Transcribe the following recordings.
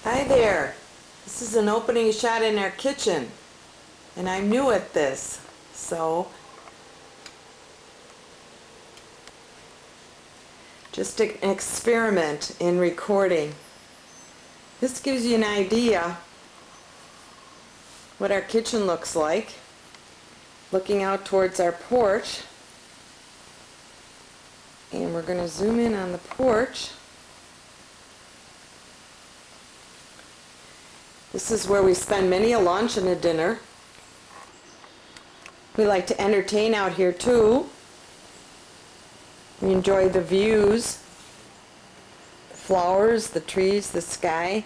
Hi there. This is an opening shot in our kitchen, and I'm new at this, so just an experiment in recording. This gives you an idea what our kitchen looks like, looking out towards our porch. And we're going to zoom in on the porch. This is where we spend many a lunch and a dinner. We like to entertain out here too. We enjoy the views, the flowers, the trees, the sky,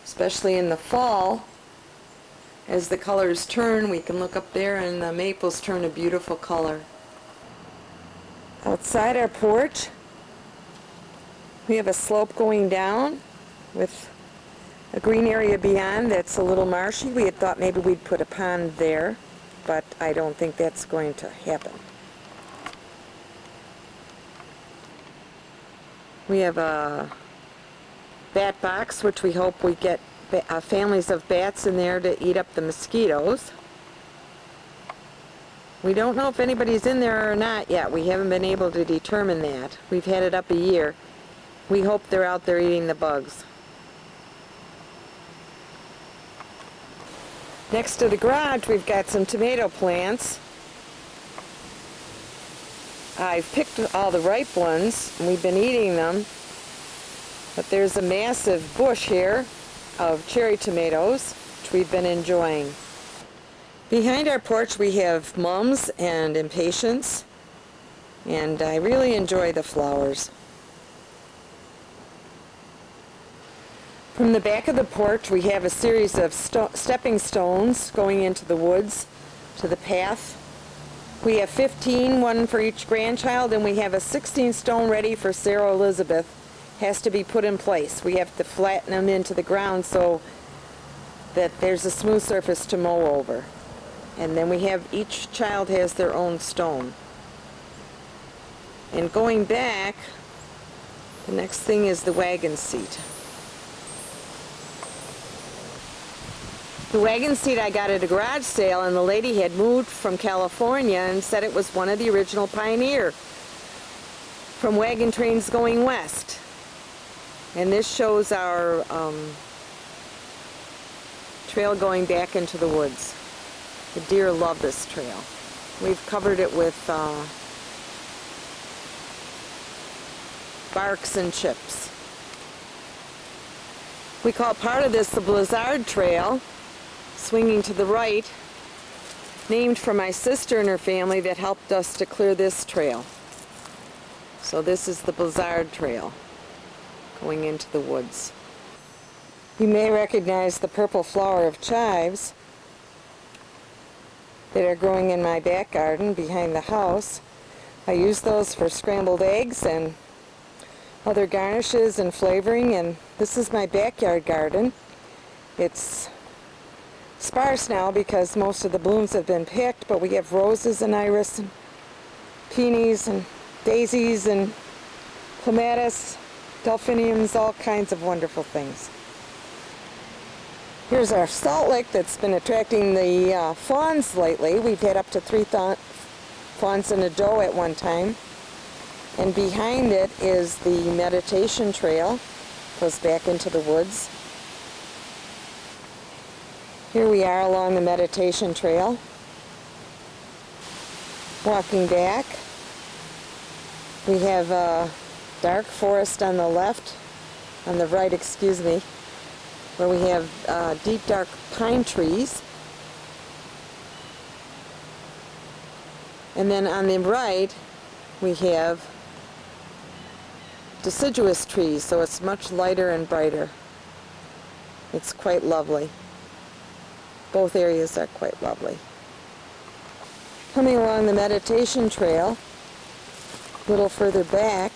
especially in the fall. As the colors turn, we can look up there and the maples turn a beautiful color. Outside our porch, we have a slope going down with a green area beyond that's a little marshy. We had thought maybe we'd put a pond there, but I don't think that's going to happen. We have a bat box, which we hope we get families of bats in there to eat up the mosquitoes. We don't know if anybody's in there or not yet. We haven't been able to determine that. We've had it up a year. We hope they're out there eating the bugs. Next to the garage, we've got some tomato plants. I've picked all the ripe ones, and we've been eating them. But there's a massive bush here of cherry tomatoes, which we've been enjoying. Behind our porch, we have mums and impatiens, and I really enjoy the flowers. From the back of the porch, we have a series of stepping stones going into the woods to the path. We have 15, one for each grandchild, and we have a 16 stone ready for Sarah Elizabeth. Has to be put in place. We have to flatten them into the ground so that there's a smooth surface to mow over. And then we have, each child has their own stone. And going back, the next thing is the wagon seat. The wagon seat I got at a garage sale, and the lady had moved from California and said it was one of the original Pioneer from wagon trains going west. And this shows our trail going back into the woods. The deer love this trail. We've covered it with barks and chips. We call part of this the Blizzard Trail, swinging to the right, named for my sister and her family that helped us to clear this trail. So this is the Blizzard Trail, going into the woods. You may recognize the purple flower of chives that are growing in my back garden behind the house. I use those for scrambled eggs and other garnishes and flavoring, and this is my backyard garden. It's sparse now because most of the blooms have been picked, but we have roses and iris and peonies and daisies and clematis, delphiniums, all kinds of wonderful things. Here's our salt lick that's been attracting the fawns lately. We've had up to 3 fawns in a doe at one time. And behind it is the meditation trail, goes back into the woods. Here we are along the meditation trail, walking back. We have a dark forest on the left, on the right, excuse me, where we have deep dark pine trees. And then on the right, we have deciduous trees, so it's much lighter and brighter. It's quite lovely. Both areas are quite lovely. Coming along the meditation trail, a little further back,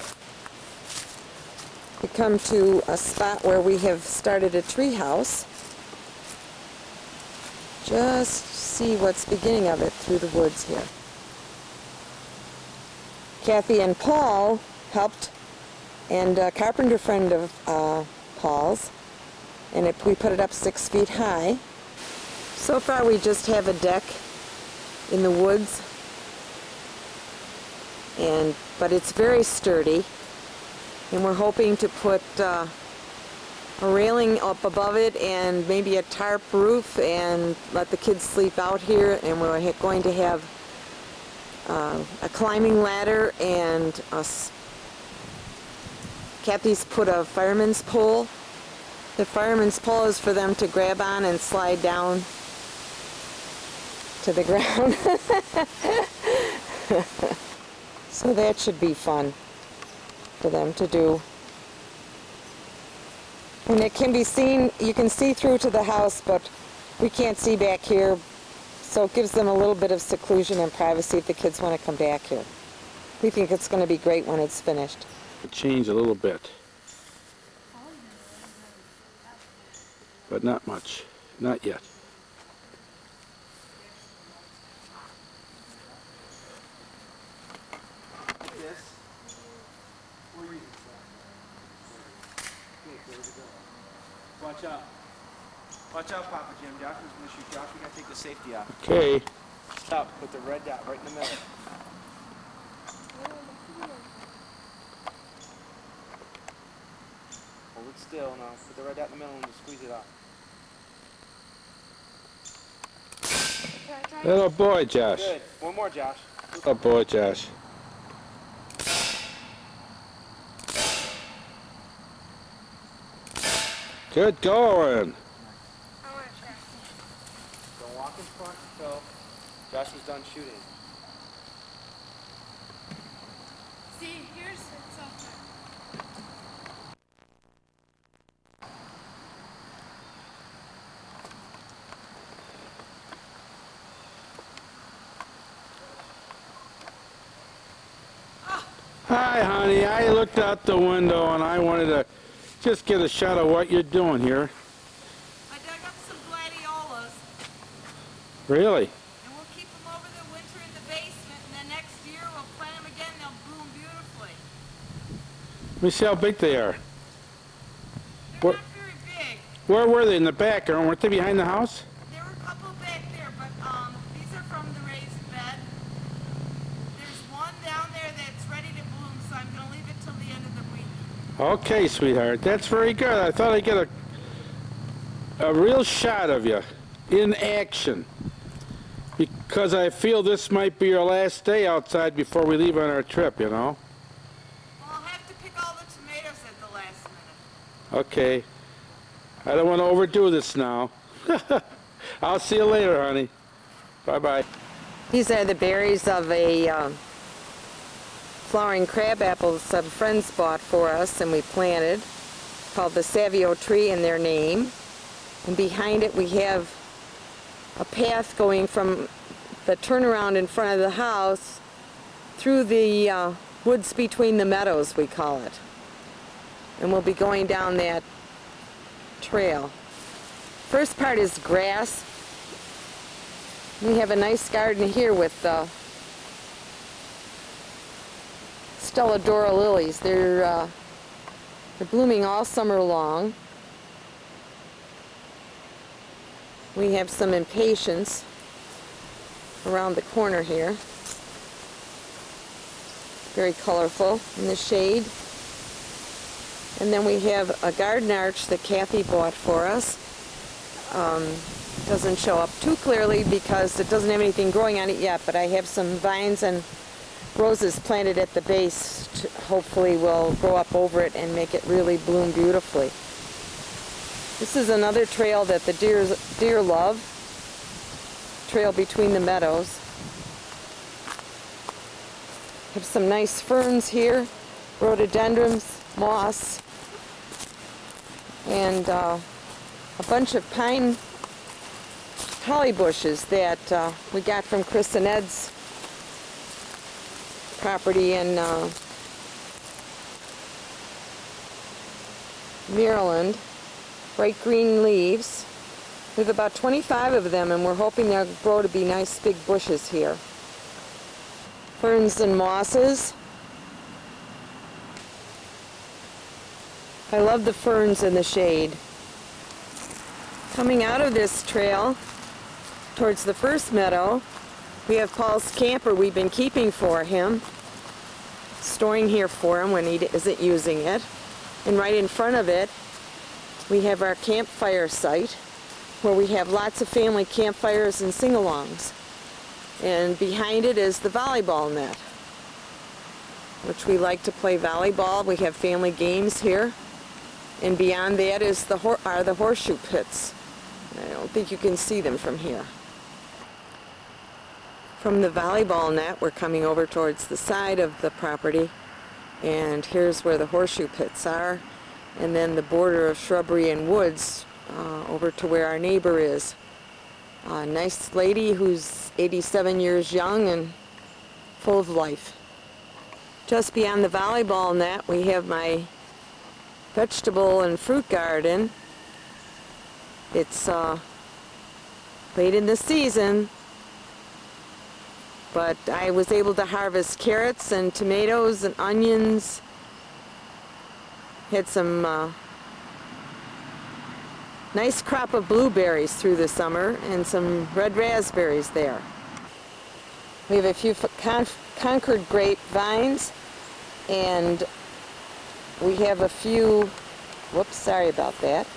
we come to a spot where we have started a tree house. Just see what's beginning of it through the woods here. Kathy and Paul helped, and a carpenter friend of Paul's, and if we put it up 6 feet high. So far we just have a deck in the woods, but it's very sturdy, and we're hoping to put a railing up above it and maybe a tarp roof and let the kids sleep out here, and we're going to have a climbing ladder, and Kathy's put a fireman's pole. The fireman's pole is for them to grab on and slide down to the ground. So that should be fun for them to do. And it can be seen, you can see through to the house, but we can't see back here, so it gives them a little bit of seclusion and privacy if the kids want to come back here. We think it's going to be great when it's finished. It changed a little bit, but not much, not yet. Watch out. Watch out, Papa Jim. Josh was going to shoot. Josh, we got to take the safety out. Okay. Stop. Put the red dot right in the middle. Hold it still now. Put the red dot in the middle and squeeze it out. Little boy, Josh. Good. One more, Josh. Little boy, Josh. Good going. Don't walk in front until Josh was done shooting. See, here's it's up there. Hi, honey. I looked out the window and I wanted to just get a shot of what you're doing here. I dug up some gladiolas, Really? and we'll keep them over the winter in the basement, and then next year we'll plant them again, and they'll bloom beautifully. Let me see how big they are. They're What- not very big. Where were they? In the back? Or weren't they behind the house? There were a couple back there, but these are from the raised bed. There's one down there that's ready to bloom, so I'm going to leave it till the end of the week. Okay, sweetheart. That's very good. I thought I'd get a real shot of you in action, because I feel this might be your last day outside before we leave on our trip, you know? Well, I'll have to pick all the tomatoes at the last minute. Okay. I don't want to overdo this now. I'll see you later, honey. Bye-bye. These are the berries of a flowering crabapple some friends bought for us and we planted, called the Savio tree in their name. And behind it we have a path going from the turnaround in front of the house through the woods between the meadows, we call it. And we'll be going down that trail. First part is grass. We have a nice garden here with Stelladora lilies. They're blooming all summer long. We have some impatiens around the corner here. Very colorful in the shade. And then we have a garden arch that Kathy bought for us. Doesn't show up too clearly because it doesn't have anything growing on it yet, but I have some vines and roses planted at the base. Hopefully will grow up over it and make it really bloom beautifully. This is another trail that the deer love. Trail between the meadows. Have some nice ferns here, rhododendrons, moss, and a bunch of pine holly bushes that we got from Chris and Ed's property in Maryland. Bright green leaves. We have about 25 of them, and we're hoping they'll grow to be nice big bushes here. Ferns and mosses. I love the ferns in the shade. Coming out of this trail towards the first meadow, we have Paul's camper we've been keeping for him, storing here for him when he isn't using it. And right in front of it, we have our campfire site where we have lots of family campfires and sing-alongs. And behind it is the volleyball net, which we like to play volleyball. We have family games here. And beyond that is are the horseshoe pits. I don't think you can see them from here. From the volleyball net, we're coming over towards the side of the property, and here's where the horseshoe pits are, and then the border of shrubbery and woods over to where our neighbor is. A nice lady who's 87 years young and full of life. Just beyond the volleyball net, we have my vegetable and fruit garden. It's late in the season, but I was able to harvest carrots and tomatoes and onions. Had some nice crop of blueberries through the summer and some red raspberries there. We have a few Concord grape vines, and we have a few, whoops, sorry about that.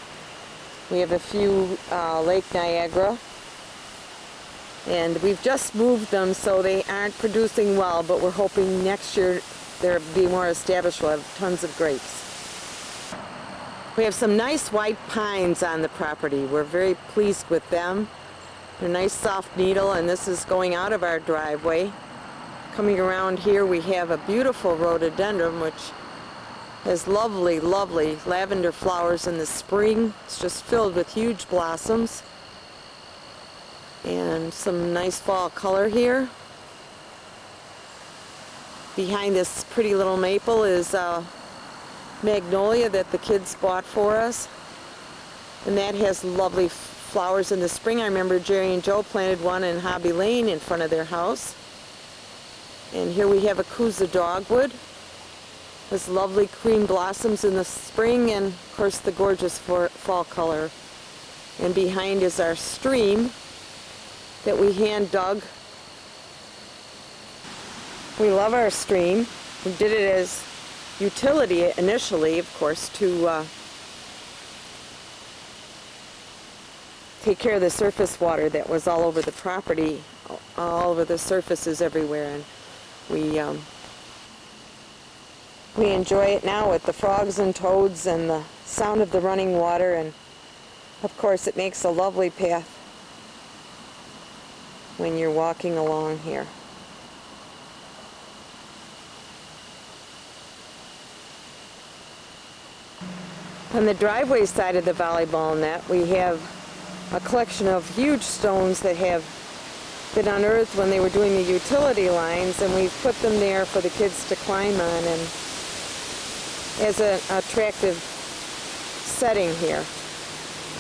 We have a few Lake Niagara, and we've just moved them so they aren't producing well, but we're hoping next year they'll be more established. We'll have tons of grapes. We have some nice white pines on the property. We're very pleased with them. They're nice soft needle, and this is going out of our driveway. Coming around here, we have a beautiful rhododendron, which has lovely, lovely lavender flowers in the spring. It's just filled with huge blossoms. And some nice fall color here. Behind this pretty little maple is magnolia that the kids bought for us. And that has lovely flowers in the spring. I remember Jerry and Joe planted one in Hobby Lane in front of their house. And here we have a Kuza dogwood. Has lovely cream blossoms in the spring, and of course the gorgeous fall color. And behind is our stream that we hand dug. We love our stream. We did it as utility initially, of course, to take care of the surface water that was all over the property, all over the surfaces everywhere. And we enjoy it now with the frogs and toads and the sound of the running water, and of course it makes a lovely path when you're walking along here. On the driveway side of the volleyball net, we have a collection of huge stones that have been unearthed when they were doing the utility lines, and we've put them there for the kids to climb on and as an attractive setting here.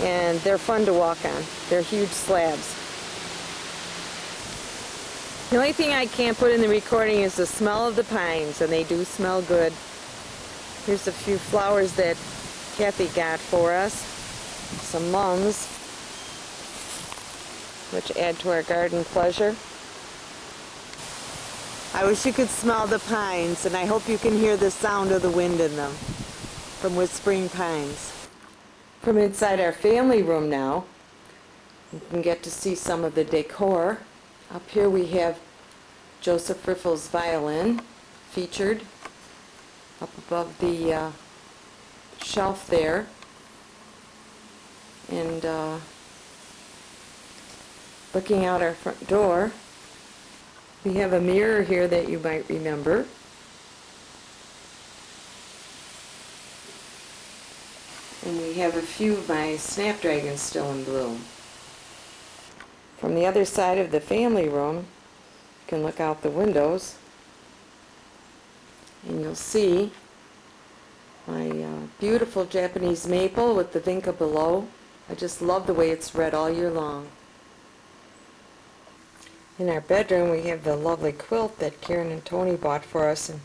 And they're fun to walk on. They're huge slabs. The only thing I can't put in the recording is the smell of the pines, and they do smell good. Here's a few flowers that Kathy got for us. Some mums, which add to our garden pleasure. I wish you could smell the pines, and I hope you can hear the sound of the wind in them from Whispering Pines. From inside our family room now, you can get to see some of the decor. Up here we have Joseph Riffle's violin featured up above the shelf there. And looking out our front door, we have a mirror here that you might remember. And we have a few of my snapdragons still in bloom. From the other side of the family room, you can look out the windows and you'll see my beautiful Japanese maple with the vinca below. I just love the way it's red all year long. In our bedroom, we have the lovely quilt that Karen and Tony bought for us in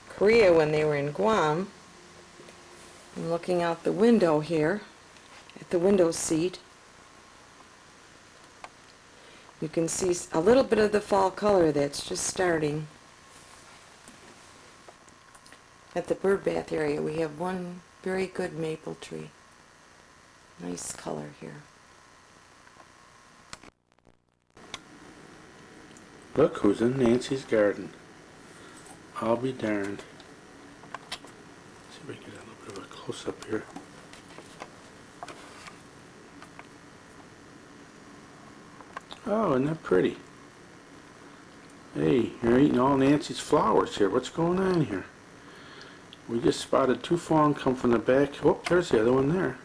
Korea when they were in Guam. I'm looking out the window here at the window seat. You can see a little bit of the fall color that's just starting. At the bird bath area, we have one very good maple tree. Nice color here. Look who's in Nancy's garden. I'll be darned. See if we can get a little bit of a close-up here. Oh, isn't that pretty? Hey, you're eating all Nancy's flowers here. What's going on here? We just spotted two fawn come from the back. Oh, there's the other one there.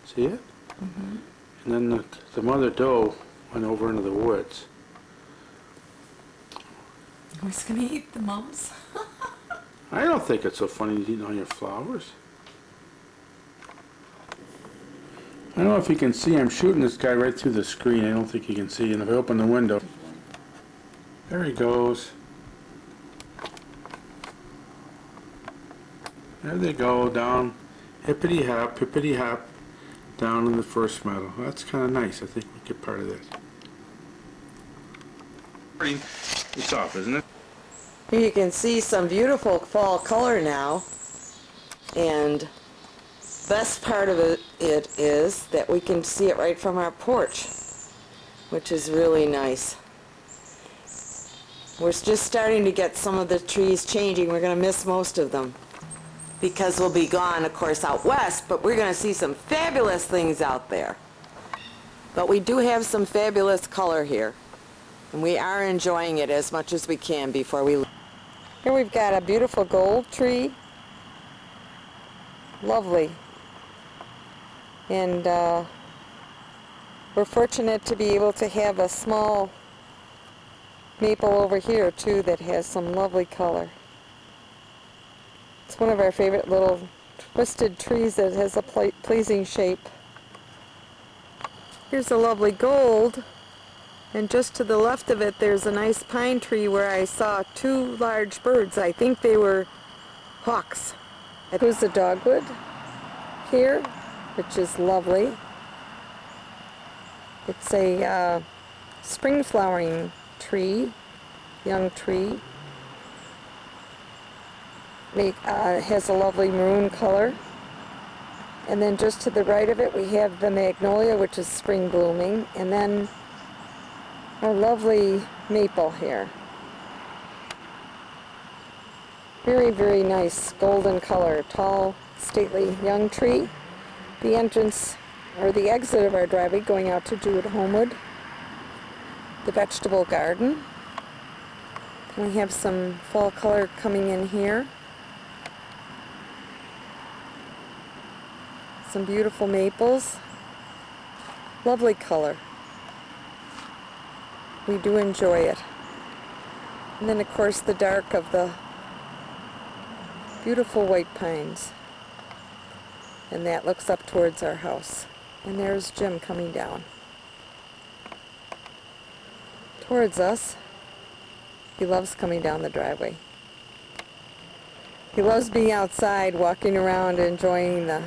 See it? Mm-hmm. And then the mother doe went over into the woods. Who's gonna eat the mums? I don't think it's so funny eating all your flowers. I don't know if you can see, I'm shooting this guy right through the screen. I don't think you can see. And if I open the window, there he goes. There they go, down, hippity hop, down in the first meadow. That's kind of nice. I think we get part of that. It's off, isn't it? Here you can see some beautiful fall color now, and best part of it is that we can see it right from our porch, which is really nice. We're just starting to get some of the trees changing. We're going to miss most of them because we'll be gone, of course, out west, but we're going to see some fabulous things out there. But we do have some fabulous color here, and we are enjoying it as much as we can before we leave. Here we've got a beautiful gold tree. Lovely. And we're fortunate to be able to have a small maple over here too that has some lovely color. It's one of our favorite little twisted trees that has a pleasing shape. Here's a lovely gold, and just to the left of it there's a nice pine tree where I saw two large birds. I think they were hawks. There's a dogwood here, which is lovely. It's a spring flowering tree, young tree. It has a lovely maroon color. And then just to the right of it we have the magnolia, which is spring blooming, and then our lovely maple here. Very, very nice golden color, tall, stately young tree. The entrance or the exit of our driveway going out to Jewett Homewood. The vegetable garden. And we have some fall color coming in here. Some beautiful maples. Lovely color. We do enjoy it. And then of course the dark of the beautiful white pines. And that looks up towards our house. And there's Jim coming down towards us. He loves coming down the driveway. He loves being outside, walking around, enjoying the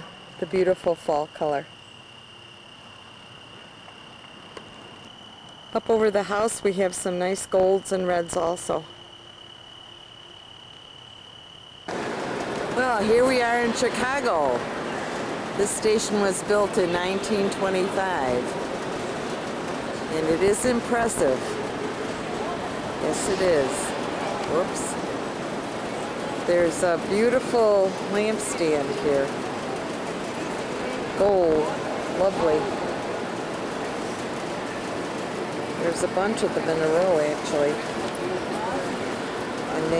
beautiful fall color. Up over the house we have some nice golds and reds also. Well, here we are in Chicago. This station was built in 1925, and it is impressive. Yes, it is. Whoops. There's a beautiful lampstand here. Gold. Lovely. There's a bunch of them in a row, actually. And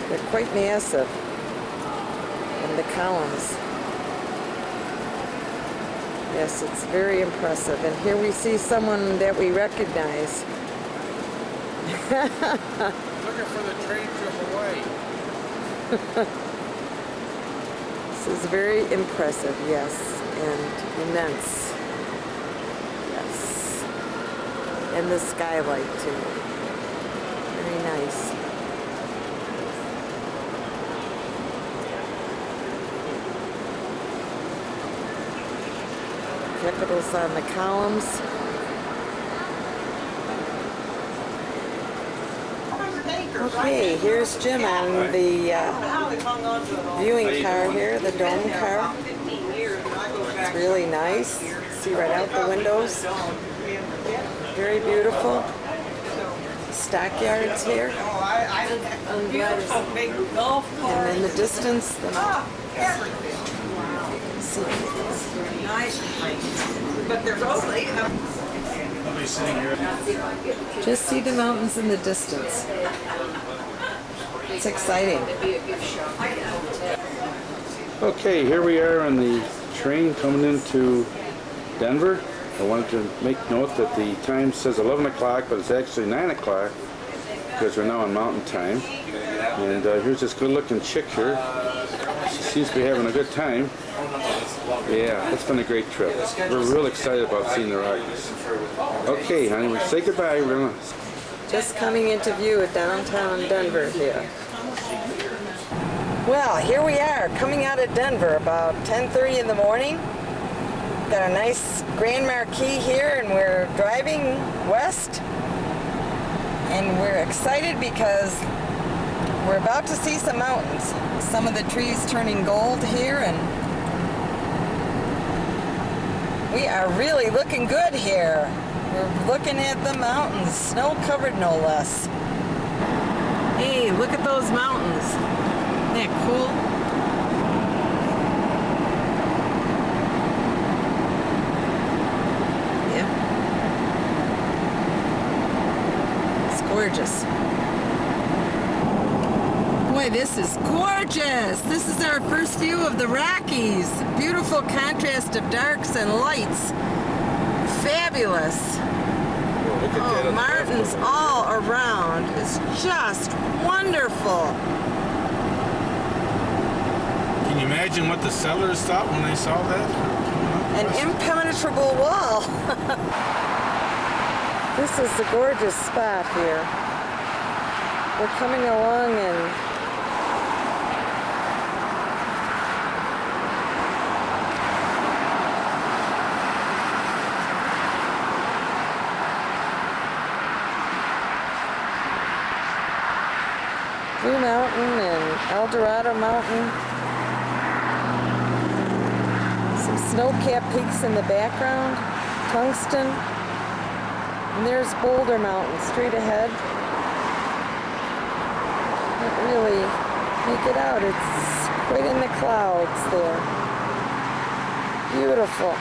they're quite massive. And the columns. Yes, it's very impressive. And here we see someone that we recognize. Looking for the train trip away. This is very impressive, yes, and immense. Yes. And the skylight too. Very nice. Capitals on the columns. Okay, here's Jim on the viewing car here, the dome car. It's really nice. See right out the windows. Very beautiful. Stockyards here. And in the distance, see. But there's only Just see the mountains in the distance. It's exciting. Okay, here we are on the train coming into Denver. I wanted to make note that the time says 11 o'clock, but it's actually 9 o'clock because we're now on mountain time. And here's this good-looking chick here. She seems to be having a good time. Yeah, it's been a great trip. We're real excited about seeing the Rockies. Okay, honey, we'll say goodbye. We're gonna... Just coming into view of downtown Denver here. Well, here we are, coming out of Denver about 10:30 in the morning. Got a nice Grand Marquis here, and we're driving west. And we're excited because we're about to see some mountains. Some of the trees turning gold here, and we are really looking good here. We're looking at the mountains, snow-covered no less. Hey, look at those mountains. Isn't that cool? Yeah. It's gorgeous. Boy, this is gorgeous. This is our first view of the Rockies. Beautiful contrast of darks and lights. Fabulous. Oh, mountains all around. It's just wonderful. Can you imagine what the settlers thought when they saw that? An impenetrable wall. This is a gorgeous spot here. We're coming along and Blue Mountain and El Dorado Mountain. Some snow-capped peaks in the background. Tungsten. And there's Boulder Mountain straight ahead. Can't really make it out. It's quite in the clouds there. Beautiful.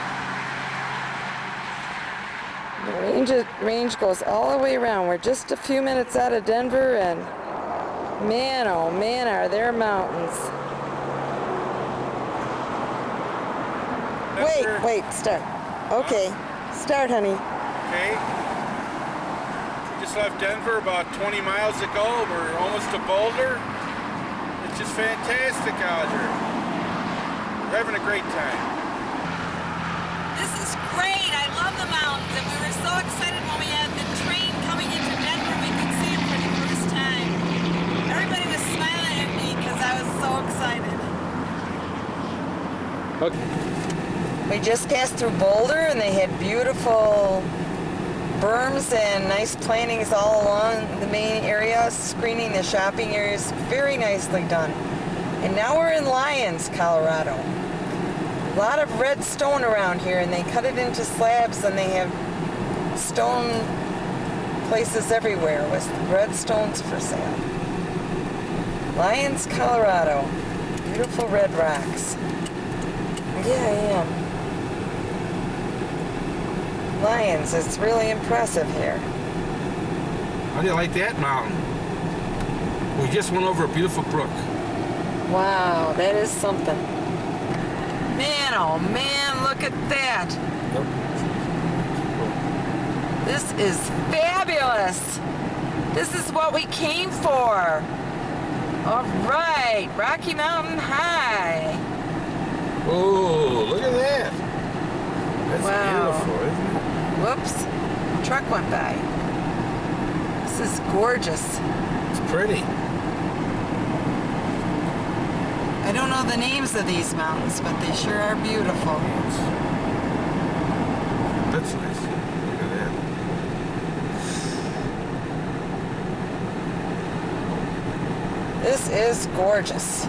The range goes all the way around. We're just a few minutes out of Denver, and man, oh man, are there mountains. Wait, start. Okay, start, honey. Okay. We just left Denver about 20 miles ago. We're almost to Boulder. It's just fantastic out here. We're having a great time. This is great. I love the mountains, and we were so excited when we had the train coming into Denver. We could see it for the first time. Everybody was smiling at me because I was so excited. Okay. We just passed through Boulder, and they had beautiful berms and nice plantings all along the main area, screening the shopping areas. Very nicely done. And now we're in Lyons, Colorado. A lot of red stone around here, and they cut it into slabs, and they have stone places everywhere with red stones for sale. Lyons, Colorado. Beautiful red rocks. Yeah, I am. Lyons, it's really impressive here. How do you like that mountain? We just went over a beautiful brook. Wow, that is something. Man, oh man, look at that. This is fabulous. This is what we came for. All right, Rocky Mountain High. Oh, look at that. That's Wow. beautiful, isn't it? Whoops, truck went by. This is gorgeous. It's pretty. I don't know the names of these mountains, but they sure are beautiful. That's nice. Look at that. This is gorgeous.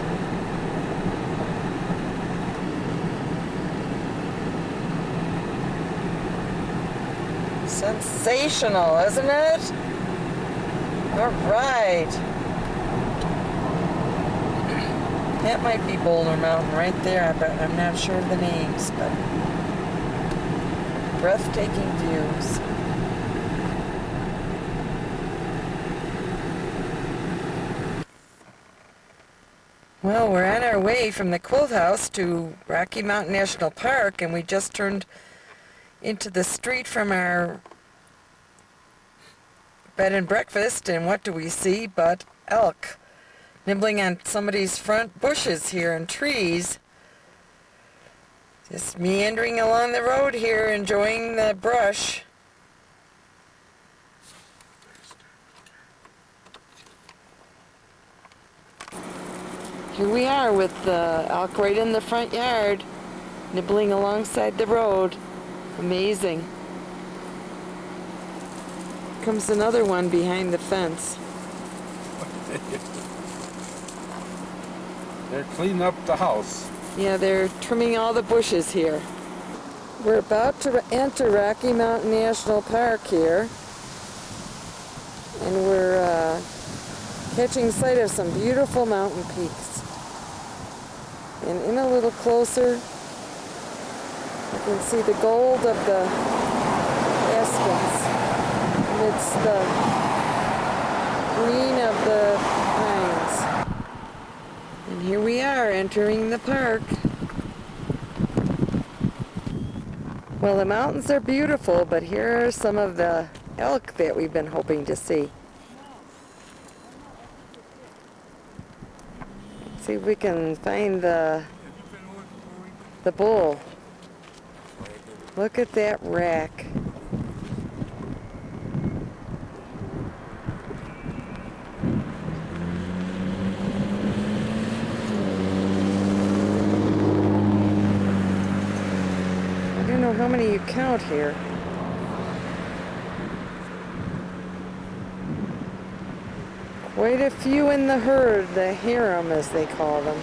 Sensational, isn't it? All right. That might be Boulder Mountain right there, but I'm not sure of the names, but breathtaking views. Well, we're on our way from the Quilt House to Rocky Mountain National Park, and we just turned into the street from our bed and breakfast, and what do we see but elk nibbling on somebody's front bushes here and trees. Just meandering along the road here, enjoying the brush. Here we are with the elk right in the front yard, nibbling alongside the road. Amazing. Comes another one behind the fence. They're cleaning up the house. Yeah, they're trimming all the bushes here. We're about to enter Rocky Mountain National Park here. And we're catching sight of some beautiful mountain peaks. And in a little closer, you can see the gold of the aspens amidst the green of the pines. And here we are entering the park. Well, the mountains are beautiful, but here are some of the elk that we've been hoping to see. Let's see if we can find the bull. Look at that rack. I don't know how many you count here. Quite a few in the herd, the harem as they call them.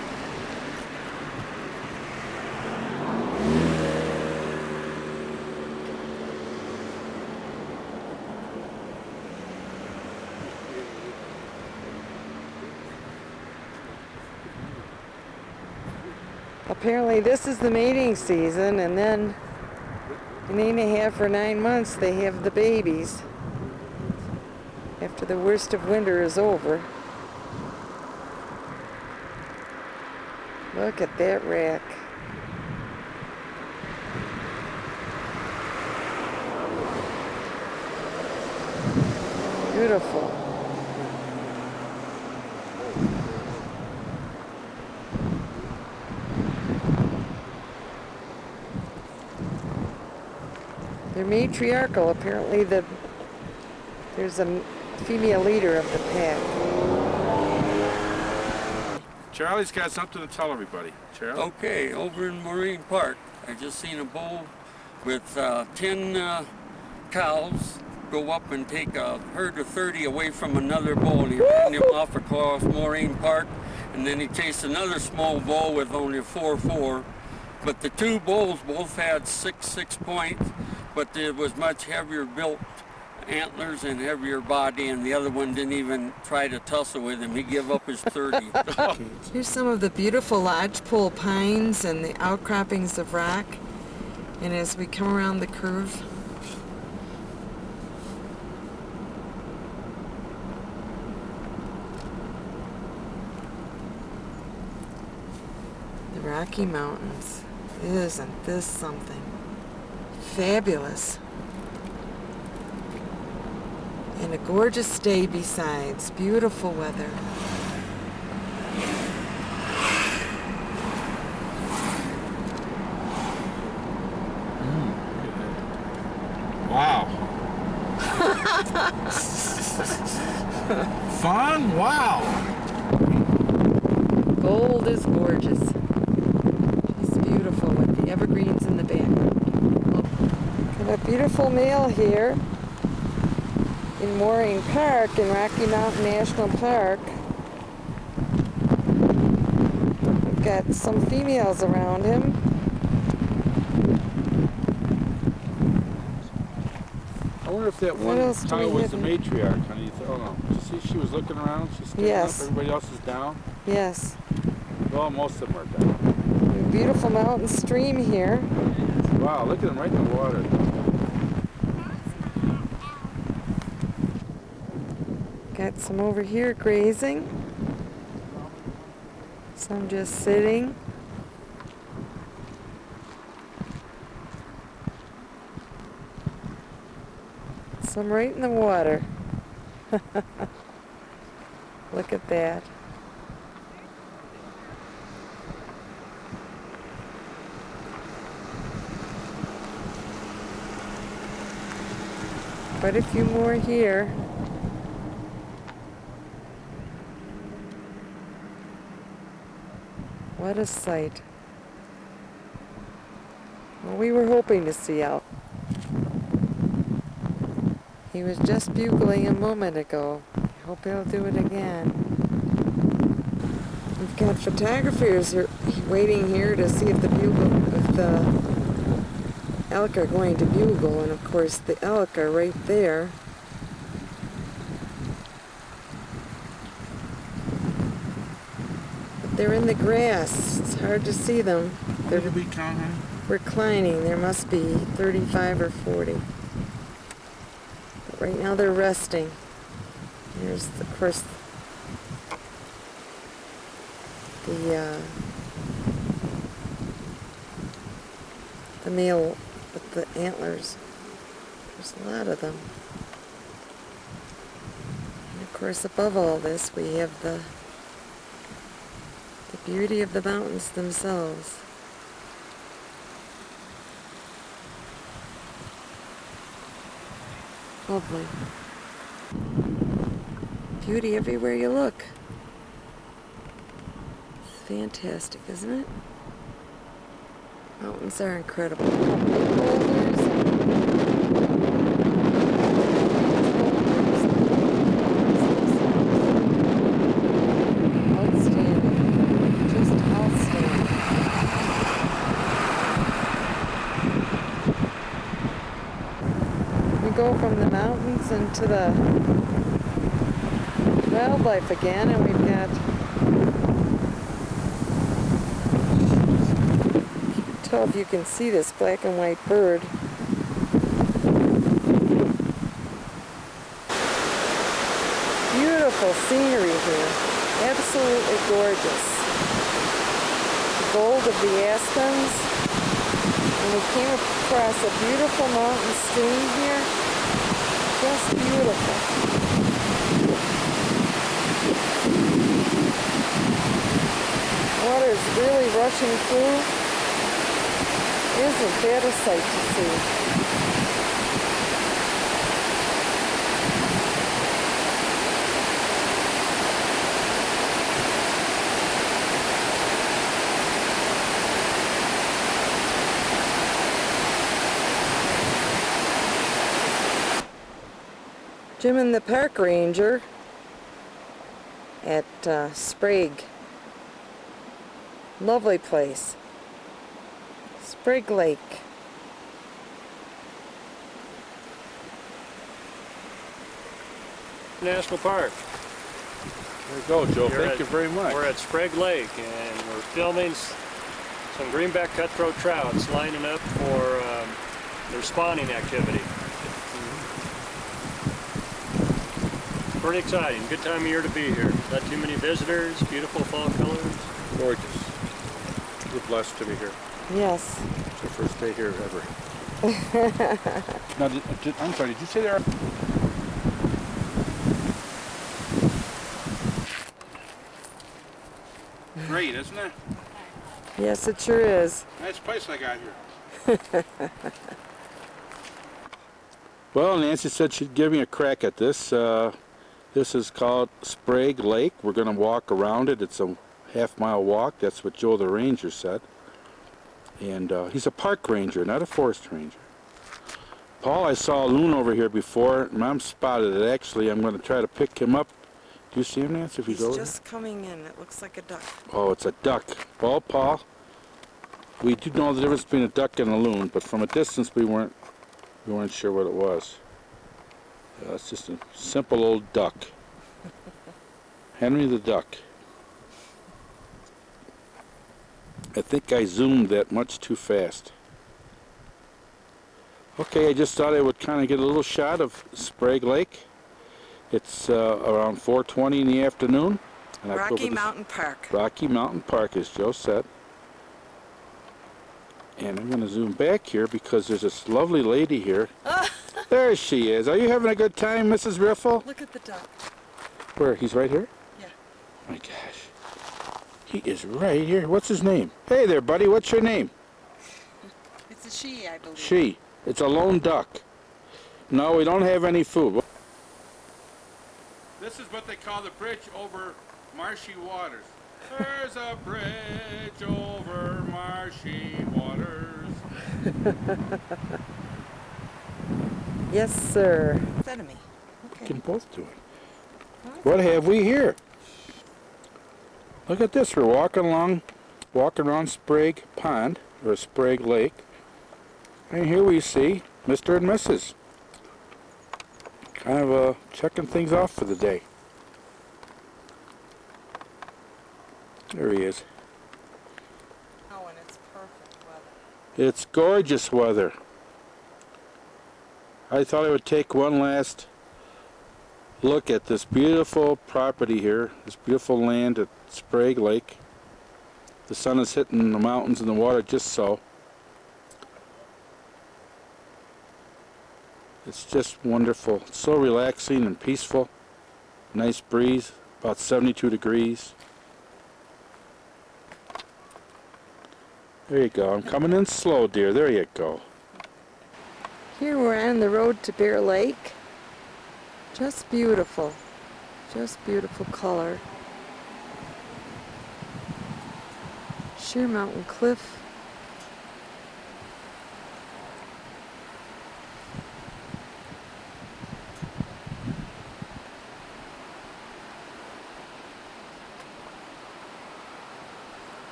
Apparently this is the mating season, and then an 8.5 or 9 months they have the babies after the worst of winter is over. Look at that rack. Beautiful. They're matriarchal. Apparently there's a female leader of the pack. Charlie's got something to tell everybody. Charlie? Okay, over in Marine Park, I just seen a bull with 10 cows go up and take a herd of 30 away from another bull, and he ran him off across Marine Park, and then he chased another small bull with only 4-4. But the two bulls both had 6 points, but it was much heavier built antlers and heavier body, and the other one didn't even try to tussle with him. He gave up his 30. Here's some of the beautiful lodgepole pines and the outcroppings of rock. And as we come around the curve, the Rocky Mountains. Isn't this something? Fabulous. And a gorgeous day besides. Beautiful weather. Wow. Fun? Wow. Gold is gorgeous. She's beautiful with the evergreens in the back. Oh, come have a beautiful male here in Moraine Park in Rocky Mountain National Park. We've got some females around him. I wonder if that What else one do we cow was have the in- matriarch, honey. Oh no. Did you see she was looking around? She's standing Yes. up. Everybody else is down. Yes. Well, most of them are down. A beautiful mountain stream here. Wow, look at them right in the water. Got some over here grazing. Some just sitting. Some right in the water. Look at that. Quite a few more here. What a sight. Well, we were hoping to see out. He was just bugling a moment ago. I hope he'll do it again. We've got photographers waiting here to see if the elk are going to bugle, and of course the elk are right there. But they're in the grass. It's hard to see them. Where did we count, honey? Reclining. There must be 35 or 40. But right now they're resting. There's, of course, the male with the antlers. There's a lot of them. And of course, above all this, we have the beauty of the mountains themselves. Lovely. Beauty everywhere you look. It's fantastic, isn't it? Mountains are incredible. Outstanding. Just outstanding. We go from the mountains into the wildlife again, and we've got, I can't tell if you can see this black and white bird. Beautiful scenery here, absolutely gorgeous. The gold of the aspens, and we came across a beautiful mountain stream here, just beautiful. Water is really rushing through. Isn't that a sight to see? Jim and the park ranger at Sprague. Lovely place. Sprague Lake. National Park. There you go, Joe. You're Thank you very much. We're at Sprague Lake, and we're filming some greenback cutthroat trouts lining up for their spawning activity. Pretty exciting. Good time of year to be here. Not too many visitors. Beautiful fall colors. Gorgeous. We're blessed to be here. Yes. It's our first day here ever. Now, I'm sorry, did you say there? Great, isn't it? Yes, it sure is. Nice place I got here. Well, Nancy said she'd give me a crack at this. This is called Sprague Lake. We're going to walk around it. It's a half-mile walk. That's what Joe the ranger said. And he's a park ranger, not a forest ranger. Paul, I saw a loon over here before. Mom spotted it, actually. I'm going to try to pick him up. Do you see him, Nancy, if he's over just coming in. It looks like a duck. there? Oh, it's a duck. Well, Paul, we do know the difference between a duck and a loon, but from a distance we weren't sure what it was. Yeah, it's just a simple old duck. Henry the Duck. I think I zoomed that much too fast. Okay, I just thought I would kind of get a little shot of Sprague Lake. It's around 4:20 in the afternoon. And Rocky Mountain Park. Rocky Mountain Park, as Joe said. And I'm going to zoom back here because there's this lovely lady here. There she is. Are you having a good time, Mrs. Riffle? Look at the duck. Where? He's right here? Yeah. Oh my gosh. He is right here. What's his name? Hey there, buddy. What's your name? It's a she, I believe. She. It's a lone duck. No, we don't have any food. This is what they call the bridge over marshy waters. There's a bridge over marshy waters. Yes, sir. Instead of me. We Okay. can both do it. What have we here? Look at this. We're walking around Sprague Pond, or Sprague Lake. And here we see Mr. and Mrs. Kind of checking things off for the day. There he is. Oh, and it's perfect weather. It's gorgeous weather. I thought I would take one last look at this beautiful property here, this beautiful land at Sprague Lake. The sun is hitting the mountains and the water just so. It's just wonderful. It's so relaxing and peaceful. Nice breeze, about 72 degrees. There you go. I'm coming in slow, dear. There you go. Here we're on the road to Bear Lake. Just beautiful. Just beautiful color. Sheer Mountain Cliff.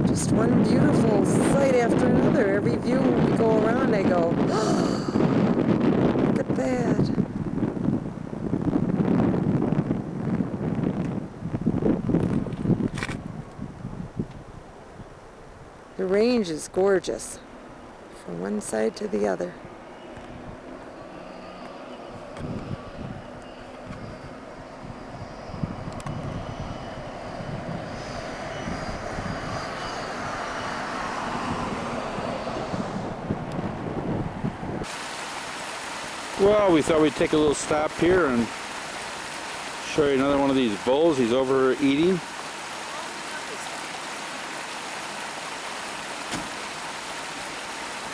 Just one beautiful sight after another. Every view we go around, I go, look at that. The range is gorgeous from one side to the other. Well, we thought we'd take a little stop here and show you another one of these bulls. He's over here eating.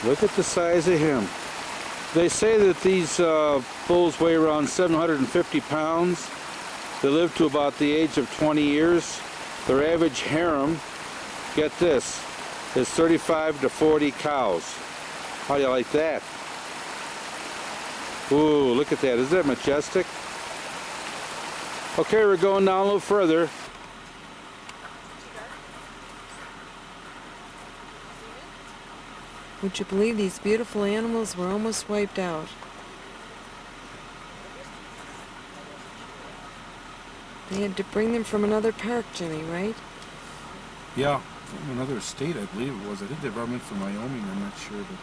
Look at the size of him. They say that these bulls weigh around 750 pounds. They live to about the age of 20 years. Their average harem, get this, is 35 to 40 cows. How do you like that? Ooh, look at that. Isn't that majestic? Okay, we're going down a little further. Would you believe these beautiful animals were almost wiped out? They had to bring them from another park, Jimmy, right? Yeah, from another state, I believe it was. I think they brought them in from Wyoming, I'm not sure. But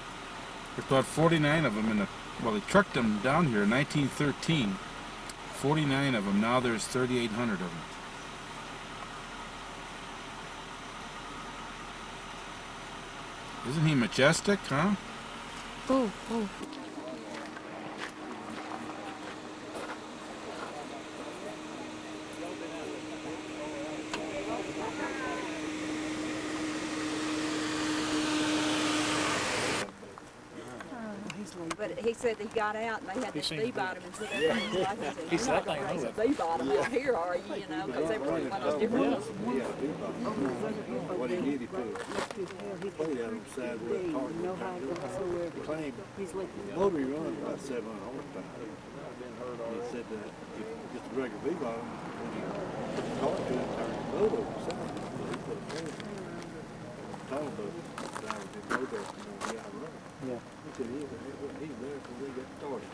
there's about 49 of them in the, well, they trucked them down here in 1913. 49 of them. Now there's 3,800 of them. Isn't he majestic, huh? Oh, oh. but he said he got out and they had this bee bottom and said everything was like it. He You're said, not going to raise a bee bottom out here, are you? You know, because they were one of those different ones. What he did, he put a plate out on the side where the car claimed motor he runs about 700 horsepower. And he said that if it's a regular V-bottom, when you put the car to it, turn the boat over the side. So he put a plate on it. Told the driver to go there and be out running. Yeah. He said he's there till we get started.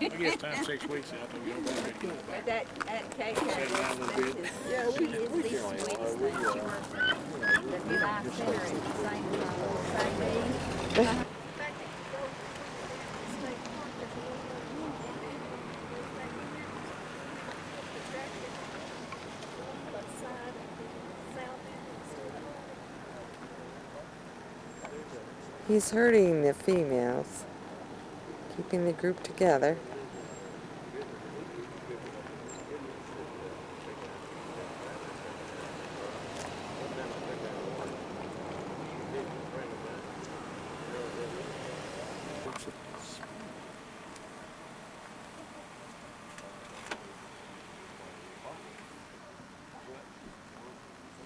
I guess time 6 weeks out there, we'll go back. But that KK, Sit down a little bit. she is the sweetest thing. She works the July Center at St. Eve. He's herding the females, keeping the group together.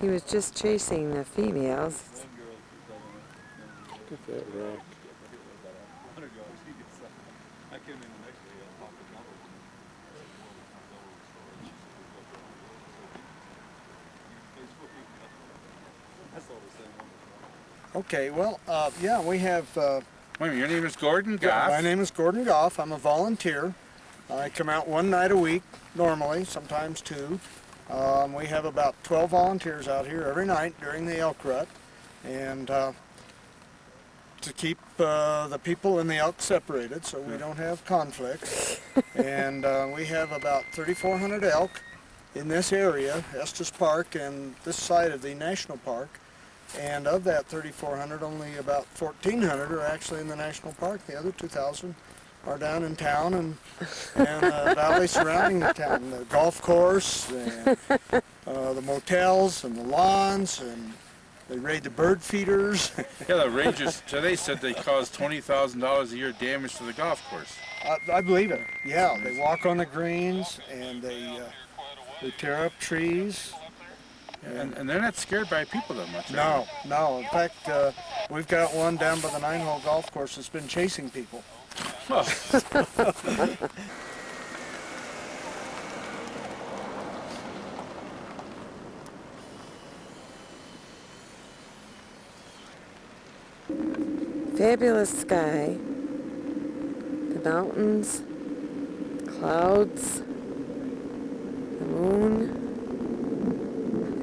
He was just chasing the females. Look at that rack. Okay, well, yeah, we have, Wait a minute, your name is Gordon Goff? my name is Gordon Goff. I'm a volunteer. I come out one night a week, normally, sometimes two. We have about 12 volunteers out here every night during the elk rut. And to keep the people and the elk separated so we don't have conflicts. And we have about 3,400 elk in this area, Estes Park and this side of the national park. And of that 3,400, only about 1,400 are actually in the national park. The other 2,000 are down in town and valley surrounding the town. The golf course, and the motels, and the lawns, and they raid the bird feeders. Yeah, the rangers today said they caused $20,000 a year damage to the golf course. I believe it. Yeah, they walk on the greens and they tear up trees. And they're not scared by people that much. No, no. In fact, we've got one down by the 9-hole golf course that's been chasing people. Oh. Fabulous sky, the mountains, clouds, the moon,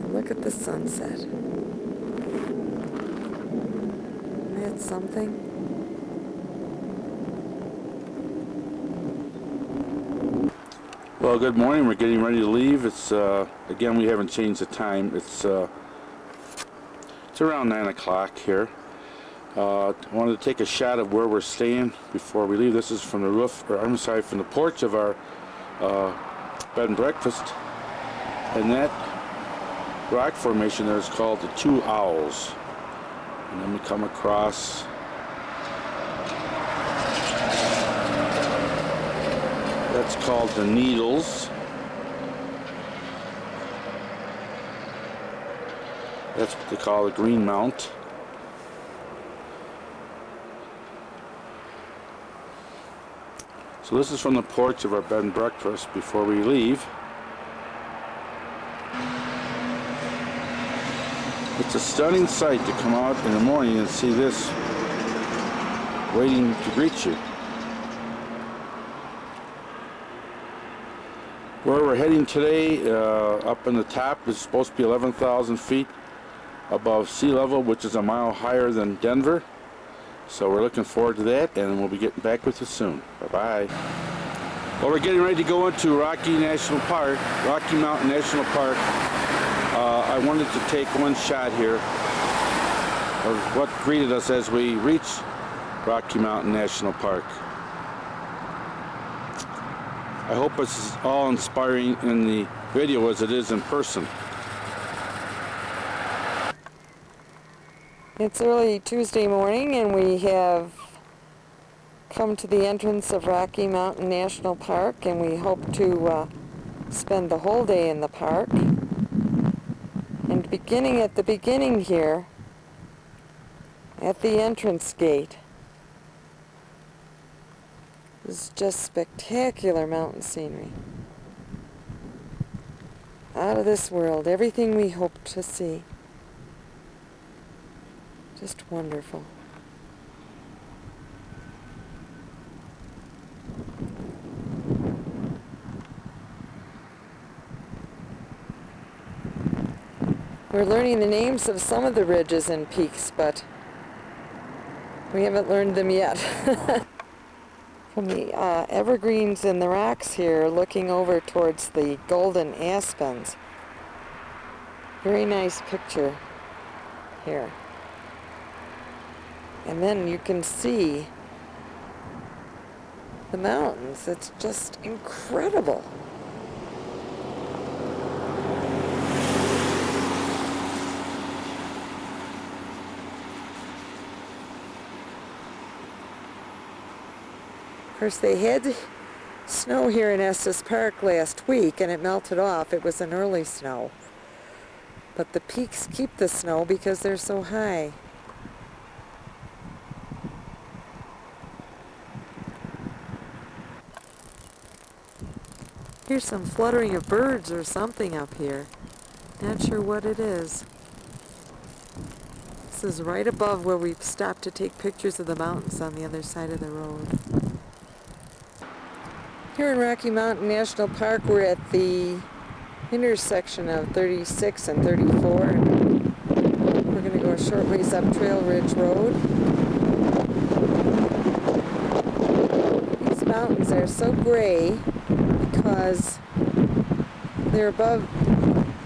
and look at the sunset. Isn't that something? Well, good morning. We're getting ready to leave. It's again, we haven't changed the time. It's around 9 o'clock here. I wanted to take a shot of where we're staying before we leave. This is from the roof, or I'm sorry, from the porch of our bed and breakfast. And that rock formation there is called the Two Owls. And then we come across that's called the Needles. That's what they call the Green Mount. So this is from the porch of our bed and breakfast before we leave. It's a stunning sight to come out in the morning and see this waiting to greet you. Where we're heading today, up in the top, is supposed to be 11,000 feet above sea level, which is a mile higher than Denver. So we're looking forward to that, and we'll be getting back with you soon. Bye-bye. Well, we're getting ready to go into Rocky National Park, Rocky Mountain National Park. I wanted to take one shot here of what greeted us as we reached Rocky Mountain National Park. I hope it's as all inspiring in the video as it is in person. It's early Tuesday morning and we have come to the entrance of Rocky Mountain National Park, and we hope to spend the whole day in the park. And beginning at the beginning here, at the entrance gate, is just spectacular mountain scenery. Out of this world, everything we hope to see. Just wonderful. We're learning the names of some of the ridges and peaks, but we haven't learned them yet. From the evergreens in the rocks here, looking over towards the golden aspens. Very nice picture here. And then you can see the mountains. It's just incredible. Of course, they had snow here in Estes Park last week, and it melted off. It was an early snow. But the peaks keep the snow because they're so high. Here's some fluttering of birds or something up here. Not sure what it is. This is right above where we've stopped to take pictures of the mountains on the other side of the road. Here in Rocky Mountain National Park, we're at the intersection of 36 and 34. We're going to go a short ways up Trail Ridge Road. These mountains are so gray because they're above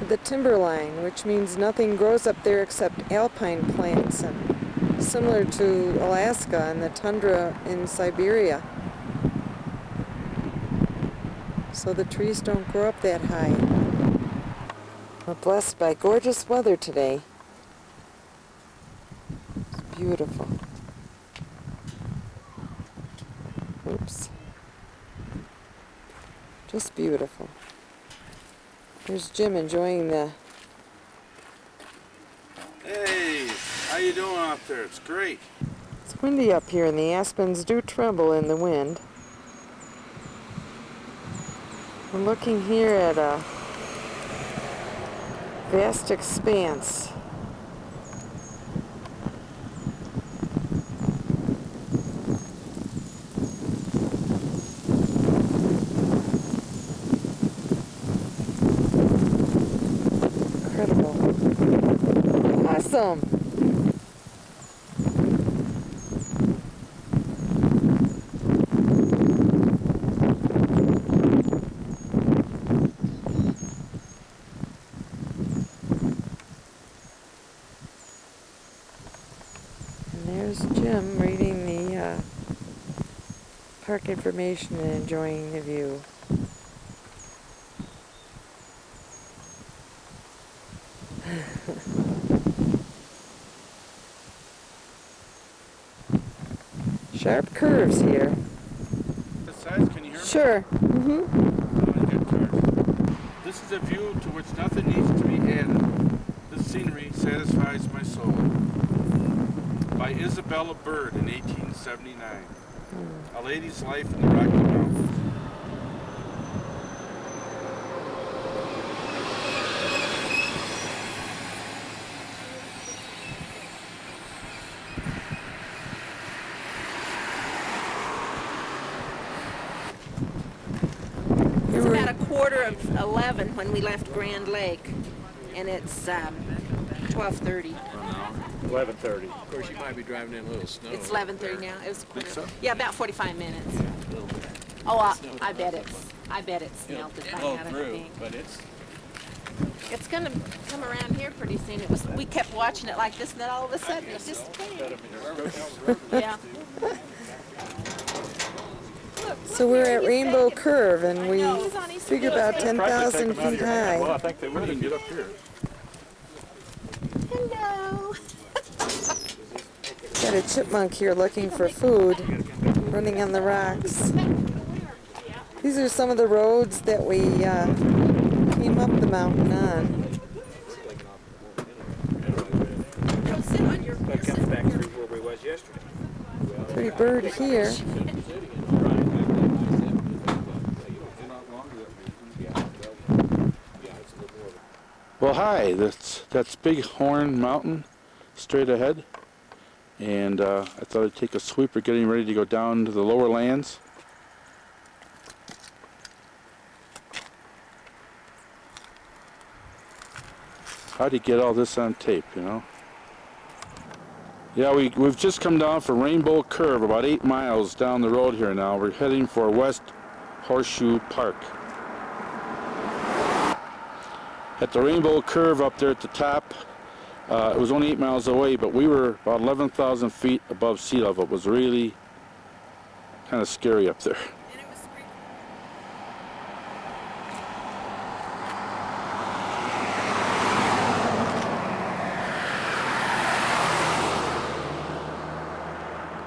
the timberline, which means nothing grows up there except alpine plants, and similar to Alaska and the tundra in Siberia. So the trees don't grow up that high. We're blessed by gorgeous weather today. It's beautiful. Oops. Just beautiful. Here's Jim enjoying the... Hey, how you doing out there? It's great. It's windy up here, and the aspens do tremble in the wind. We're looking here at a vast expanse. Incredible. Awesome. There's Jim reading the park information and enjoying the view. Sharp curves here. This size, can you hear me? Sure. This is a view to which nothing needs to be added. This scenery satisfies my soul. By Isabella Bird in 1879. A Lady's Life in the Rocky Mountains. It was about 11:15 when we left Grand Lake, and it's 12:30. 11:30. Of course, you might be driving in a little snow. It's 11:30 now. It was so? yeah, about 45 minutes. Oh, I bet it's melted by now. I think. But It's gonna come around here pretty soon. We kept watching it like this, and then all of a sudden it just came. Yeah. So we're at Rainbow Curve, and we He's on his figure about 10,000 feet high. Well, I think they would even get up here. Hello. Got a chipmunk here looking for food. running on the rocks. These are some of the roads that we came up the mountain on. That comes back through where we was yesterday. Pretty bird here. Well, hi, that's Big Horn Mountain straight ahead, and I thought I'd take a sweep. We're getting ready to go down to the lower lands. How do you get all this on tape, you know? Yeah, we've just come down for Rainbow Curve, about 8 miles down the road here now. We're heading for West Horseshoe Park. At the Rainbow Curve up there at the top, it was only 8 miles away, but we were about 11,000 feet above sea level. It was really kind of scary up there.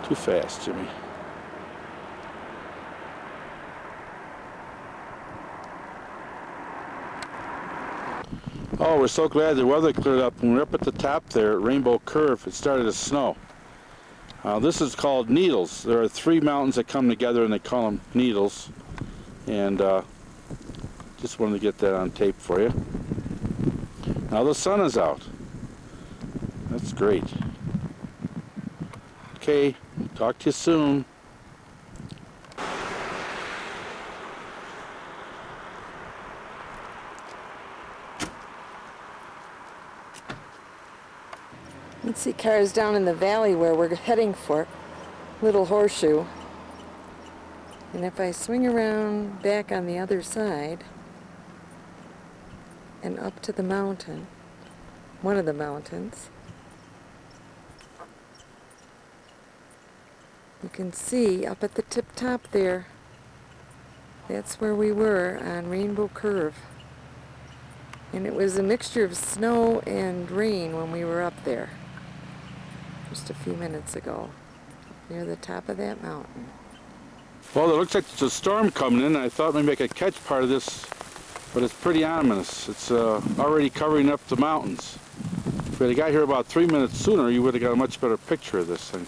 Too fast, Jimmy. Oh, we're so glad the weather cleared up. When we were up at the top there at Rainbow Curve, it started to snow. This is called Needles. There are 3 mountains that come together and they call them Needles. And just wanted to get that on tape for you. Now the sun is out. That's great. Okay, talk to you soon. You can see cars down in the valley where we're heading for, Little Horseshoe. And if I swing around back on the other side and up to the mountain, one of the mountains, you can see up at the tip top there, that's where we were on Rainbow Curve. And it was a mixture of snow and rain when we were up there just a few minutes ago, near the top of that mountain. Well, it looks like there's a storm coming in. I thought maybe I could catch part of this, but it's pretty ominous. It's already covering up the mountains. If we had got here about 3 minutes sooner, you would have got a much better picture of this thing.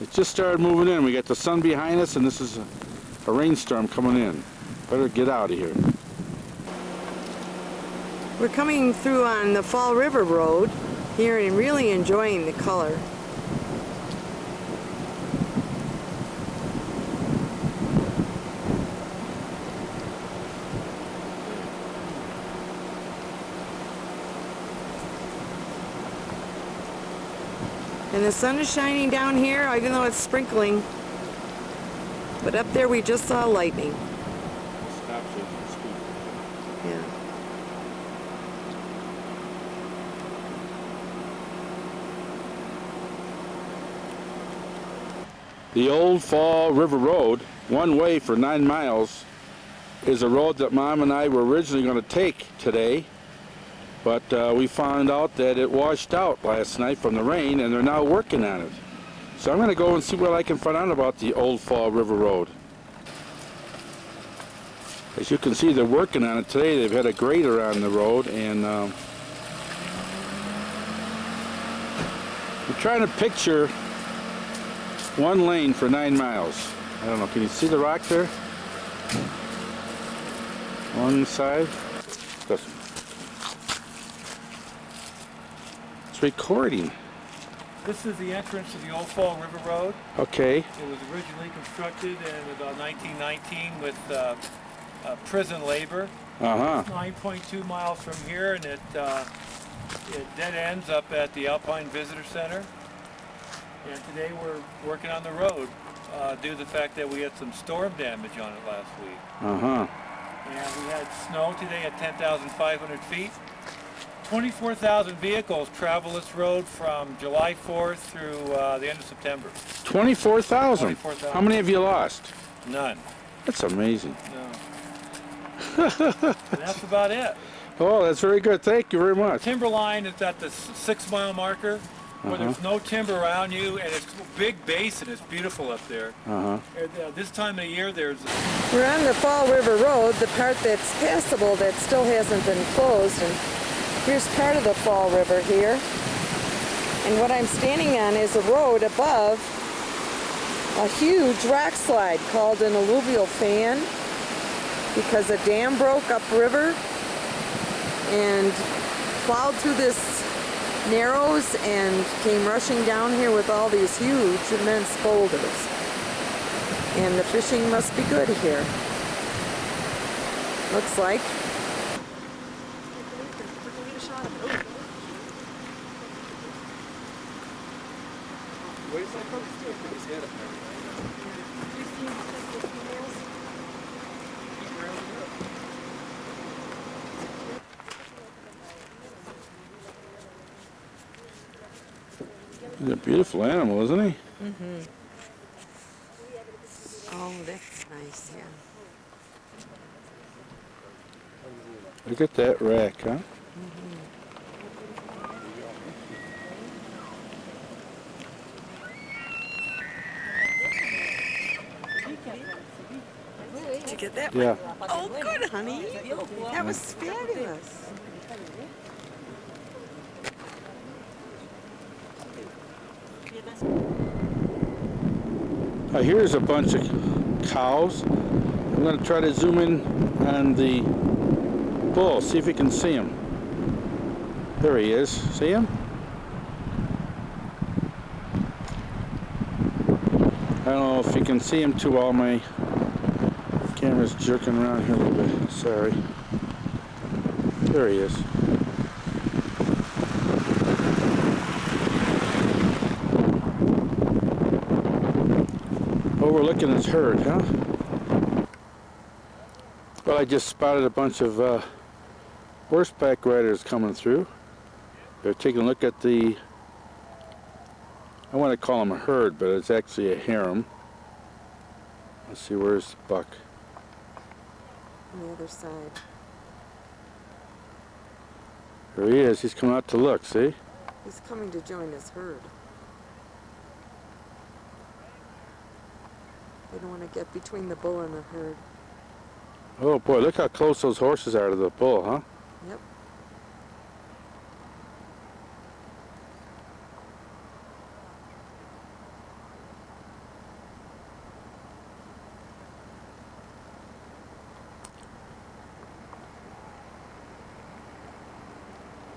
It just started moving in. We got the sun behind us, and this is a rainstorm coming in. Better get out of here. We're coming through on the Fall River Road here and really enjoying the color. And the sun is shining down here, even though it's sprinkling. But up there we just saw lightning. Yeah. The Old Fall River Road, one way for 9 miles, is a road that Mom and I were originally going to take today, but we found out that it washed out last night from the rain, and they're now working on it. So I'm going to go and see what I can find out about the Old Fall River Road. As you can see, they're working on it today. They've had a grader on the road, and we're trying to picture one lane for 9 miles. I don't know, can you see the rock there? One side. This one. It's recording. This is the entrance to the Old Fall River Road. Okay. It was originally constructed in about 1919 with prison labor. Uh-huh. It's 9.2 miles from here, and it dead ends up at the Alpine Visitor Center. And today we're working on the road due to the fact that we had some storm damage on it last week. Uh-huh. And we had snow today at 10,500 feet. 24,000 vehicles travel this road from July 4th through the end of September. 24,000? 24,000. How many have you lost? None. That's amazing. No. And that's about it. Oh, that's very good. Thank you very much. Timberline is at the 6 mile marker. where there's no timber around you, and it's a big basin. It's beautiful up there. Uh-huh. And, this time of year, there's We're on the Fall River Road, the part that's passable that still hasn't been closed. And here's part of the Fall River here. And what I'm standing on is a road above a huge rock slide called an alluvial fan because a dam broke upriver and plowed through this narrows and came rushing down here with all these huge, immense boulders. And the fishing must be good here. Looks like. He's a beautiful animal, isn't he? Mm-hmm. Oh, that's nice, yeah. Look at that rack, huh? Did you get that Yeah. one? Oh, good, honey. That was fabulous. Here's a bunch of cows. I'm going to try to zoom in on the bull, see if you can see him. There he is. See him? I don't know if you can see him too well. My camera's jerking around here a little bit. Sorry. There he is. Overlooking his herd, huh? Well, I just spotted a bunch of horseback riders coming through. They're taking a look at the, I want to call them a herd, but it's actually a harem. Let's see, where's the buck? On the other side. There he is. He's coming out to look, see? He's coming to join his herd. They don't want to get between the bull and the herd. Oh boy, look how close those horses are to the bull, huh? Yep.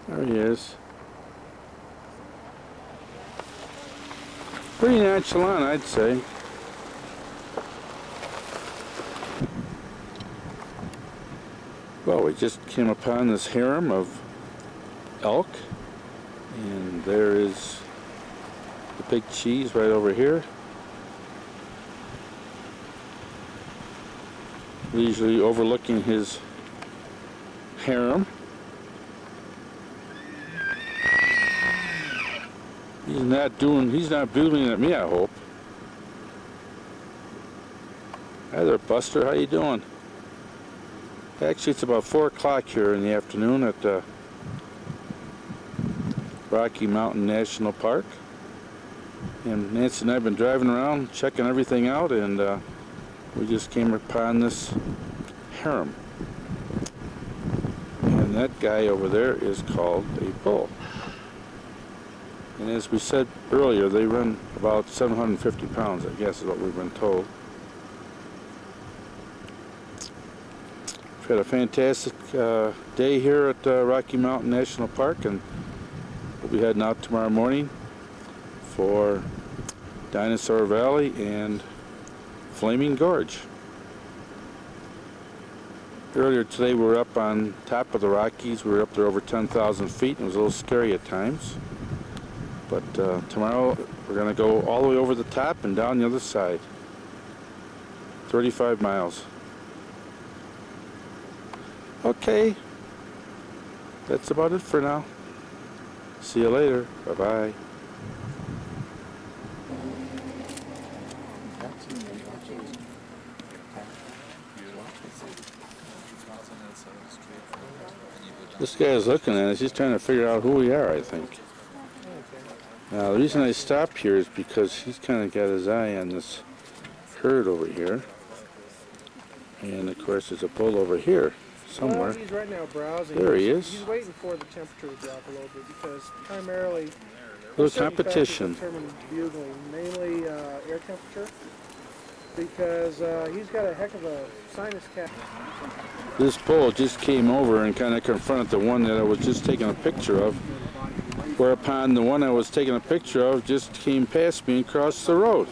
There he is. Pretty nonchalant, I'd say. Well, we just came upon this harem of elk, and there is the big cheese right over here. Leisurely overlooking his harem. He's not booting at me, I hope. Hi there, Buster, how you doing? Actually, it's about 4 o'clock here in the afternoon at Rocky Mountain National Park. And Nancy and I have been driving around, checking everything out, and we just came upon this harem. And that guy over there is called a bull. And as we said earlier, they run about 750 pounds, I guess is what we've been told. We've had a fantastic day here at Rocky Mountain National Park, and we'll be heading out tomorrow morning for Dinosaur Valley and Flaming Gorge. Earlier today we were up on top of the Rockies. We were up there over 10,000 feet, and it was a little scary at times. But tomorrow we're going to go all the way over the top and down the other side. 35 miles. Okay. That's about it for now. See you later. Bye-bye. This guy is looking at us. He's trying to figure out who we are, I think. Now, the reason I stopped here is because he's kind of got his eye on this herd over here. And, of course, there's a bull over here somewhere. Well, he's right now browsing. There he is. He's waiting for the temperature to drop a little bit because primarily Little certain competition. factors determine bugling, mainly air temperature, because he's got a heck of a sinus cap. This bull just came over and kind of confronted the one that I was just taking a picture of. Whereupon the one I was taking a picture of just came past me and crossed the road.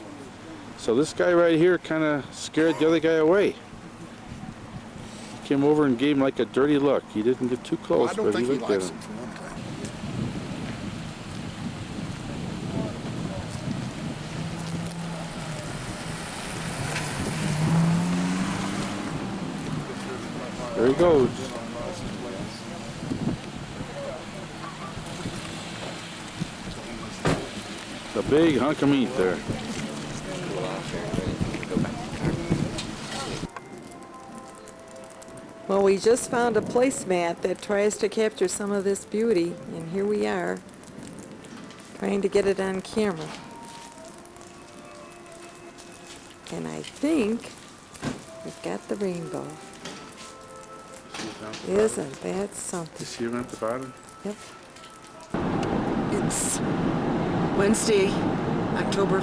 So this guy right here kind of scared the other guy away. Came over and gave him like a dirty look. He didn't get too close, I don't but think he he looked at likes him. it for one thing. There he goes. It's a big hunk of meat there. Well, we just found a placemat that tries to capture some of this beauty, and here we are, trying to get it on camera. And I think we've got the rainbow. Isn't that something? You see him at the bottom? Yep. It's Wednesday, October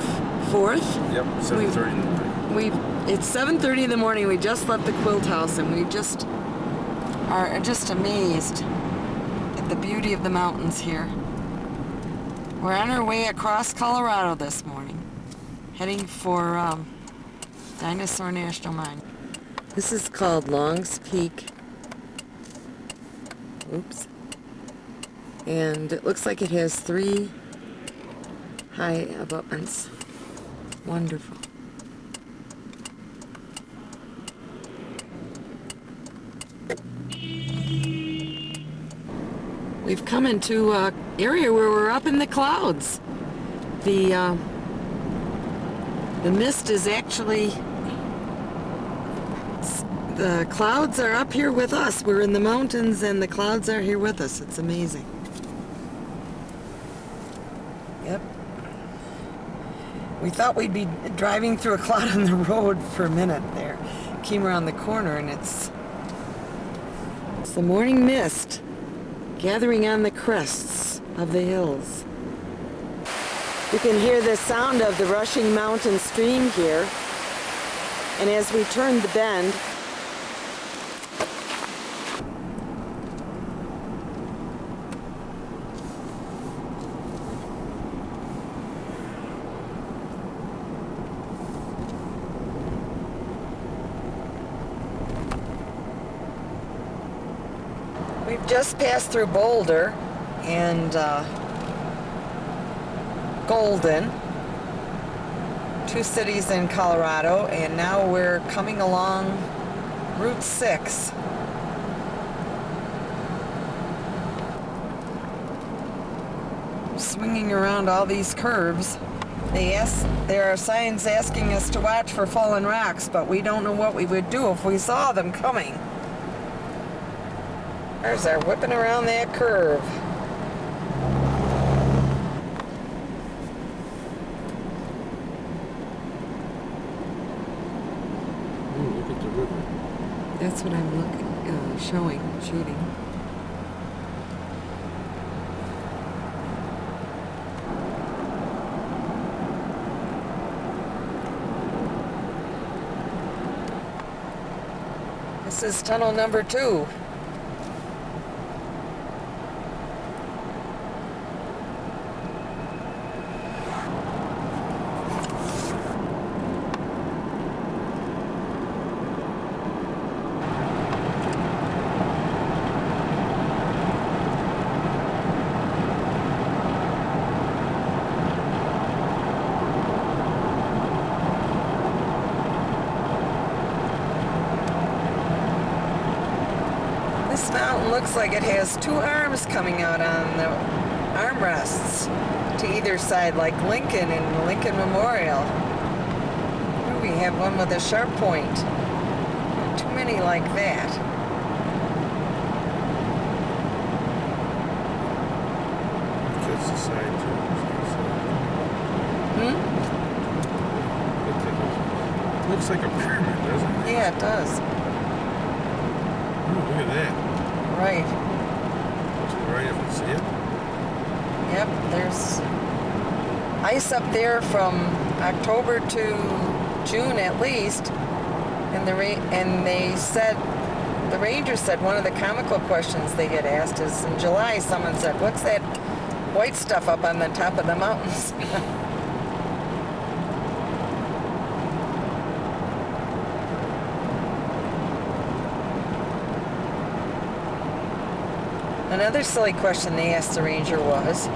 4th. Yep, 7:30 in the morning. It's 7:30 in the morning. We just left the quilt house, and we just are just amazed at the beauty of the mountains here. We're on our way across Colorado this morning, heading for Dinosaur National Mine. This is called Long's Peak. Oops. And it looks like it has 3 high abutments. Wonderful. We've come into an area where we're up in the clouds. The mist is actually, the clouds are up here with us. We're in the mountains and the clouds are here with us. It's amazing. Yep. We thought we'd be driving through a cloud on the road for a minute there. Came around the corner and it's the morning mist gathering on the crests of the hills. You can hear the sound of the rushing mountain stream here. And as we turn the bend, we've just passed through Boulder and Golden, 2 cities in Colorado, and now we're coming along Route 6. Swinging around all these curves. There are signs asking us to watch for fallen rocks, but we don't know what we would do if we saw them coming. Cars are whipping around that curve. Ooh, look at the river. That's what I'm shooting. This is tunnel number 2. This mountain looks like it has 2 arms coming out on the armrests to either side, like Lincoln and the Lincoln Memorial. Here we have one with a sharp point. Not too many like that. That's the side too. Looks like a pyramid, doesn't it? Yeah, it does. Ooh, look at that. Right. To the right of it, see it? Yep, there's ice up there from October to June at least. And they said, the ranger said one of the comical questions they get asked is, in July someone said, what's that white stuff up on the top of the mountains? Another silly question they asked the ranger was,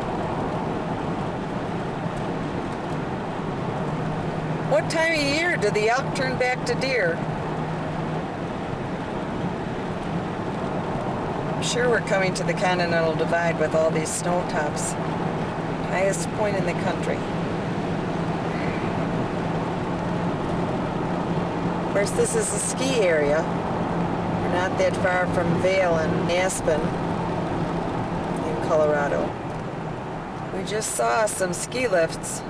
what time of year do the elk turn back to deer? I'm sure we're coming to the Continental Divide with all these snow tops. Highest point in the country. Of course, this is a ski area. We're not that far from Vail and Aspen in Colorado. We just saw some ski lifts.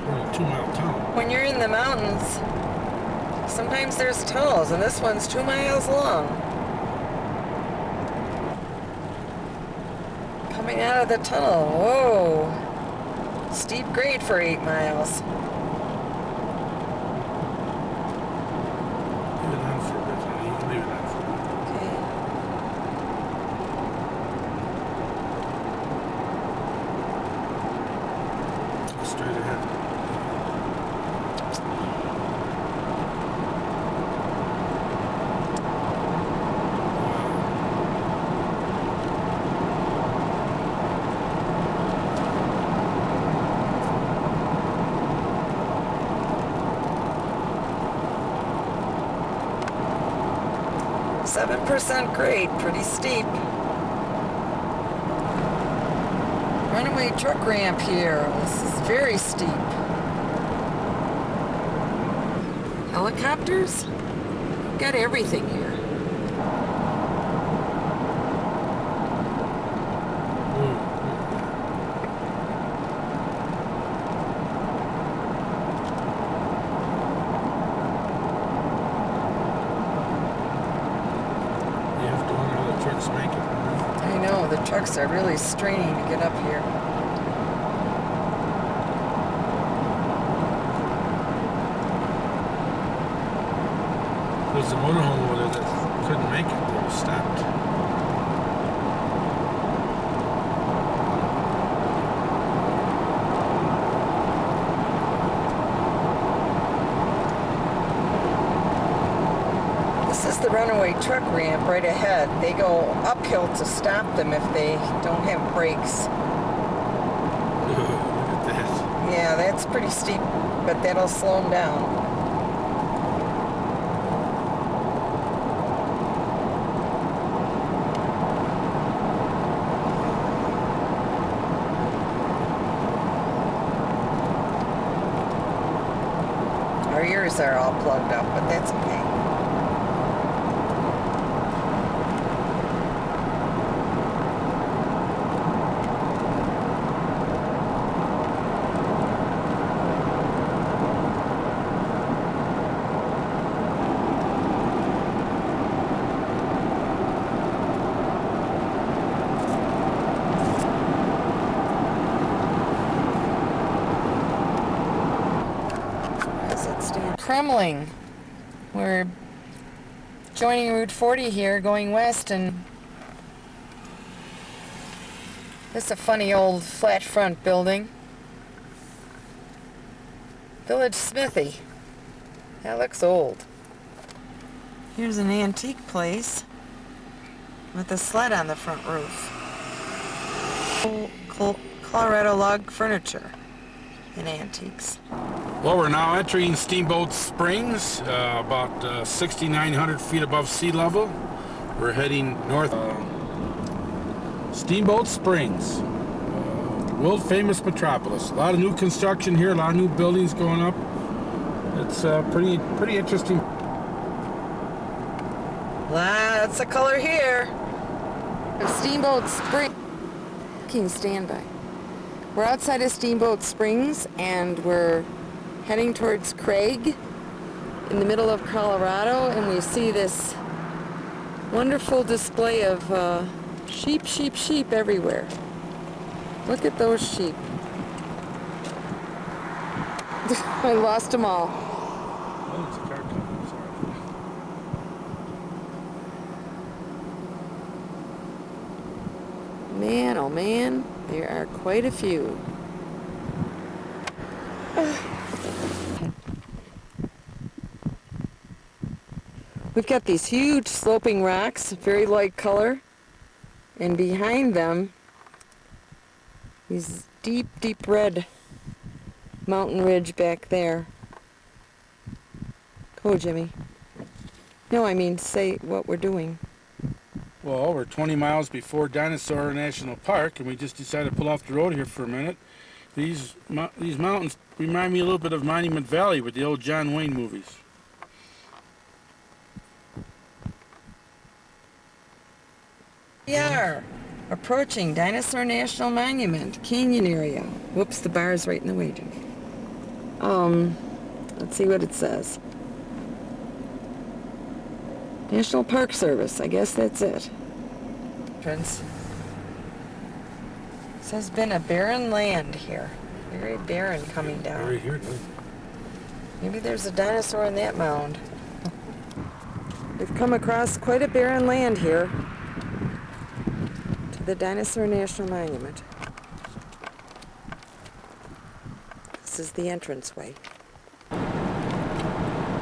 Well, 2-mile tunnel. When you're in the mountains, sometimes there's tunnels, and this one's 2 miles long. Coming out of the tunnel, whoa! Steep grade for 8 miles. Leave it on for a bit, honey. You can leave it on for a bit. Okay. Straight ahead. Wow. 7% grade, pretty steep. Runaway truck ramp here. This is very steep. Helicopters? Got everything here. You have to wonder how the trucks make it. I know, the trucks are really straining to get up here. There's a motorhome over there that couldn't make it. They were stopped. This is the runaway truck ramp right ahead. They go uphill to stop them if they don't have brakes. Look at that. Yeah, that's pretty steep, but that'll slow them down. Our ears are all plugged up, but that's okay. Kremling. We're joining Route 40 here, going west, and this is a funny old flat front building. Village Smithy. That looks old. Here's an antique place with a sled on the front roof. Colorado log furniture and antiques. Well, we're now entering Steamboat Springs, about 6,900 feet above sea level. We're heading north. Steamboat Springs. world famous metropolis. A lot of new construction here, a lot of new buildings going up. It's pretty interesting. Lots of color here. Steamboat Springs. King standby. We're outside of Steamboat Springs and we're heading towards Craig in the middle of Colorado, and we see this wonderful display of sheep everywhere. Look at those sheep. I lost them all. Oh, it's a car coming. Sorry. Man, oh man, there are quite a few. We've got these huge sloping rocks, very light color, and behind them, these deep, deep red mountain ridge back there. Go, Jimmy. No, I mean, say what we're doing. Well, we're 20 miles before Dinosaur National Park, and we just decided to pull off the road here for a minute. These mountains remind me a little bit of Monument Valley with the old John Wayne movies. We are approaching Dinosaur National Monument, Canyon area. Whoops, the bar is right in the way, Jimmy. Let's see what it says. National Park Service, I guess that's it. Entrance. This has been a barren land here. Very barren coming down. Right here, dude. Maybe there's a dinosaur in that mound. We've come across quite a barren land here to the Dinosaur National Monument. This is the entranceway.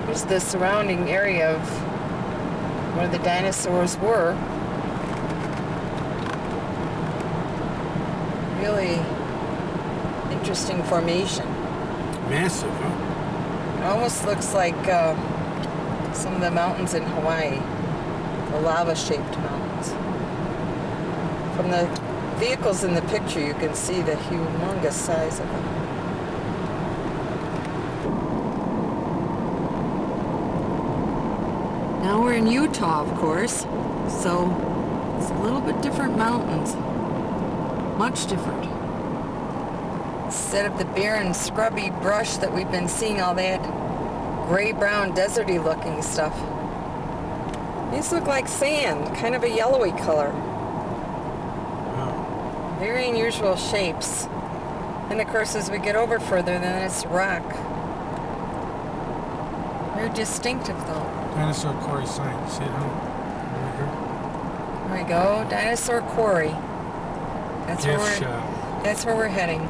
Here's the surrounding area of where the dinosaurs were. Really interesting formation. Massive, huh? It almost looks like some of the mountains in Hawaii, the lava-shaped mountains. From the vehicles in the picture, you can see the humongous size of them. Now we're in Utah, of course, so it's a little bit different mountains. Much different. Instead of the barren, scrubby brush that we've been seeing, all that gray-brown, deserty looking stuff. These look like sand, kind of a yellowy color. Wow. Very unusual shapes. And of course, as we get over further, then it's rock. Very distinctive, though. Dinosaur Quarry sign. See it, huh? Right here. There we go, Dinosaur Quarry. That's where Gift we're. shop. That's where we're heading.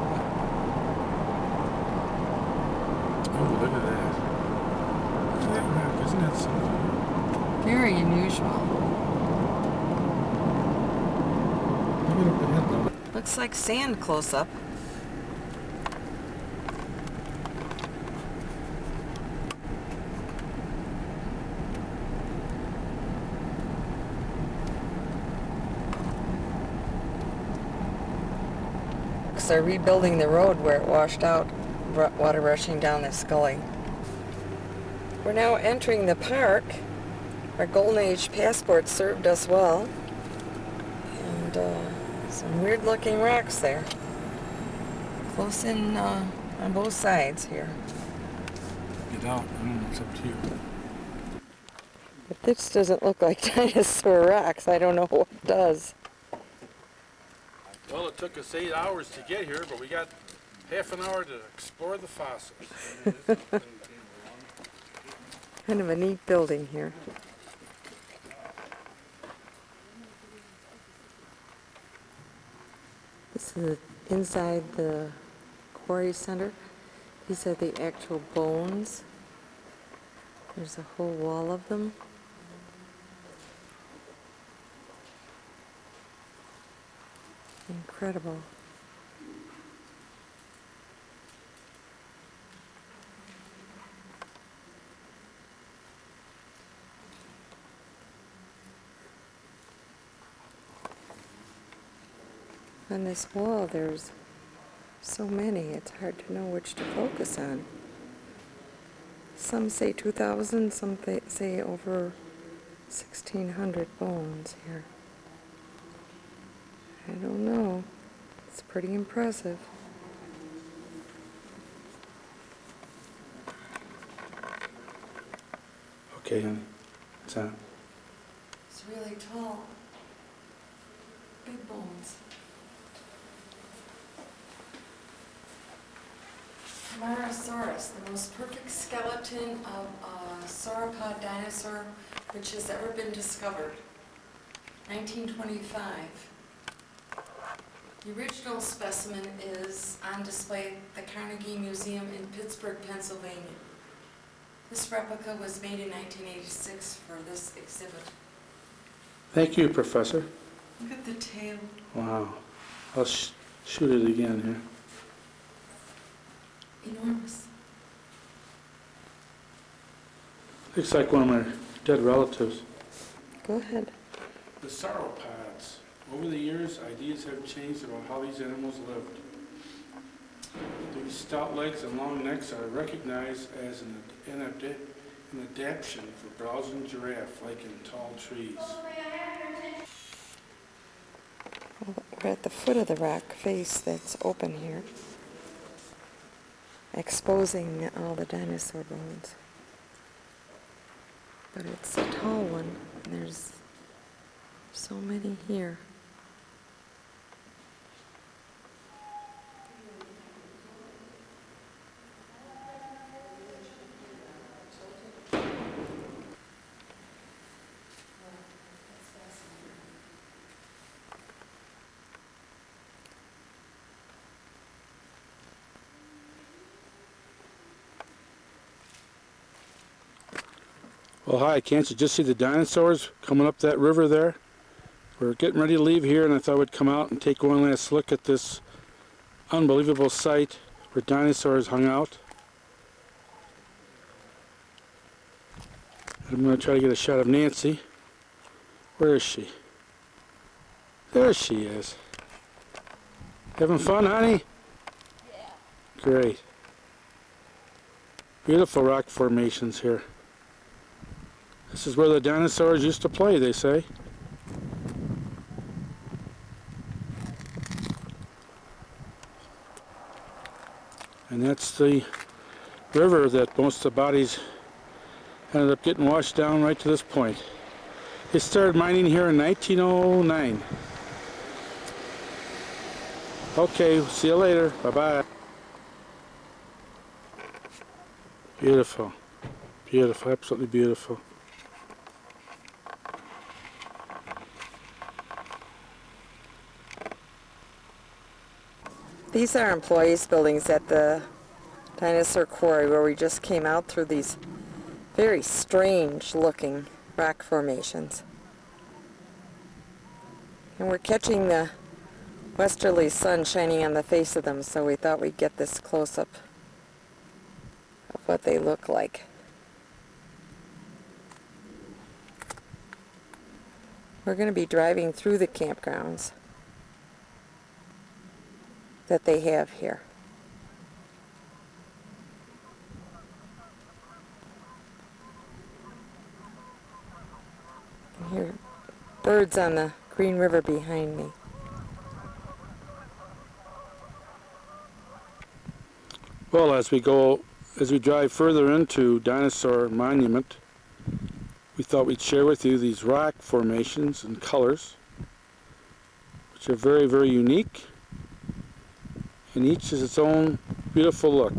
Oh, look at that. Look at that map. Isn't that something? Very unusual. Look at up ahead, though. Looks like sand close up. They're rebuilding the road where it washed out, water rushing down this gully. We're now entering the park. Our Golden Age passport served us well. And some weird looking rocks there. Close in on both sides here. Get out. It's up to you. But this doesn't look like dinosaur rocks. I don't know what does. Well, it took us 8 hours to get here, but we got half an hour to explore the fossils. Kind of a neat building here. This is inside the quarry center. These are the actual bones. There's a whole wall of them. Incredible. On this wall there's So many, it's hard to know which to focus on. Some say 2,000, some say over 1,600 bones here. I don't know. It's pretty impressive. Okay, honey. What's that? It's really tall. Big bones. Camarasaurus, the most perfect skeleton of a sauropod dinosaur which has ever been discovered. 1925. The original specimen is on display at the Carnegie Museum in Pittsburgh, Pennsylvania. This replica was made in 1986 for this exhibit. Thank you, Professor. Look at the tail. Wow. I'll shoot it again here. Enormous. Looks like one of my dead relatives. Go ahead. The sauropods. Over the years, ideas have changed about how these animals lived. These stout legs and long necks are recognized as an adaptation for browsing giraffe, like in tall trees. Well, we're at the foot of the rock face that's open here, exposing all the dinosaur bones. But it's a tall one, and there's so many here. Well, hi, can't you just see the dinosaurs coming up that river there? We're getting ready to leave here, and I thought we'd come out and take one last look at this unbelievable site where dinosaurs hung out. I'm going to try to get a shot of Nancy. Where is she? There she is. Having fun, honey? Yeah. Great. Beautiful rock formations here. This is where the dinosaurs used to play, they say. And that's the river that most of the bodies ended up getting washed down right to this point. They started mining here in 1909. Okay, see you later. Bye-bye. Beautiful. Beautiful, absolutely beautiful. These are employees' buildings at the dinosaur quarry where we just came out through these very strange looking rock formations. And we're catching the westerly sun shining on the face of them, so we thought we'd get this close-up of what they look like. We're going to be driving through the campgrounds that they have here. You can hear birds on the Green River behind me. Well, as we drive further into Dinosaur Monument, we thought we'd share with you these rock formations and colors, which are very, very unique, and each has its own beautiful look.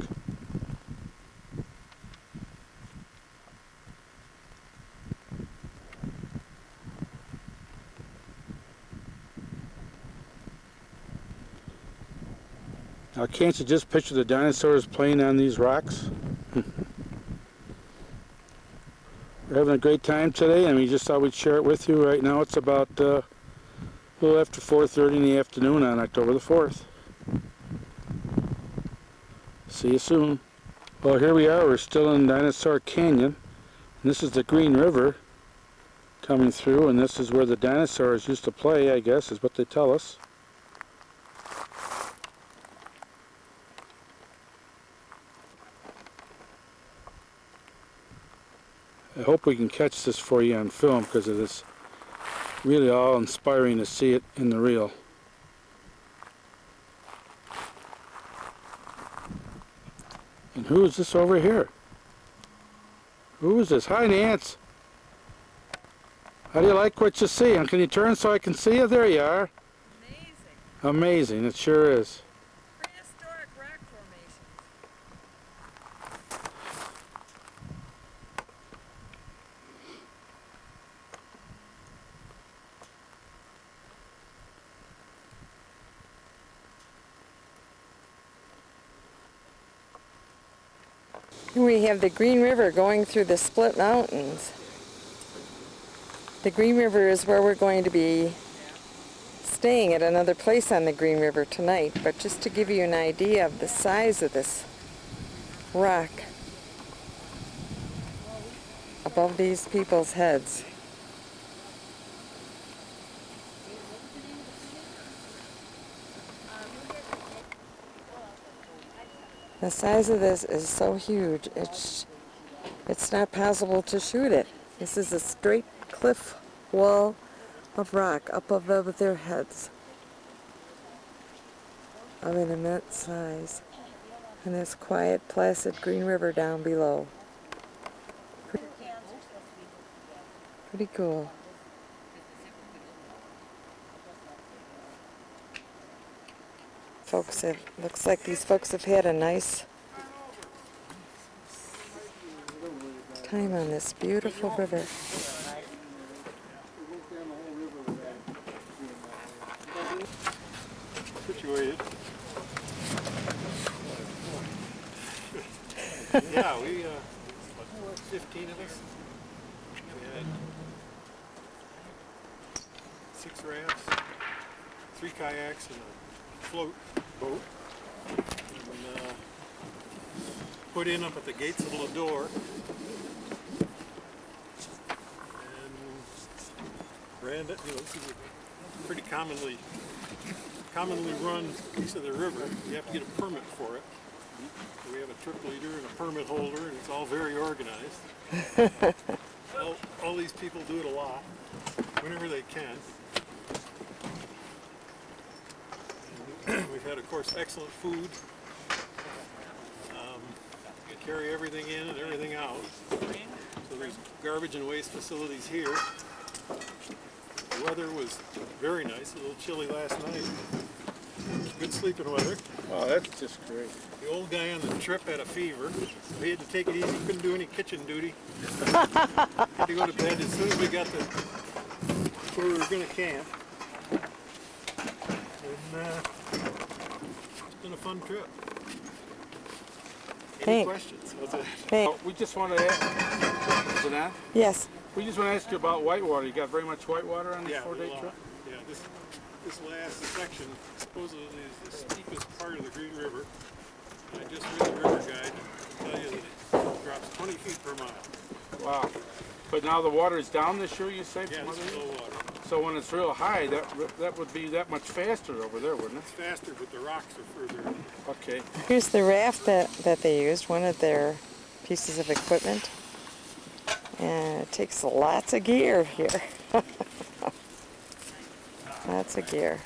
Now, can't you just picture the dinosaurs playing on these rocks? We're having a great time today, and we just thought we'd share it with you. Right now it's about a little after 4:30 in the afternoon on October the 4th. See you soon. Well, here we are. We're still in Dinosaur Canyon. And this is the Green River coming through, and this is where the dinosaurs used to play, I guess, is what they tell us. I hope we can catch this for you on film because it is really all inspiring to see it in the reel. And who is this over here? Who is this? Hi, Nance. How do you like what you see? And can you turn so I can see you? There you are. Amazing. Amazing, it sure is. Prehistoric rock formations. We have the Green River going through the Split Mountains. The Green River is where we're going to be staying at another place on the Green River tonight, but just to give you an idea of the size of this rock above these people's heads. The size of this is so huge, it's not possible to shoot it. This is a straight cliff wall of rock up above their heads of an immense size. And this quiet, placid Green River down below. Pretty cool. Looks like these folks have had a nice time on this beautiful river. Situated. Yeah, we 15 of us. We had 6 rafts, 3 kayaks, and a float boat. And put in up at the gates of Lador. And ran it. This is a pretty commonly run piece of the river. You have to get a permit for it. We have a trip leader and a permit holder, and it's all very organized. all these people do it a lot, whenever they can. And we've had, of course, excellent food. We carry everything in and everything out. So there's garbage and waste facilities here. The weather was very nice, a little chilly last night. Good sleeping weather. Oh, that's just great. The old guy on the trip had a fever. We had to take it easy, couldn't do any kitchen duty. Had to go to bed as soon as we got to where we were going to camp. And it's been a fun trip. Any Thanks. questions? What's that? Thanks. We just want to ask, is it on? Yes. We just want to ask you about whitewater. You got very much whitewater on this Yeah, 4-day trip? Yeah, this last section supposedly is the steepest part of the Green River. I just read the river guide to tell you that it drops 20 feet per mile. Wow. But now the water is down this year, you say? Yeah, from it's other low years? water. So when it's real high, that would be that much faster over there, wouldn't It's faster, but the rocks are further. it? Okay. Here's the raft that they used, one of their pieces of equipment. And it takes lots of gear here. Lots of gear.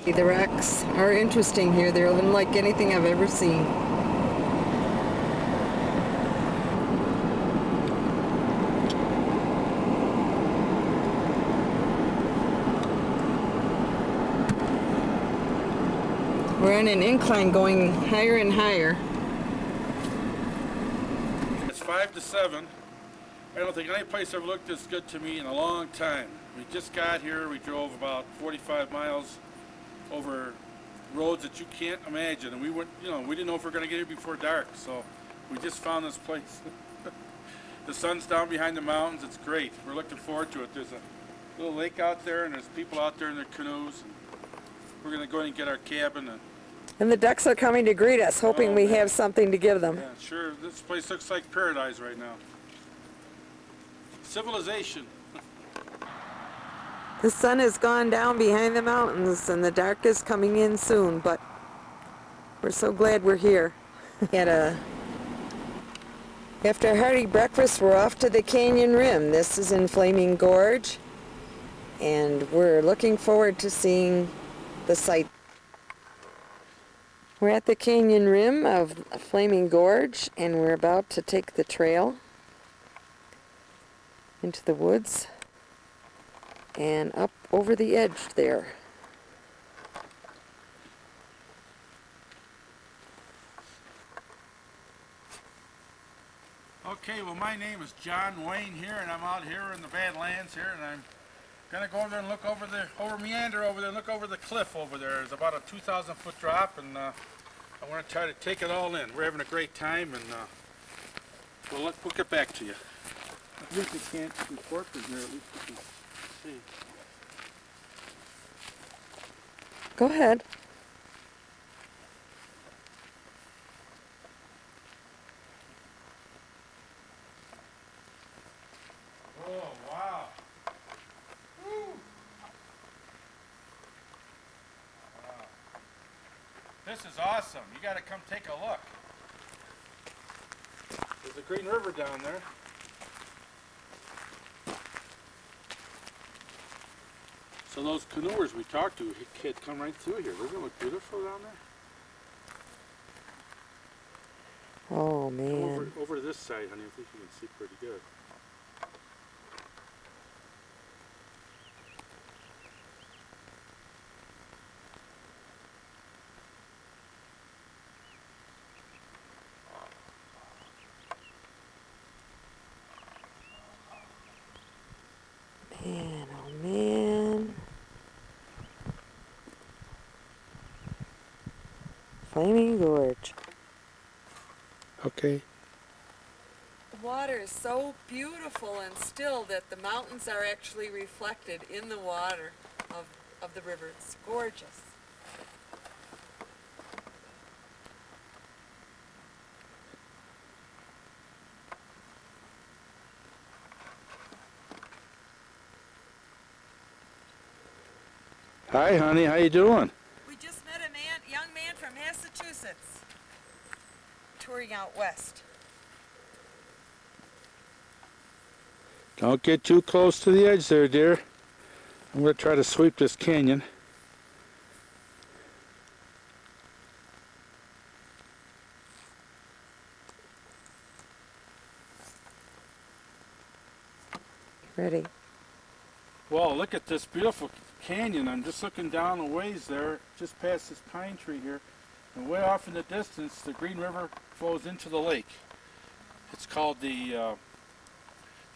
The rocks are interesting here. They're unlike anything I've ever seen. We're on an incline going higher and higher. It's 5 to 7. I don't think any place ever looked this good to me in a long time. We just got here. We drove about 45 miles over roads that you can't imagine, and we went, we didn't know if we were going to get here before dark, so we just found this place. The sun's down behind the mountains. It's great. We're looking forward to it. There's a little lake out there, and there's people out there in their canoes. And we're going to go in and get our cabin. And the ducks are coming to greet us, hoping Oh, we man. have something to give them. Yeah, sure. This place looks like paradise right now. Civilization. The sun has gone down behind the mountains and the dark is coming in soon, but we're so glad we're here. After a hearty breakfast, we're off to the canyon rim. This is in Flaming Gorge, and we're looking forward to seeing the site. We're at the canyon rim of Flaming Gorge, and we're about to take the trail into the woods and up over the edge there. Okay, well, my name is John Wayne here, and I'm out here in the Badlands here, and I'm gonna go over there and look over meander over there and look over the cliff over there. There's about a 2,000-foot drop, and I want to try to take it all in. We're having a great time, and we'll get back to you. I think we can't report in here, at least we can see. Go ahead. Oh, wow. Woo. Wow. This is awesome. You got to come take a look. There's a Green River down there. So those canoers we talked to had come right through here. Doesn't it look beautiful down there? Oh, man. Over to this side, honey. I think you can see pretty good. Man, oh man. Flaming Gorge. Okay. The water is so beautiful and still that the mountains are actually reflected in the water of the river. It's gorgeous. Hi, honey. How you doing? We just met a young man from Massachusetts, touring out west. Don't get too close to the edge there, dear. I'm going to try to sweep this canyon. Ready? Well, look at this beautiful canyon. I'm just looking down a ways there, just past this pine tree here. And way off in the distance, the Green River flows into the lake. It's called the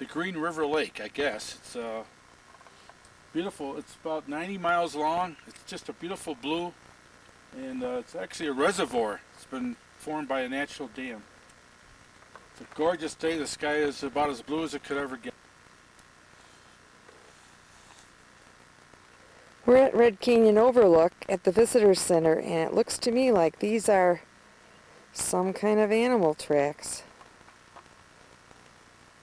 Green River Lake, I guess. It's beautiful. It's about 90 miles long. It's just a beautiful blue. And it's actually a reservoir. It's been formed by a natural dam. It's a gorgeous day. The sky is about as blue as it could ever get. We're at Red Canyon Overlook at the Visitor Center, and it looks to me like these are some kind of animal tracks.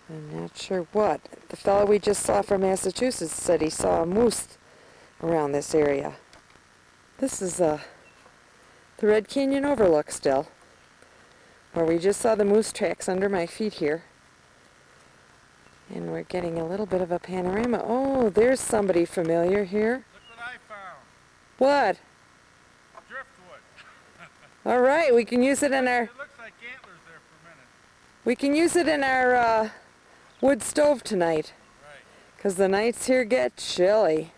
I'm not sure what. The fellow we just saw from Massachusetts said he saw a moose around this area. This is the Red Canyon Overlook still, where we just saw the moose tracks under my feet here. And we're getting a little bit of a panorama. Oh, there's somebody familiar here. Look what I found. What? Driftwood. All right, we can use it in our... It looks like antlers there for a minute. We can use it in our wood stove tonight. Right. Because the nights here get chilly.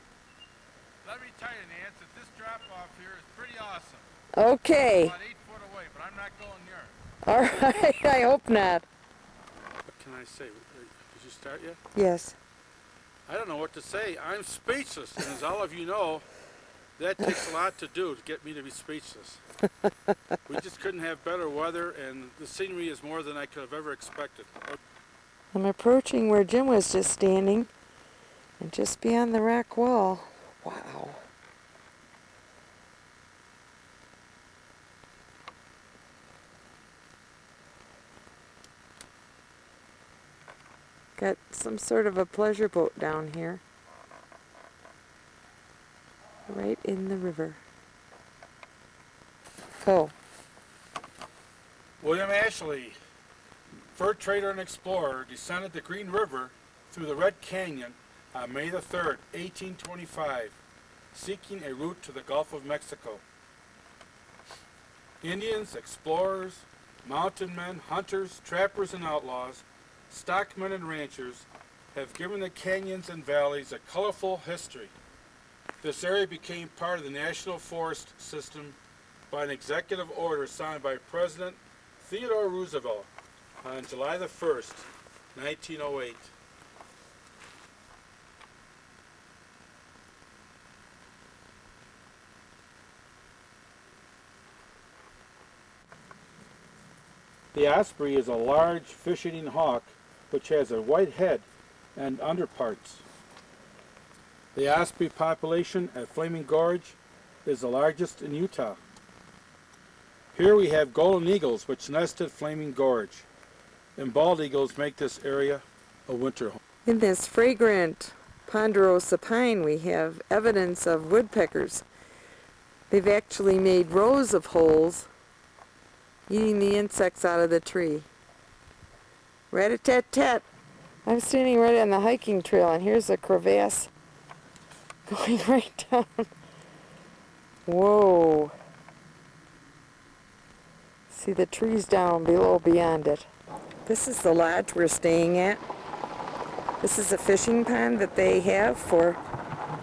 Let me tell you, Nance, that this drop off here is pretty awesome. Okay. About 8 foot away, but I'm not going near it. All right, I hope not. What can I say? Did you start yet? Yes. I don't know what to say. I'm speechless, and as all of you know, that takes a lot to do to get me to be speechless. We just couldn't have better weather, and the scenery is more than I could have ever expected. I'm approaching where Jim was just standing, and just beyond the rock wall. Wow. Got some sort of a pleasure boat down here. Right in the river. Go. William Ashley, fur trader and explorer, descended the Green River through the Red Canyon on May the 3rd, 1825, seeking a route to the Gulf of Mexico. Indians, explorers, mountain men, hunters, trappers and outlaws, stockmen and ranchers have given the canyons and valleys a colorful history. This area became part of the National Forest System by an executive order signed by President Theodore Roosevelt on July the 1st, 1908. The osprey is a large fish-eating hawk which has a white head and underparts. The osprey population at Flaming Gorge is the largest in Utah. Here we have golden eagles which nest at Flaming Gorge, and bald eagles make this area a winter home. In this fragrant ponderosa pine we have evidence of woodpeckers. They've actually made rows of holes eating the insects out of the tree. Rat-a-tat-tat. I'm standing right on the hiking trail and here's a crevasse going right down. Whoa. See the trees down below beyond it. This is the lodge we're staying at. This is a fishing pond that they have for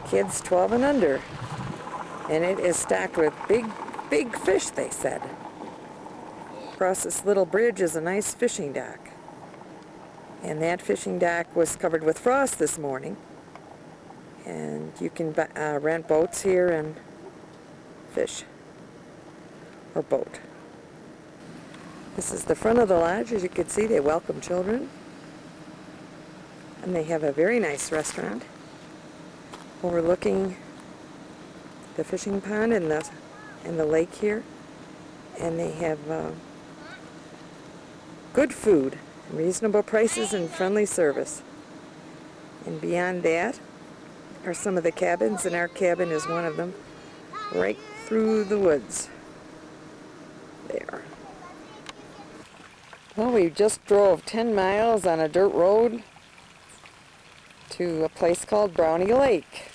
kids 12 and under. And it is stocked with big fish, they said. Across this little bridge is a nice fishing dock. And that fishing dock was covered with frost this morning. And you can rent boats here and fish. Or boat. This is the front of the lodge. As you can see, they welcome children. And they have a very nice restaurant overlooking the fishing pond and the lake here. And they have good food, reasonable prices, and friendly service. And beyond that are some of the cabins, and our cabin is one of them, right through the woods. There. Well, we just drove 10 miles on a dirt road to a place called Brownie Lake.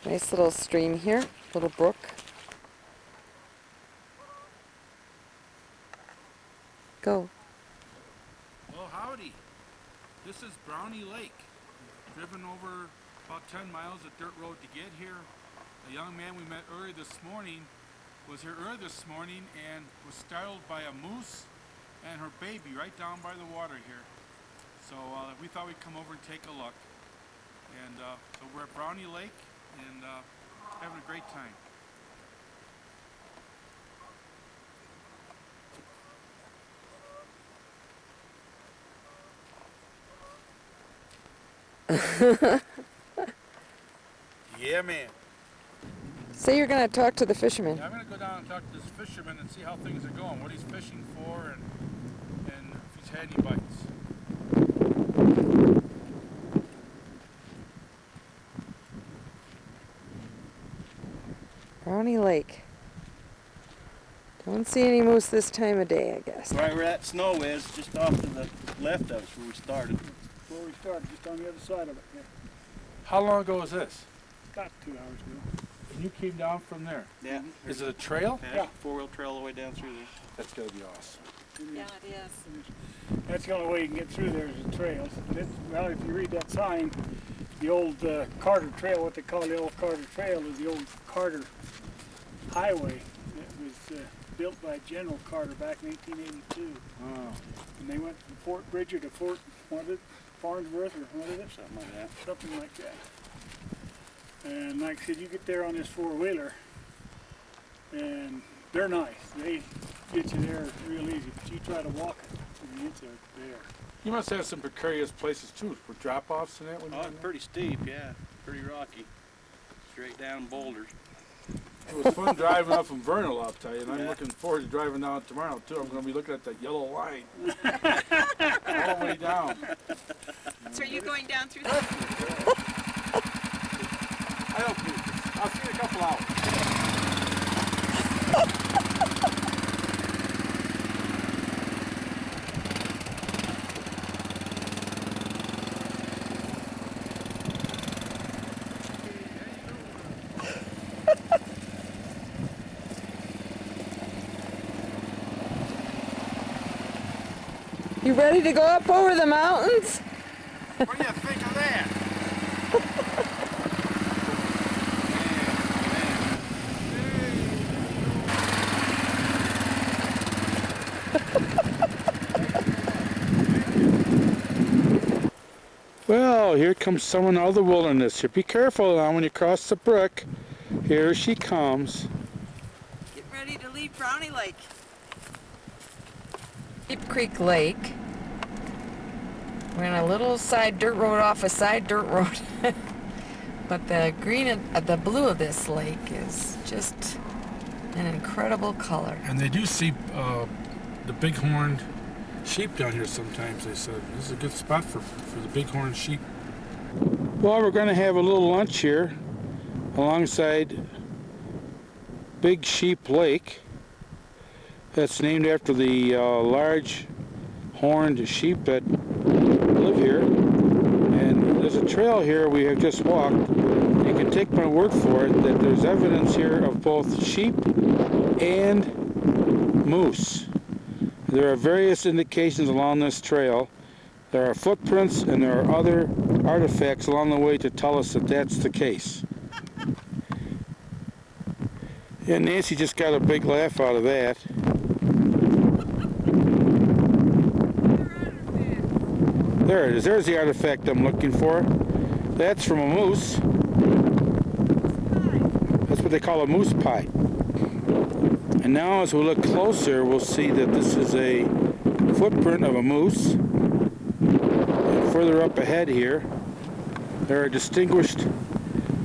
Nice little stream here, little brook. Go. Well, howdy. This is Brownie Lake. Driven over about 10 miles of dirt road to get here. A young man we met earlier this morning was here earlier this morning and was startled by a moose and her baby right down by the water here. So we thought we'd come over and take a look. And so we're at Brownie Lake and having a great time. Yeah, man. Say you're going to talk to the fisherman. Yeah, I'm going to go down and talk to this fisherman and see how things are going, what he's fishing for, and if he's had any bites. Brownie Lake. Don't see any moose this time of day, I guess. Right where that snow is, just off to the left of us where we started. Where we started, just on the other side of it, yeah. How long ago was this? About 2 hours ago. And you came down from there. Yeah. Is it a trail? Yeah. Four-wheel trail all the way down through there. That's got to be awesome. Yeah, it is. That's the only way you can get through there is the trails. Well, if you read that sign, the old Carter Trail, what they call the old Carter Trail, is the old Carter Highway. It was built by General Carter back in 1882. Oh. And they went from Fort Bridger to Fort, what is it, Farnsworth or what is it? Something like that. Something like that. And like I said, you get there on this four-wheeler, and they're nice. They get you there real easy, but you try to walk it. It's there. You must have some precarious places too, for drop-offs and that when Oh, you're it's in there? pretty steep, yeah. Pretty rocky. Straight down boulders. It was fun driving up from Vernal, I'll tell you, and I'm Yeah. looking forward to driving down tomorrow too. I'm gonna be looking at that yellow line. All the way down. So are you going down through the... I don't need this. I'll see you in a couple hours. You ready to go up over the mountains? What do you think of that? Well, here comes someone out of the wilderness. Here, be careful now when you cross the brook. Here she comes. Get ready to leave Brownie Lake. Sheep Creek Lake. We're on a little side dirt road off a side dirt road. But the green and the blue of this lake is just an incredible color. And they do see the bighorn sheep down here sometimes, they said. This is a good spot for the bighorn sheep. Well, we're going to have a little lunch here alongside Big Sheep Lake. That's named after the large horned sheep that live here. And there's a trail here we have just walked. You can take my word for it that there's evidence here of both sheep and moose. There are various indications along this trail. There are footprints and there are other artifacts along the way to tell us that that's the case. And Nancy just got a big laugh out of that. There it is. There's the artifact I'm looking for. That's from a moose. That's what they call a moose pie. And now as we look closer, we'll see that this is a footprint of a moose. And further up ahead here, there are distinguished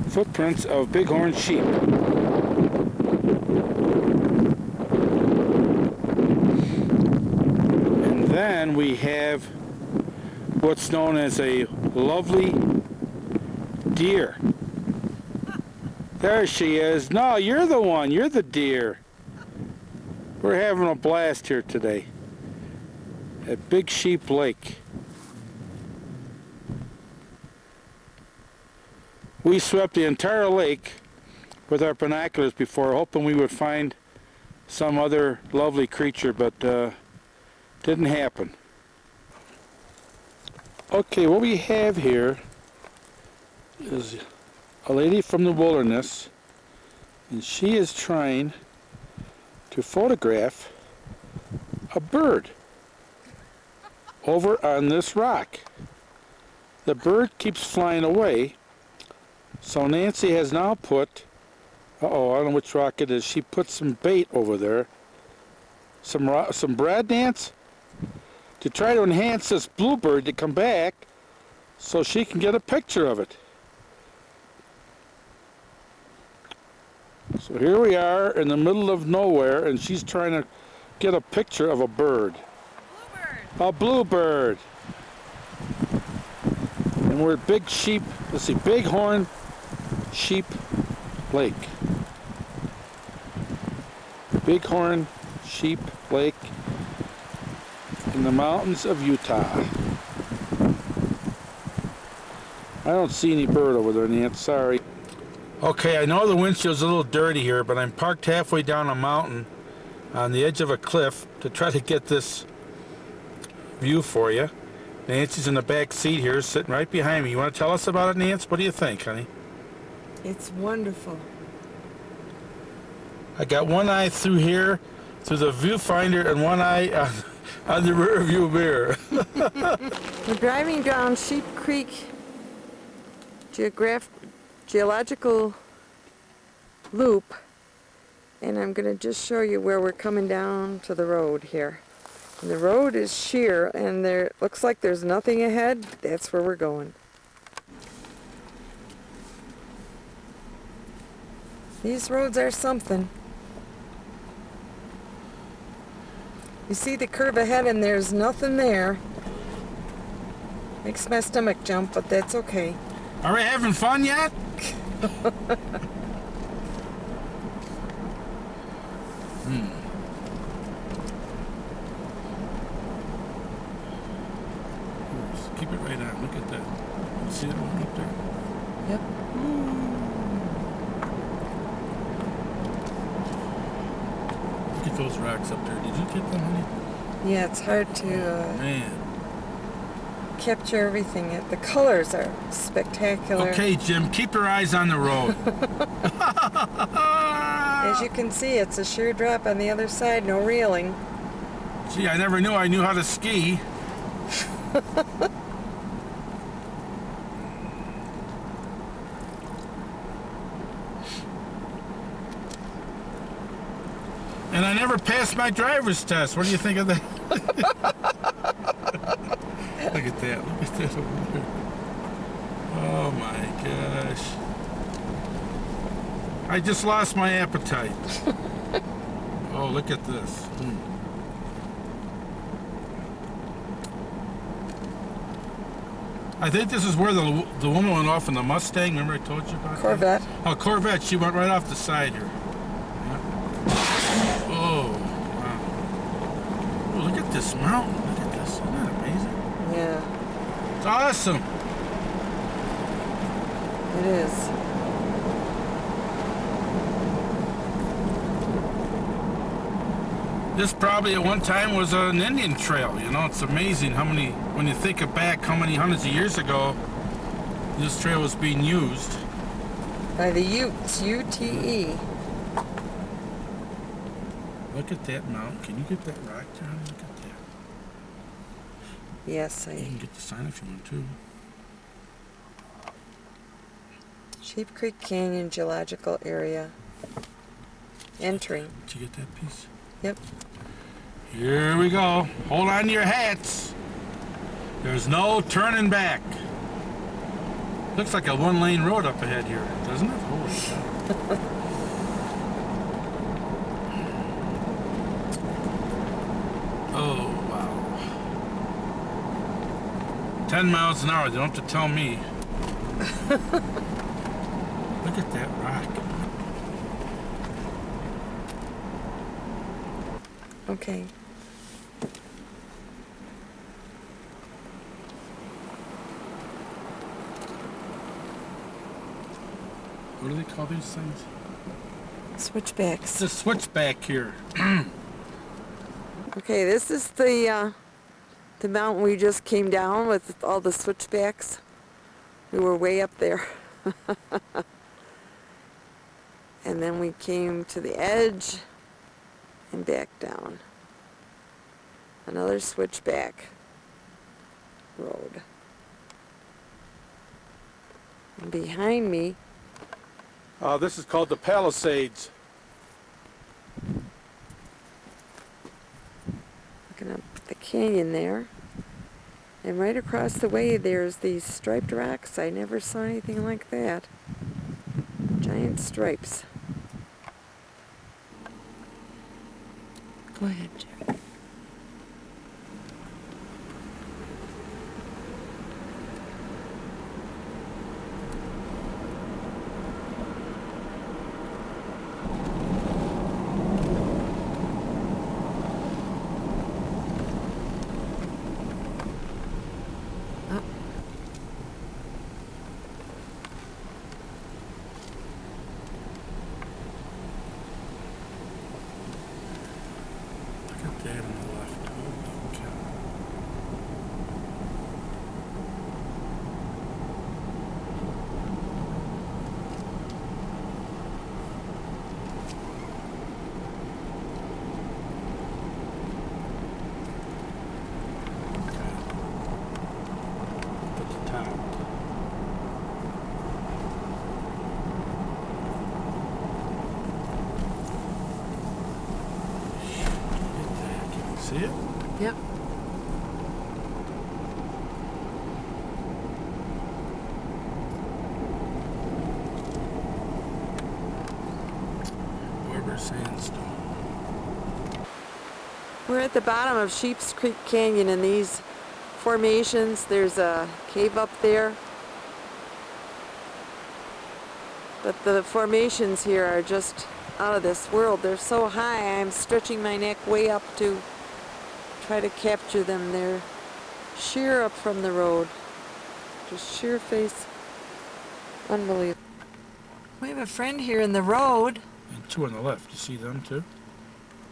footprints of bighorn sheep. And then we have what's known as a lovely deer. There she is. No, you're the one. You're the deer. We're having a blast here today at Big Sheep Lake. We swept the entire lake with our binoculars before, hoping we would find some other lovely creature, but didn't happen. Okay, what we have here is a lady from the wilderness, and she is trying to photograph a bird over on this rock. The bird keeps flying away, so Nancy has now put, uh-oh, I don't know which rock it is, she put some bait over there, some bread, Nance, to try to enhance this bluebird to come back so she can get a picture of it. So here we are in the middle of nowhere, and she's trying to get a picture of a bird. Bluebird. A bluebird. And we're at Big Sheep, let's see, Bighorn Sheep Lake. Bighorn Sheep Lake in the mountains of Utah. I don't see any bird over there, Nance, sorry. Okay, I know the windshield's a little dirty here, but I'm parked halfway down a mountain on the edge of a cliff to try to get this view for you. Nancy's in the back seat here, sitting right behind me. You want to tell us about it, Nance? What do you think, honey? It's wonderful. I got one eye through here, through the viewfinder, and one eye on the rear view mirror. We're driving down Sheep Creek geological loop, and I'm going to just show you where we're coming down to the road here. The road is sheer, and there looks like there's nothing ahead. That's where we're going. These roads are something. You see the curve ahead and there's nothing there. Makes my stomach jump, but that's okay. Are we having fun yet? Keep it right on. Look at that. You see that one up there? Yep. Look at those rocks up there. Did you get them, honey? Yeah, it's hard to Man. capture everything. The colors are spectacular. Okay, Jim, keep your eyes on the road. As you can see, it's a sheer drop on the other side, no reeling. Gee, I never knew I knew how to ski. And I never passed my driver's test. What do you think of that? Look at that. Look at that over there. Oh my gosh. I just lost my appetite. Oh, look at this. I think this is where the woman went off in the Mustang. Remember I told you about Corvette. that? Oh, Corvette. She went right off the side here. Yeah. Oh, wow. Oh, look at this mountain. Look at this. Isn't that amazing? Yeah, It's awesome. it is. This probably at one time was an Indian trail. You know, it's amazing how many, when you think of back how many hundreds of years ago this trail was being used. By the Utes, U-T-E. Look at that mountain. Can you get that rock down? Look at that. Yes, You can get the sign if you want to. Sheep Creek Canyon Geological Area. Entry. Did you get that piece? Yep. Here we go. Hold on to your hats. There's no turning back. Looks like a one-lane road up ahead here, doesn't it? Holy cow. Oh, wow. 10 miles an hour, they don't have to tell me. Look at that rock. Okay. What do they call these things? Switchbacks. It's a switchback here. Okay, this is the mountain we just came down with all the switchbacks. We were way up there. And then we came to the edge and back down. Another switchback road. And behind me, This is called the Palisades. looking up the canyon there. And right across the way there's these striped rocks. I never saw anything like that. Giant stripes. Go ahead, Jeff. Look at that on the left. Holy cow. Up at the top. Look at that. Can you see it? Yep. Weber Sandstone. We're at the bottom of Sheep's Creek Canyon in these formations. There's a cave up there. But the formations here are just out of this world. They're so high, I'm stretching my neck way up to try to capture them. They're sheer up from the road. Just sheer face. Unbelievable. We have a friend here in the road. And two on the left. You see them too?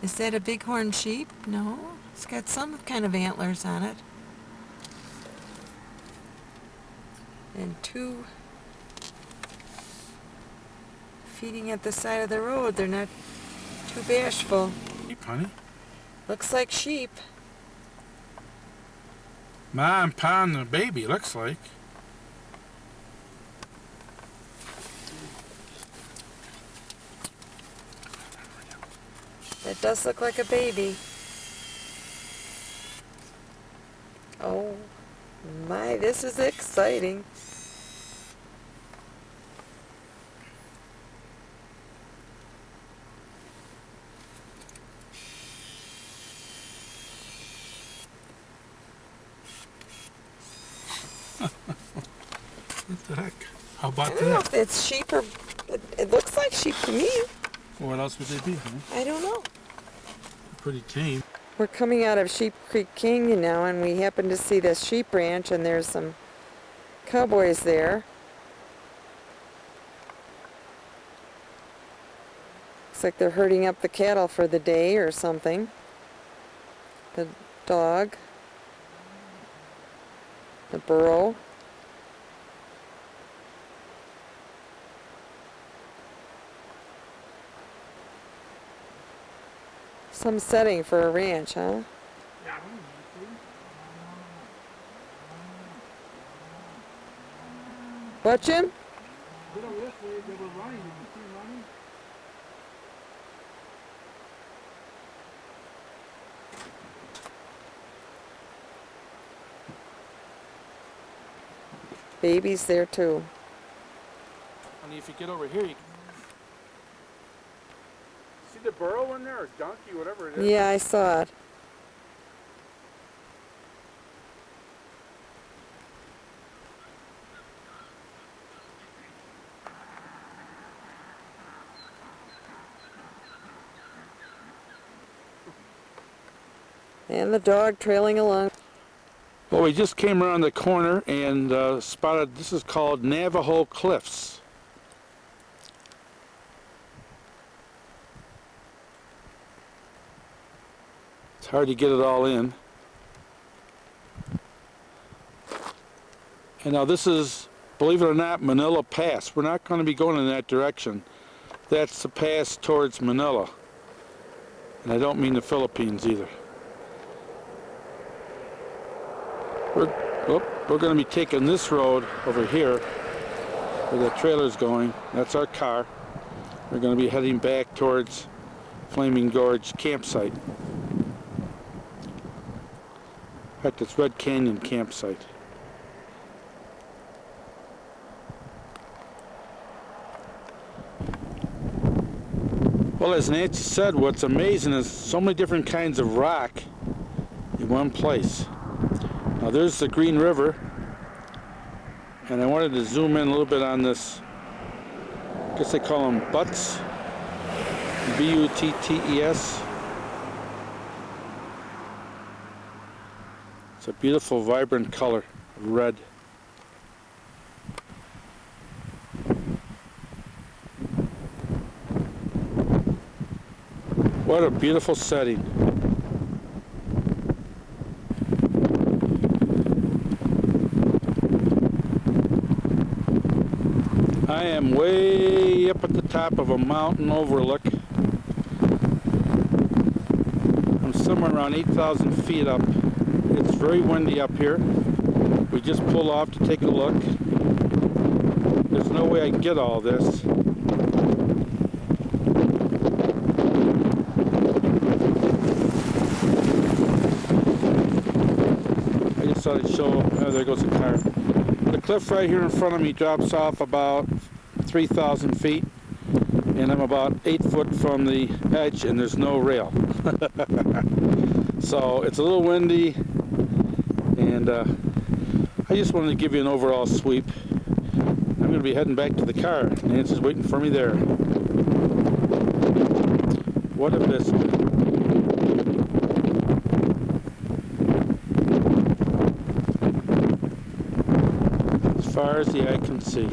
Is that a bighorn sheep? No. It's got some kind of antlers on it. And two feeding at the side of the road. They're not too bashful. Sheep, honey. Looks like sheep. Ma and Pa and the baby, looks like. That does look like a baby. Oh my, this is exciting. What the heck? How I about don't know that? if it's sheep or... It looks like sheep to me. Well, what else would they be, honey? I don't know. Pretty tame. We're coming out of Sheep Creek Canyon now, and we happen to see this sheep ranch, and there's some cowboys there. Looks like they're herding up the cattle for the day or something. The dog. The burro. Some setting for a ranch, huh? What, Jim? Babies there too. Honey, if you get over here, you see the burro in there, or donkey, whatever it is? Yeah, I saw it. And the dog trailing along. Well, we just came around the corner and spotted, this is called Navajo Cliffs. It's hard to get it all in. And now this is, believe it or not, Manila Pass. We're not going to be going in that direction. That's the pass towards Manila. And I don't mean the Philippines either. We're going to be taking this road over here where the trailer's going. That's our car. We're going to be heading back towards Flaming Gorge campsite. In fact, it's Red Canyon campsite. Well, as Nancy said, what's amazing is so many different kinds of rock in one place. Now there's the Green River, and I wanted to zoom in a little bit on this, I guess they call them butts, B-U-T-T-E-S. It's a beautiful, vibrant color, red. What a beautiful setting. I am way up at the top of a mountain overlook. I'm somewhere around 8,000 feet up. It's very windy up here. We just pulled off to take a look. There's no way I can get all this. thought I'd show. Oh, there goes a car. The cliff right here in front of me drops off about 3,000 feet, and I'm about 8 foot from the edge, and there's no rail. So it's a little windy, and I just wanted to give you an overall sweep. I'm going to be heading back to the car. Nancy's waiting for me there. What a vista. As far as the eye can see.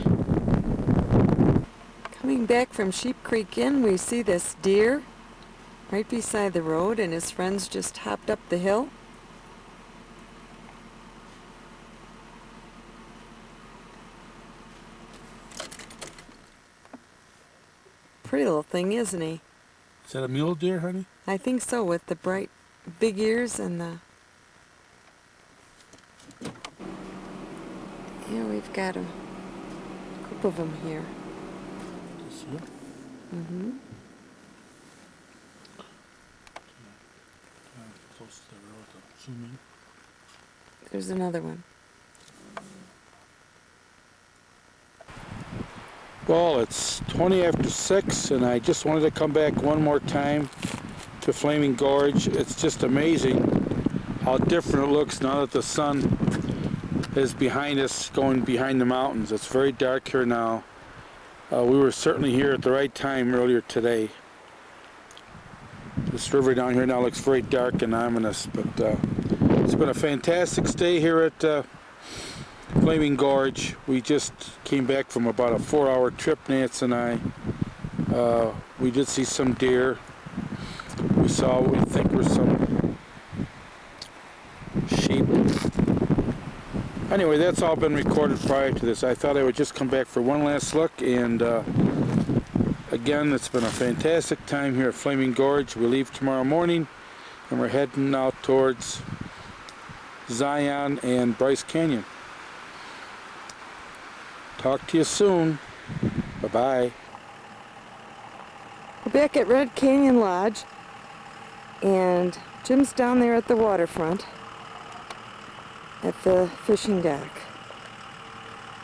Coming back from Sheep Creek Inn, we see this deer right beside the road, and his friends just hopped up the hill. Pretty little thing, isn't he? Is that a mule deer, honey? I think so, with the bright big ears and the... Yeah, we've got a group of them here. This one? Mm-hmm. Close to the road, to zoom in. There's another one. Well, it's 20 after 6, and I just wanted to come back one more time to Flaming Gorge. It's just amazing how different it looks now that the sun is behind us, going behind the mountains. It's very dark here now. We were certainly here at the right time earlier today. This river down here now looks very dark and ominous, but it's been a fantastic stay here at Flaming Gorge. We just came back from about a 4-hour trip, Nance and I. We did see some deer. We saw what we think were some sheep. Anyway, that's all been recorded prior to this. I thought I would just come back for one last look, and again, it's been a fantastic time here at Flaming Gorge. We leave tomorrow morning, and we're heading out towards Zion and Bryce Canyon. Talk to you soon. Bye-bye. We're back at Red Canyon Lodge, and Jim's down there at the waterfront at the fishing dock.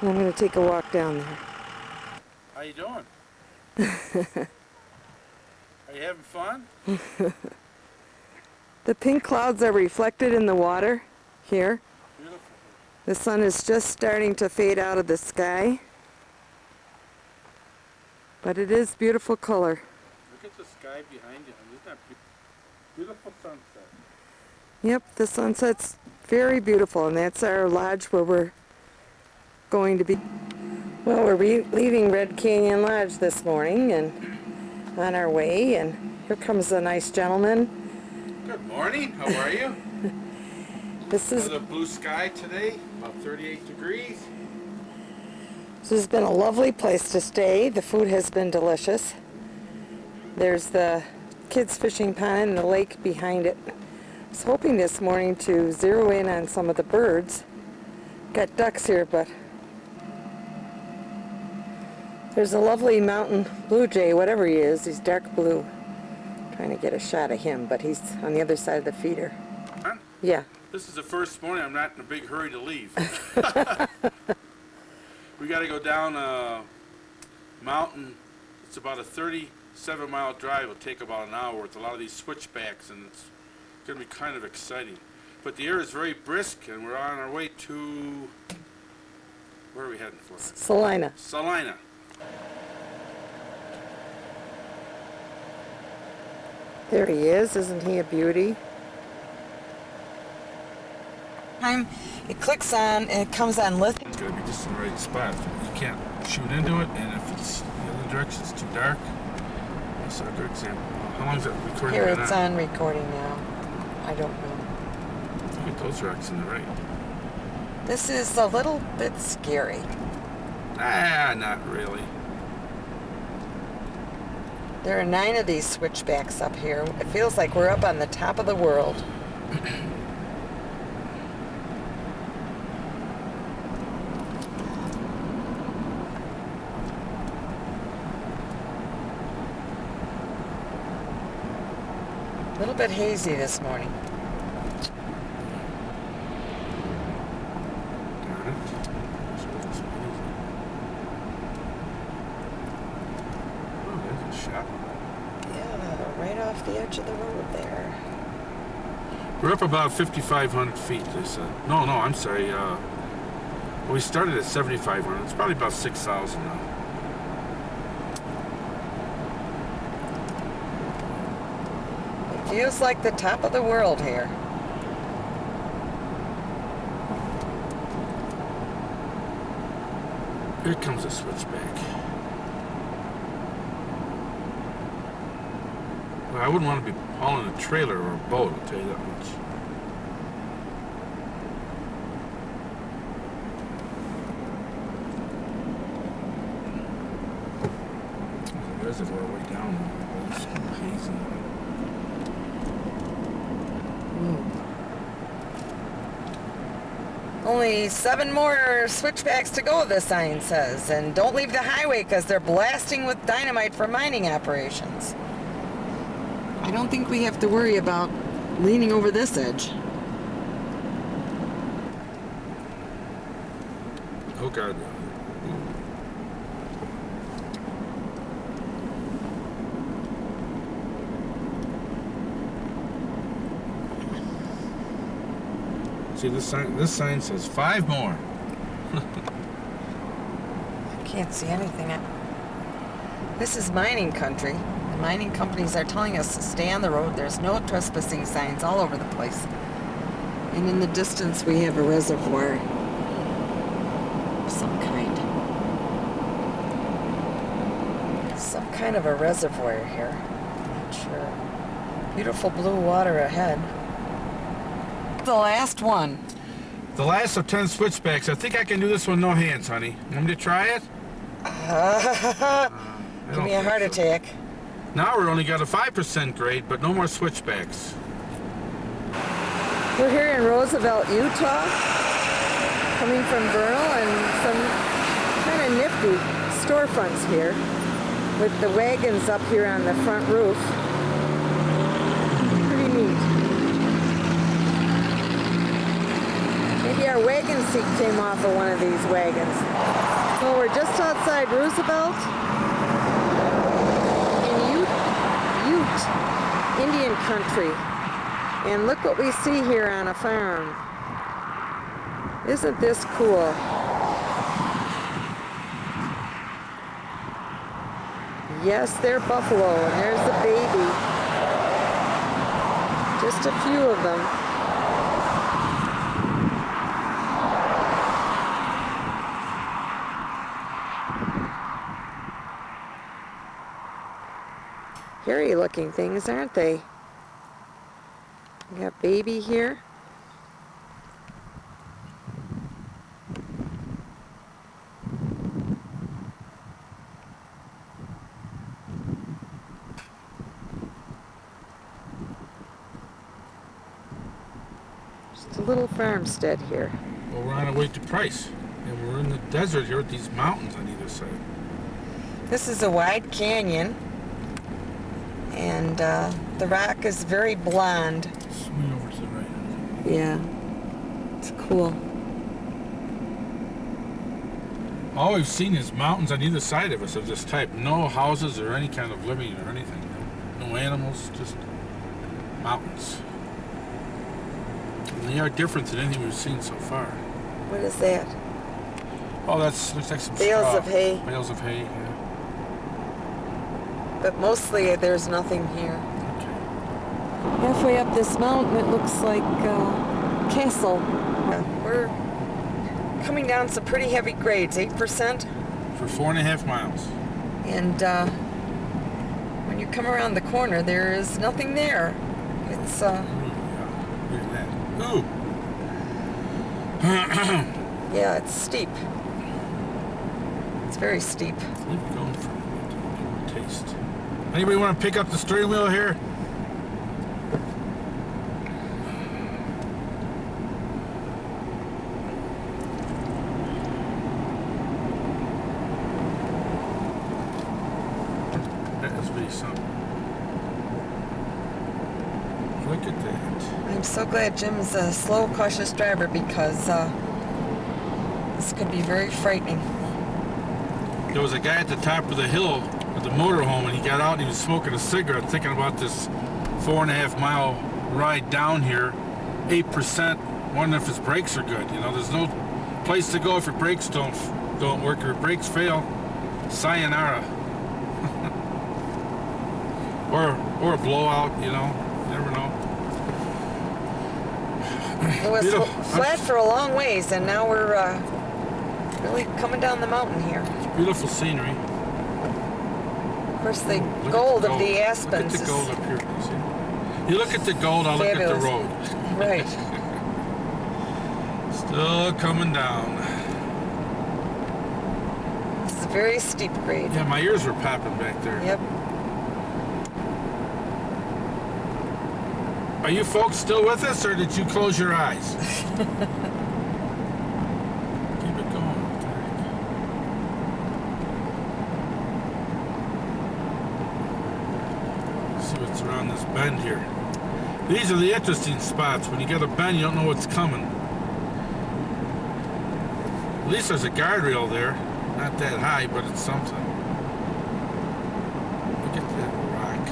And I'm going to take a walk down there. How you doing? Are you having fun? The pink clouds are reflected in the water here. Beautiful. The sun is just starting to fade out of the sky, but it is beautiful color. Look at the sky behind you. Isn't that beautiful sunset? Yep, the sunset's very beautiful, and that's our lodge where we're going to be. Well, we're leaving Red Canyon Lodge this morning and on our way, and here comes a nice gentleman. Good morning. How are you? This Another blue sky today, about 38 degrees. This has been a lovely place to stay. The food has been delicious. There's the kids' fishing pond and the lake behind it. I was hoping this morning to zero in on some of the birds. Got ducks here, but there's a lovely mountain blue jay, whatever he is. He's dark blue. Trying to get a shot of him, but he's on the other side of the feeder. Huh? Yeah. This is the first morning. I'm not in a big hurry to leave. We got to go down a mountain. It's about a 37-mile drive. It'll take about an hour with a lot of these switchbacks, and it's going to be kind of exciting. But the air is very brisk, and we're on our way to... Where are we heading for? Salina. Salina. There he is. Isn't he a beauty? It clicks on and it comes on lithium. It's got to be just in the right spot. You can't shoot into it, and if it's the other direction, it's too dark. That's a good example. How long is that recording? Here right it's now? on recording now. I don't know. Look at those rocks in the right. This is a little bit scary. Ah, not really. There are 9 of these switchbacks up here. It feels like we're up on the top of the world. A little bit hazy this morning. Oh, there's a shot. Yeah, right off the edge of the road there. We're up about 5,500 feet, they said. No, I'm sorry. We started at 7,500. It's probably about 6,000 now. It feels like the top of the world here. Here comes a switchback. Well, I wouldn't want to be hauling a trailer or a boat, I'll tell you that much. There's a reservoir way down there, but it's kind of hazy. Only 7 more switchbacks to go, the sign says. And don't leave the highway because they're blasting with dynamite for mining operations. I don't think we have to worry about leaning over this edge. Oh, God. See, this sign says 5 more. I can't see anything. This is mining country. The mining companies are telling us to stay on the road. There's no trespassing signs all over the place. And in the distance we have a reservoir of some kind. Some kind of a reservoir here. I'm not sure. Beautiful blue water ahead. The last one. The last of 10 switchbacks. I think I can do this one no hands, honey. Want me to try it? Give me a heart attack. Now we're only got a 5% grade, but no more switchbacks. We're here in Roosevelt, Utah, coming from Vernal, and some kind of nifty storefronts here with the wagons up here on the front roof. Pretty neat. Maybe our wagon seat came off of one of these wagons. So we're just outside Roosevelt in Ute, Indian country. And look what we see here on a farm. Isn't this cool? Yes, they're buffalo, and there's the baby. Just a few of them. Hairy looking things, aren't they? We got baby here. Just a little farmstead here. Well, we're on our way to Price, and we're in the desert here with these mountains on either side. This is a wide canyon, and the rock is very blonde. Swing over to the right. Yeah, it's cool. All we've seen is mountains on either side of us of this type. No houses or any kind of living or anything. No animals, just mountains. And they are different than anything we've seen so far. What is that? Oh, looks like some Bales straw. of hay. Bales of hay, yeah. But mostly there's nothing here. Okay. Halfway up this mountain it looks like a castle. We're coming down some pretty heavy grades, 8%. For 4.5 miles. And when you come around the corner there is nothing there. It's Ooh, yeah. Look at that. Ooh! yeah, it's steep. It's very steep. Where are we going from? Taste. Anybody want to pick up the steering wheel here? That is really something. Look at that. I'm so glad Jim's a slow, cautious driver because This could be very frightening. There was a guy at the top of the hill at the motorhome, and he got out and he was smoking a cigarette, thinking about this 4.5 mile ride down here. 8%, wondering if his brakes are good. You know, there's no place to go if your brakes don't work. If your brakes fail, sayonara. or a blowout, you know. You never know. It was flat for a long ways, and now we're really coming down the mountain here. Beautiful scenery. Of course, the Look gold at of the aspens Look at the gold is up here. You see? You look at the gold, I'll look at the fabulous. road. Right. Still coming down. This is a very steep grade. Yeah, my ears were popping back there. Yep. Are you folks still with us, or did you close your eyes? Keep it going. What the heck? See what's around this bend here. These are the interesting spots. When you get a bend, you don't know what's coming. At least there's a guardrail there. Not that high, but it's something. Look at that rock.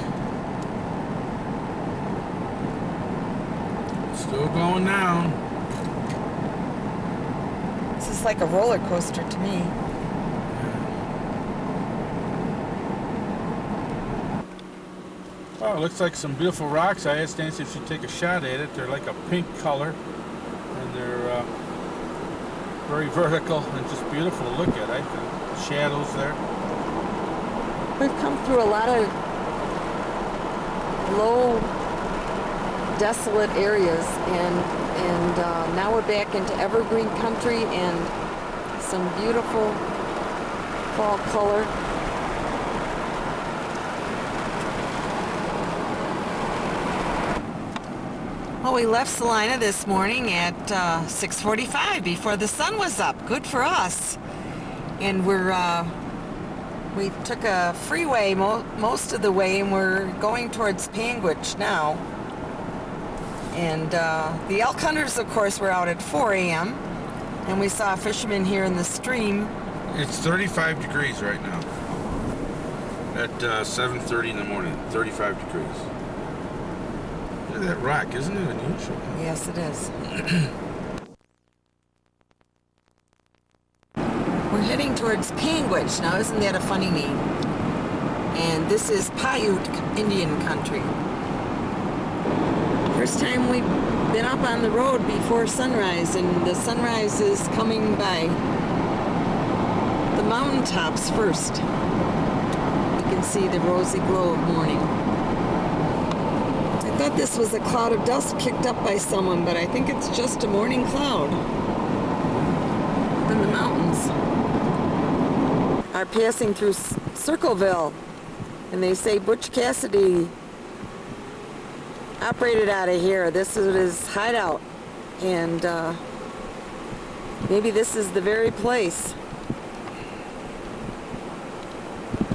Still going down. This is like a roller coaster to me. Oh, it looks like some beautiful rocks. I asked Nancy if she'd take a shot at it. They're like a pink color, and they're very vertical and just beautiful to look at. I think shadows there. We've come through a lot of low, desolate areas, and now we're back into evergreen country and some beautiful fall color. Well, we left Salina this morning at 6:45 before the sun was up. Good for us. And we took a freeway most of the way, and we're going towards Panguitch now. And the elk hunters, of course, were out at 4 a.m. and we saw a fisherman here in the stream. It's 35 degrees right now. At 7:30 in the morning, 35 degrees. Look at that rock, isn't it unusual? Yes, it is. We're heading towards Panguitch. Now, isn't that a funny name? And this is Paiute Indian country. First time we've been up on the road before sunrise, and the sunrise is coming by the mountaintops first. You can see the rosy glow of morning. I thought this was a cloud of dust kicked up by someone, but I think it's just a morning cloud in the mountains. Are passing through Circleville, and they say Butch Cassidy operated out of here. This is his hideout, and maybe this is the very place.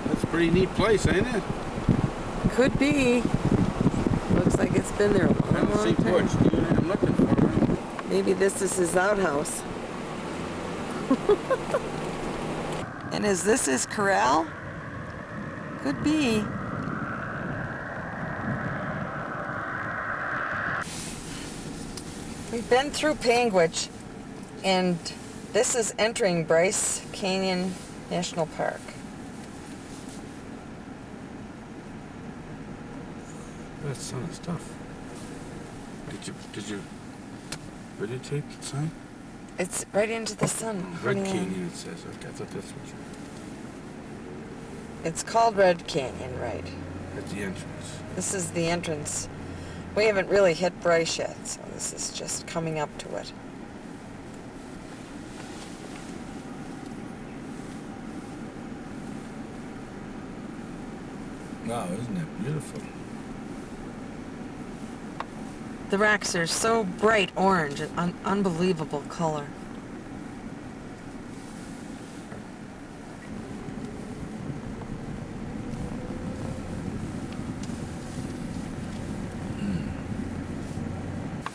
That's a pretty neat place, ain't it? Could be. Looks like it's been there a I don't long see time. Butch. I'm looking for him. Maybe this is his outhouse. And is this his corral? Could be. We've been through Panguitch, and this is entering Bryce Canyon National Park. That sun is tough. Did you videotape the sign? It's right into the sun. Red Yeah. Canyon, it says. Okay, I thought that's what you... It's called Red Canyon, right? At the entrance. This is the entrance. We haven't really hit Bryce yet, so this is just coming up to it. Wow, isn't that beautiful? The rocks are so bright orange, an unbelievable color.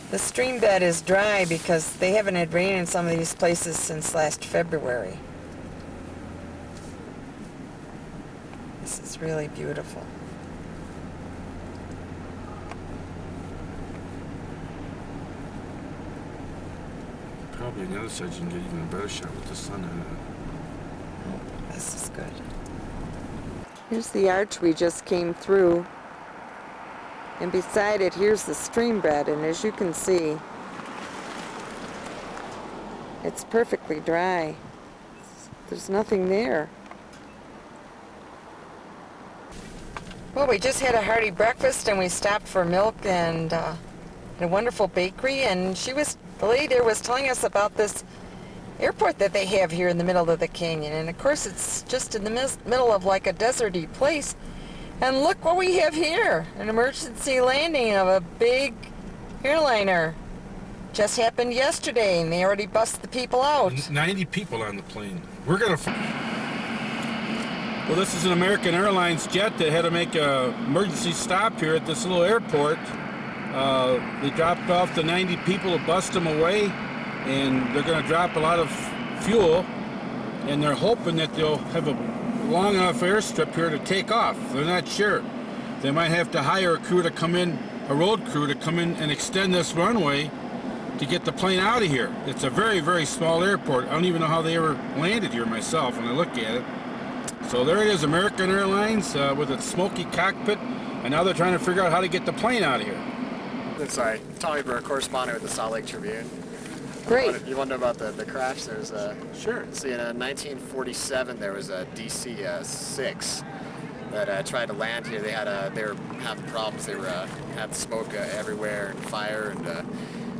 The stream bed is dry because they haven't had rain in some of these places since last February. This is really beautiful. Probably on the other side you can get even a better shot with the sun on it. This is good. Here's the arch we just came through. And beside it, here's the stream bed, and as you can see, it's perfectly dry. There's nothing there. Well, we just had a hearty breakfast and we stopped for milk and a wonderful bakery, and the lady there was telling us about this airport that they have here in the middle of the canyon, and of course it's just in the middle of like a deserty place. And look what we have here, an emergency landing of a big airliner. Just happened yesterday and they already bust the people out. 90 people on the plane. We're gonna... Well, this is an American Airlines jet that had to make an emergency stop here at this little airport. They dropped off the 90 people to bust them away, and they're gonna drop a lot of fuel, and they're hoping that they'll have a long enough airstrip here to take off. They're not sure. They might have to hire a crew to come in, a road crew to come in and extend this runway to get the plane out of here. It's a very, very small airport. I don't even know how they ever landed here myself when I look at it. So there it is, American Airlines with its smoky cockpit, and now they're trying to figure out how to get the plane out of here. Sorry, Tommy Burr, correspondent with the Salt Lake Tribune. Great. You want to know about the crash? There's a... Sure. See, in 1947, there was a DC-6 that tried to land here. They were having problems. They had smoke everywhere and fire, and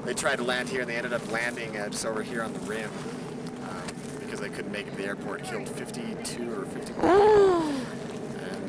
they tried to land here, and they ended up landing just over here on the rim because they couldn't make it to the airport. Killed 52 or 51.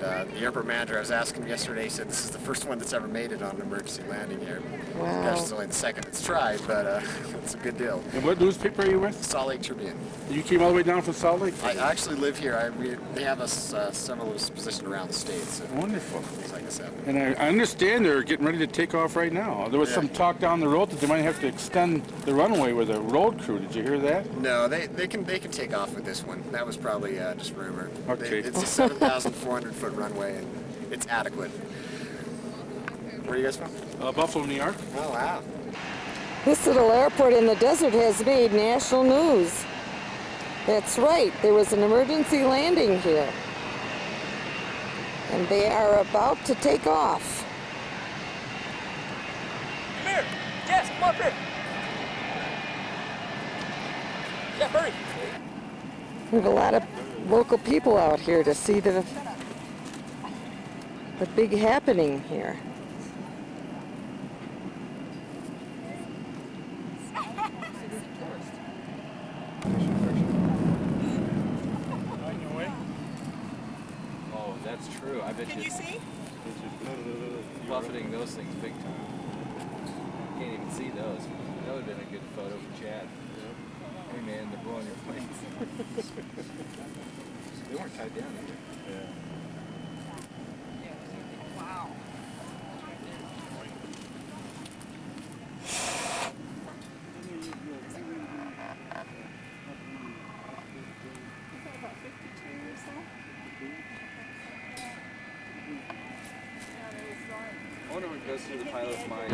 And the airport manager, I was asking him yesterday, he said this is the first one that's ever made it on an emergency landing here. Wow. Gosh, it's only the second it's tried, but it's a good deal. And what newspaper are you with? Salt Lake Tribune. You came all the way down from Salt Lake? I actually live here. They have us several of us positioned around the state. So Wonderful. things like this happen. And I understand they're getting ready to take off right now. There was some talk down the road that they might have to extend the runway with a road crew. Did you hear that? No, they can take off with this one. That was probably just rumor. Okay. It's a 7,400 foot runway, and it's adequate. Where are you guys from? Buffalo, New York. Oh wow. This little airport in the desert has made national news. That's right, there was an emergency landing here. And they are about to take off. Come here! Jess, come up here! Yeah, hurry! We have a lot of local people out here to see the big happening here. Oh, that's true. I bet Can you see? buffeting those things big time. Can't even see those. That would have been a good photo for Chad. Hey man, they're blowing your planes. They weren't tied down either. Yeah. Wow. I wonder what goes through the pilot's mind.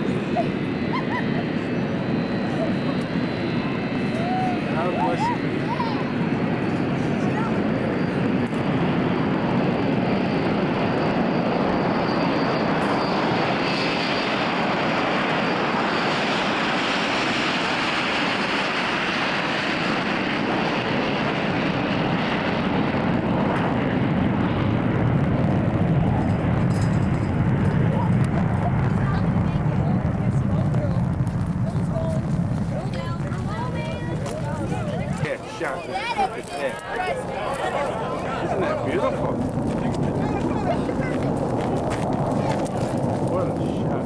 God bless you. Shot. Isn't that beautiful? What a shot.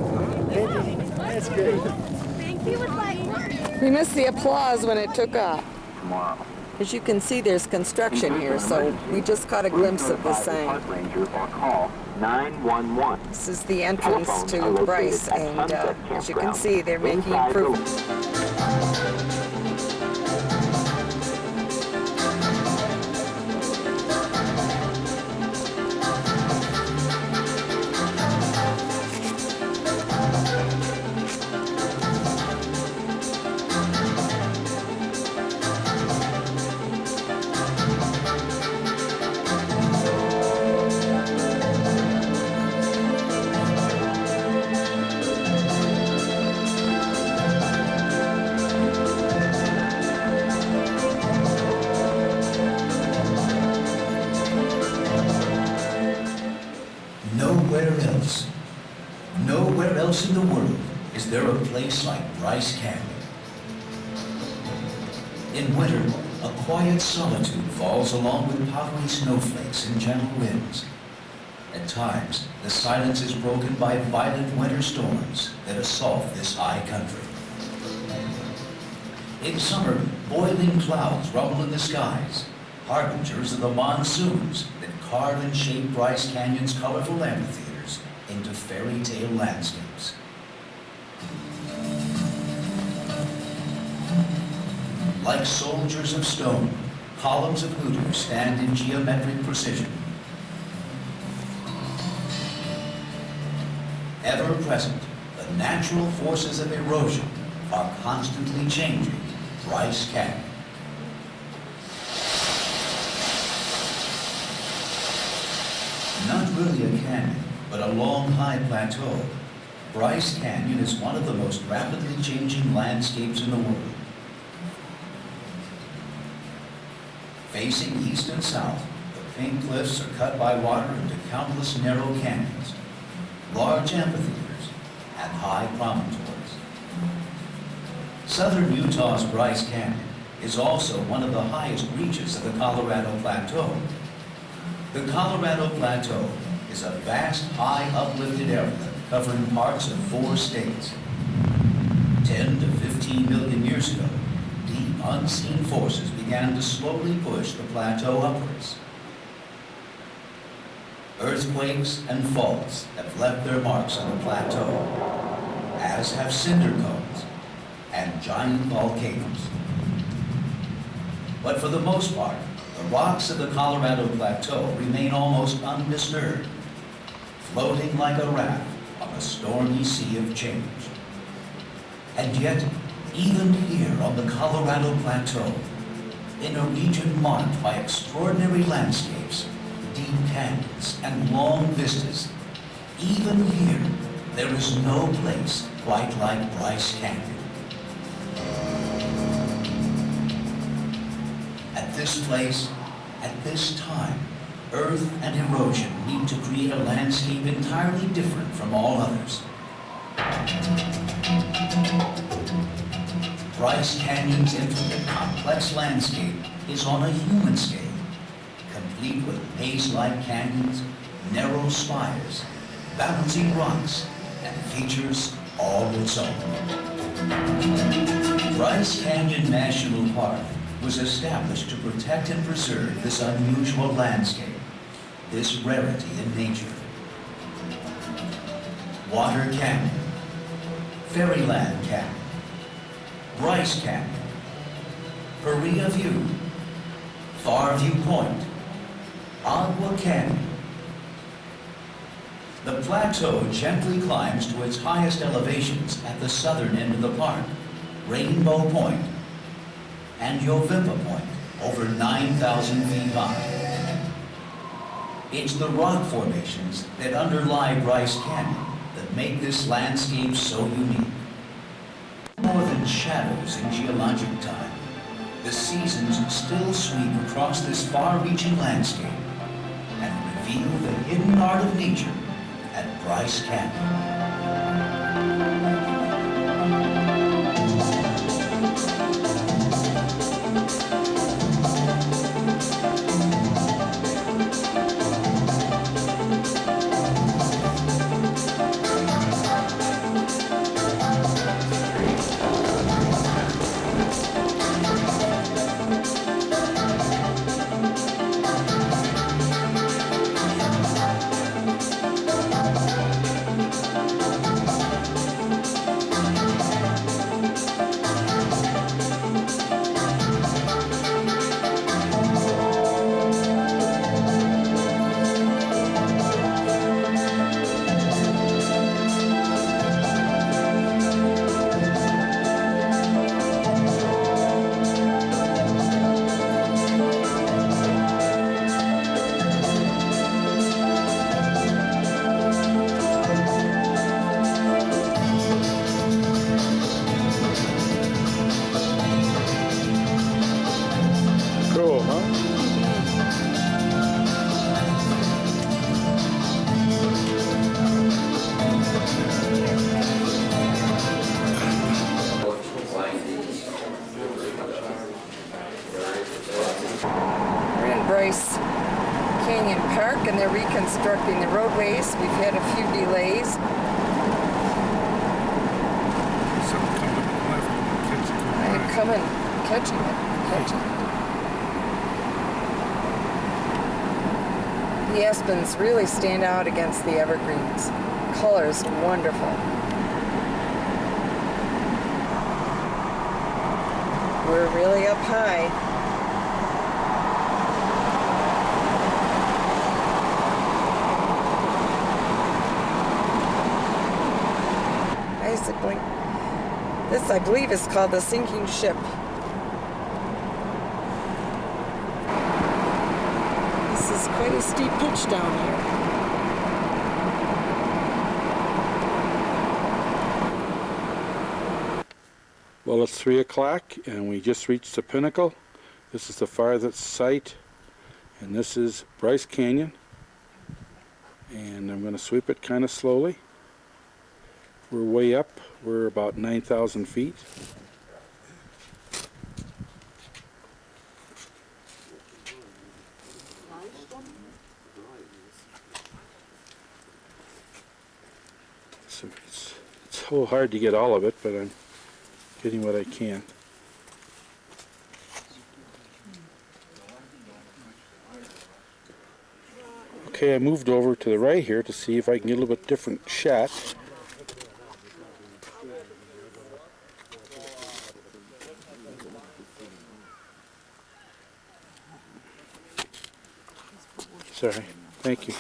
That's good. We missed the applause when it took off. As you can see, there's construction here, so we just caught a glimpse of the sign. Ranger or call 911. This is the entrance Telephones are to located Bryce, at and Sunset as you can Campground, see, they're making inside the improvements. Nowhere else in the world is there a place like Bryce Canyon. In winter, a quiet solitude falls along with powdery snowflakes and gentle winds. At times, the silence is broken by violent winter storms that assault this high country. In summer, boiling clouds rumble in the skies, harbingers of the monsoons that carve and shape Bryce Canyon's colorful amphitheaters into fairy tale landscapes. Like soldiers of stone, columns of hooters stand in geometric precision. Ever present, the natural forces of erosion are constantly changing Bryce Canyon. Not really a canyon, but a long, high plateau, Bryce Canyon is one of the most rapidly changing landscapes in the world. Facing east and south, the pink cliffs are cut by water into countless narrow canyons, large amphitheaters, and high promontories. Southern Utah's Bryce Canyon is also one of the highest reaches of the Colorado Plateau. The Colorado Plateau is a vast, high, uplifted area covering parts of 4 states. 10 to 15 million years ago, deep, unseen forces began to slowly push the plateau upwards. Earthquakes and faults have left their marks on the plateau, as have cinder cones and giant volcanoes. But for the most part, the rocks of the Colorado Plateau remain almost undisturbed, floating like a raft on a stormy sea of change. And yet, even here on the Colorado Plateau, in a region marked by extraordinary landscapes, deep canyons, and long vistas, even here, there is no place quite like Bryce Canyon. At this place, at this time, earth and erosion need to create a landscape entirely different from all others. Bryce Canyon's intricate, complex landscape is on a human scale, complete with maze-like canyons, narrow spires, balancing rocks, and features all its own. Bryce Canyon National Park was established to protect and preserve this unusual landscape, this rarity in nature. Water Canyon, Fairyland Canyon, Bryce Canyon, Paria View, Farview Point, Agua Canyon. The plateau gently climbs to its highest elevations at the southern end of the park, Rainbow Point, and Yovimpa Point, over 9,000 feet high. It's the rock formations that underlie Bryce Canyon that make this landscape so unique. More than shadows in geologic time, the seasons still sweep across this far-reaching landscape and reveal the hidden art of nature at Bryce Canyon. Bryce Canyon Park, and they're reconstructing the roadways. We've had a few delays. I'm coming, catching it. The aspens really stand out against the evergreens. Color's wonderful. We're really up high. Basically, this I believe is called the sinking ship. This is quite a steep pitch down here. Well, it's 3 o'clock and we just reached the pinnacle. This is the farthest site, and this is Bryce Canyon. And I'm going to sweep it kind of slowly. We're way up. We're about 9,000 feet. So it's so hard to get all of it, but I'm getting what I can. Okay, I moved over to the right here to see if I can get a little bit different shot. Sorry, thank you.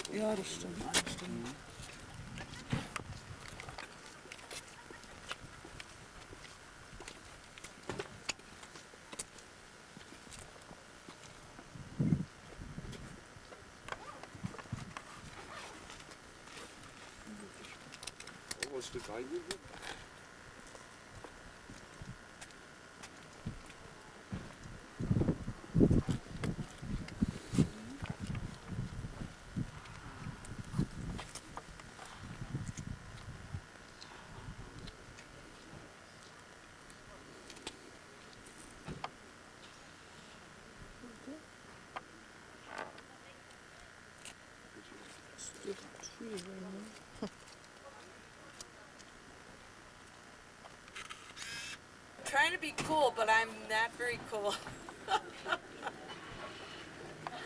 Trying to be cool, but I'm not very cool.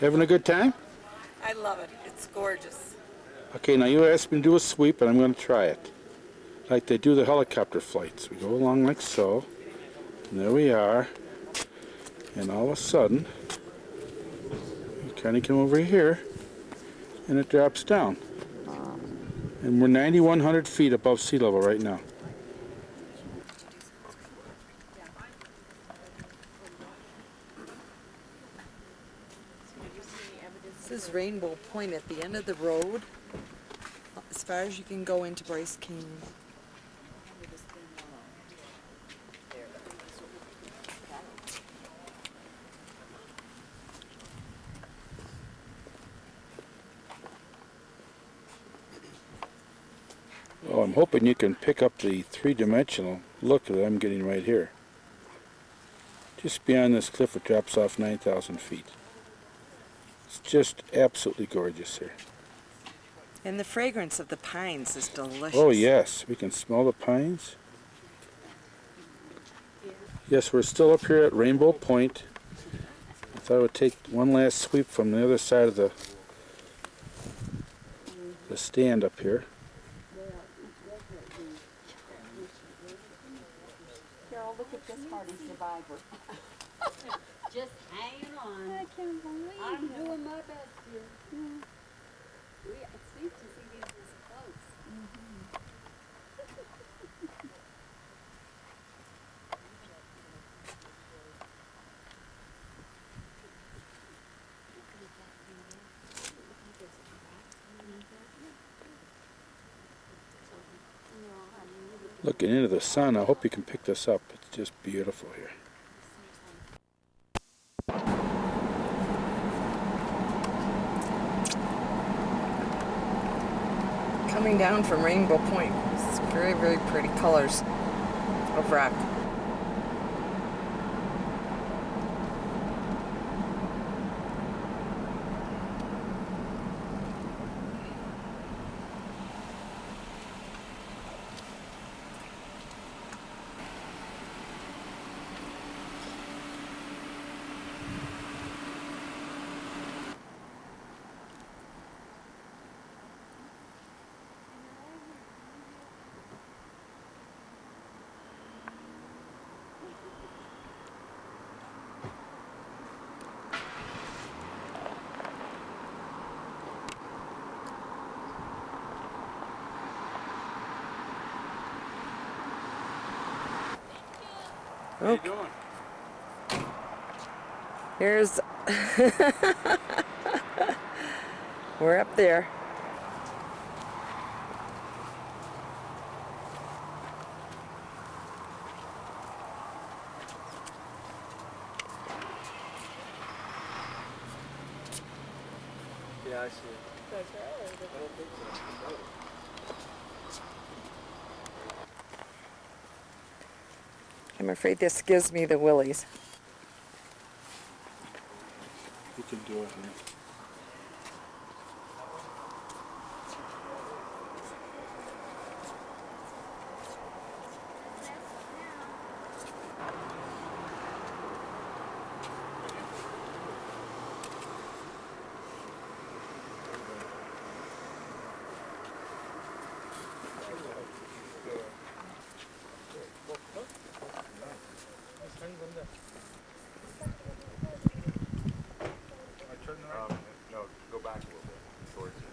Having a good time? I love it. It's gorgeous. Okay, now you asked me to do a sweep, and I'm going to try it. Like they do the helicopter flights. We go along like so, and there we are, and all of a sudden, you kind of come over here, and it drops down. And we're 9,100 feet above sea level right now. This is Rainbow Point at the end of the road, as far as you can go into Bryce Canyon. Oh, I'm hoping you can pick up the three-dimensional look that I'm getting right here. Just beyond this cliff, it drops off 9,000 feet. It's just absolutely gorgeous here. And the fragrance of the pines is delicious. Oh yes, we can smell the pines. Yes, we're still up here at Rainbow Point. I thought I would take one last sweep from the other side of the stand up here. Carol, look at this hardy survivor. Just hanging on. I can't believe I'm doing my best here. It's neat to see these this close. Looking into the sun, I hope you can pick this up. It's just beautiful here. Coming down from Rainbow Point, it's very, very pretty colors of rock. How you doing? Here's we're up there. Yeah, I see it. I don't think so. I'm afraid this gives me the willies. You can do it. No, go back a little bit towards it.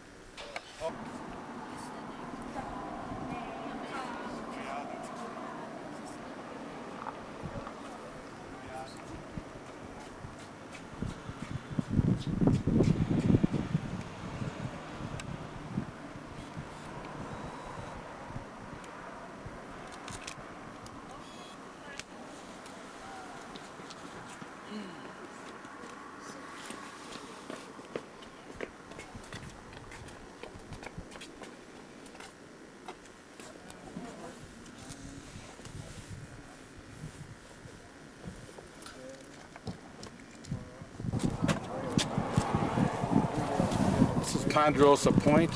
This is Ponderosa Point,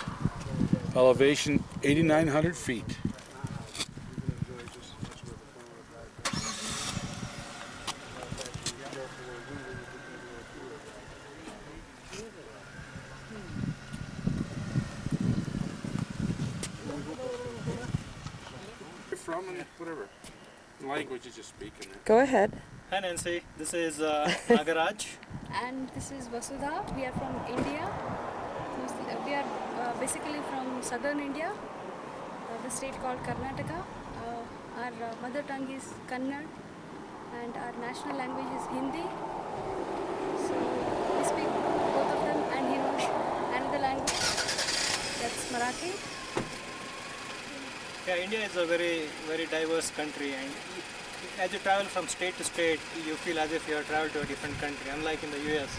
elevation 8,900 feet. You're from and whatever language you just speak in there. Go ahead. Hi Nancy, this is Nagaraj. And this is Vasudha. We are from India. We are basically from southern India, the state called Karnataka. Our mother tongue is Kannada and our national language is Hindi. So we speak both of them, and he knows another language, that's Marathi. Yeah, India is a very, very diverse country, and as you travel from state to state, you feel as if you have traveled to a different country. Unlike in the US,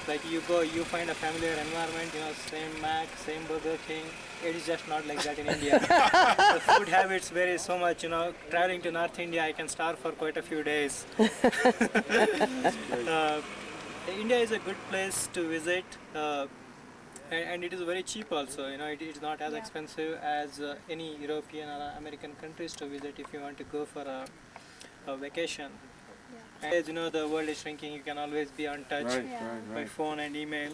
like you go, you find a familiar environment, same Mac, same Burger King. It is just not like that in India. The food habits vary so much, traveling to North India, I can starve for quite a few days. India is a good place to visit, and it is very cheap also. It is not as expensive as any European or American countries to visit if you want to go for a vacation. And as you know, the world is shrinking. You can always be on touch by phone and email.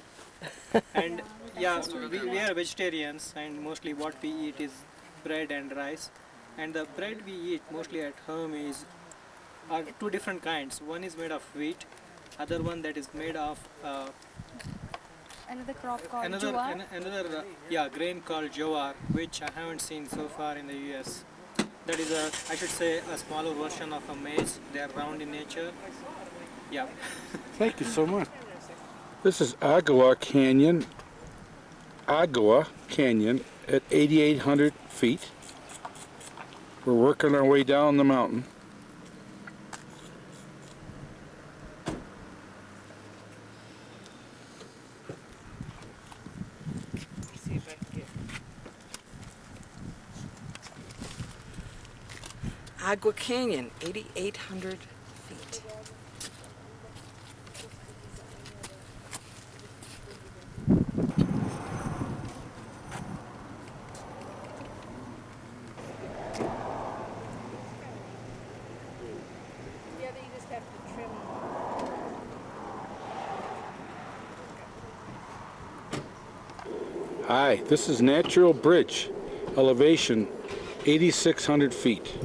And we are vegetarians, and mostly what we eat is bread and rice. And the bread we eat mostly at home are two different kinds. One is made of wheat, other one that is made of Another crop called another jowar. grain called jowar, which I haven't seen so far in the US. That is I should say a smaller version of a maize. They are round in nature. Yeah. Thank you so much. This is Agua Canyon at 8,800 feet. We're working our way down the mountain. Agua Canyon, 8,800 feet. Hi, this is Natural Bridge, elevation 8,600 feet.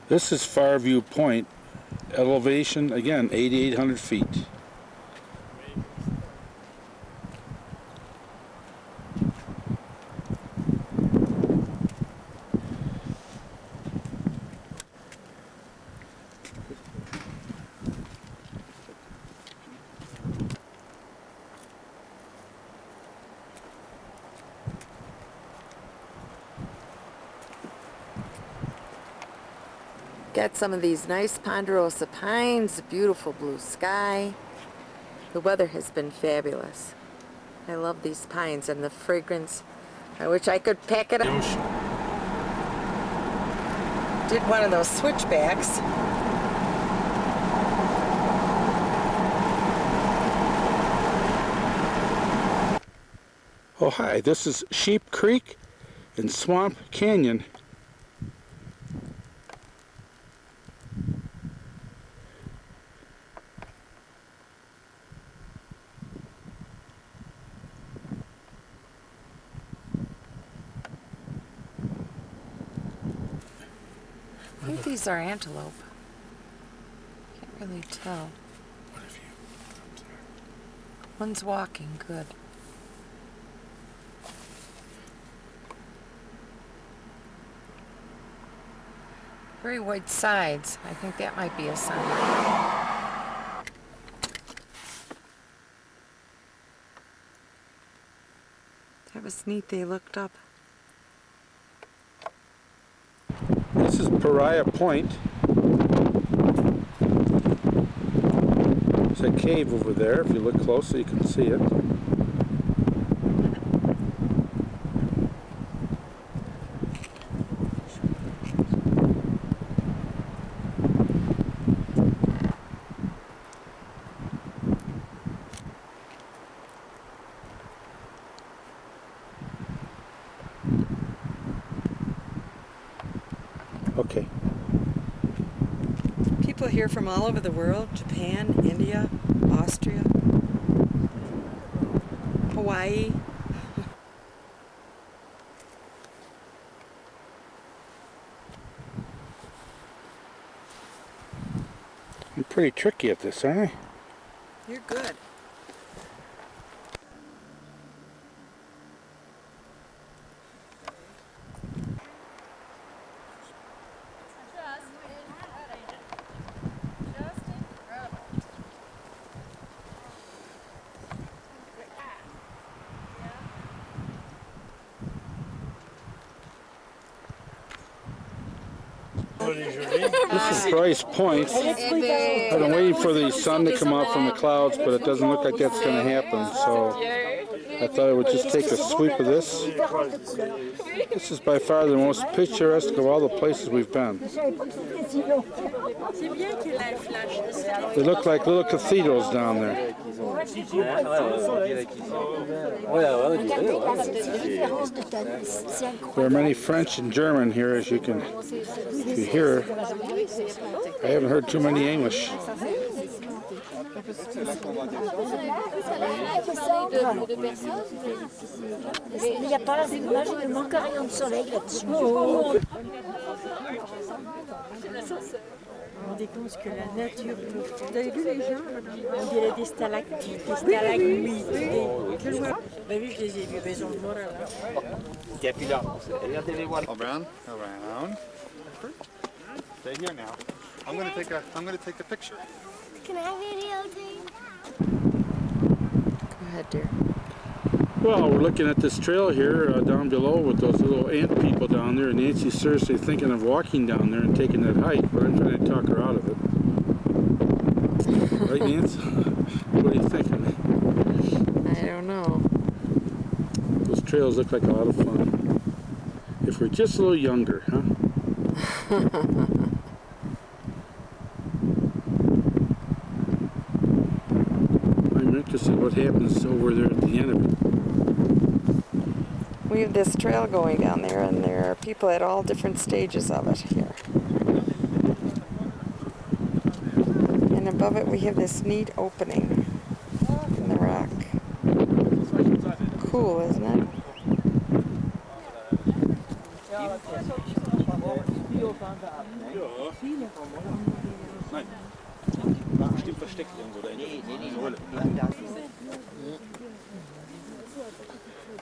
This is Farview Point. Elevation, again, 8,800 feet. Got some of these nice ponderosa pines, beautiful blue sky. The weather has been fabulous. I love these pines and the fragrance. I wish I could pack it up. Did one of those switchbacks. Oh hi, this is Sheep Creek in Swamp Canyon. I think these are antelope. Can't really tell. One's walking, good. Very white sides. I think that might be a sign. That was neat, they looked up. This is Pariah Point. There's a cave over there. If you look closely, you can see it. Okay. People here from all over the world, Japan, India, Austria, Hawaii. I'm pretty tricky at this, aren't I? You're good. This is Bryce Point. I've been waiting for the sun to come out from the clouds, but it doesn't look like that's going to happen, so I thought I would just take a sweep of this. This is by far the most picturesque of all the places we've been. They look like little cathedrals down there. There are many French and German here, as you can hear. I haven't heard too many English. Il n'y a pas là, moi j'ai le manque à rayon de soleil là-dessus. On rendait compte que la nature, vous avez vu les gens, on dirait des stalactites, des stalagmites. Ben oui, je les ai vus, mais ils ont le moral là. Around. Stay here now. I'm gonna take a picture. Can I videotape? Go ahead, dear. Well, we're looking at this trail here down below with those little ant people down there, and Nancy's seriously thinking of walking down there and taking that hike, but I'm trying to talk her out of it. Right, Nancy? What are you thinking? I don't know. Those trails look like a lot of fun. If we're just a little younger, huh? I'm interested in what happens over there at the end of it. We have this trail going down there, and there are people at all different stages of it here. And above it we have this neat opening in the rock. Cool, isn't it? Nein. Bestimmt versteckt irgendwo da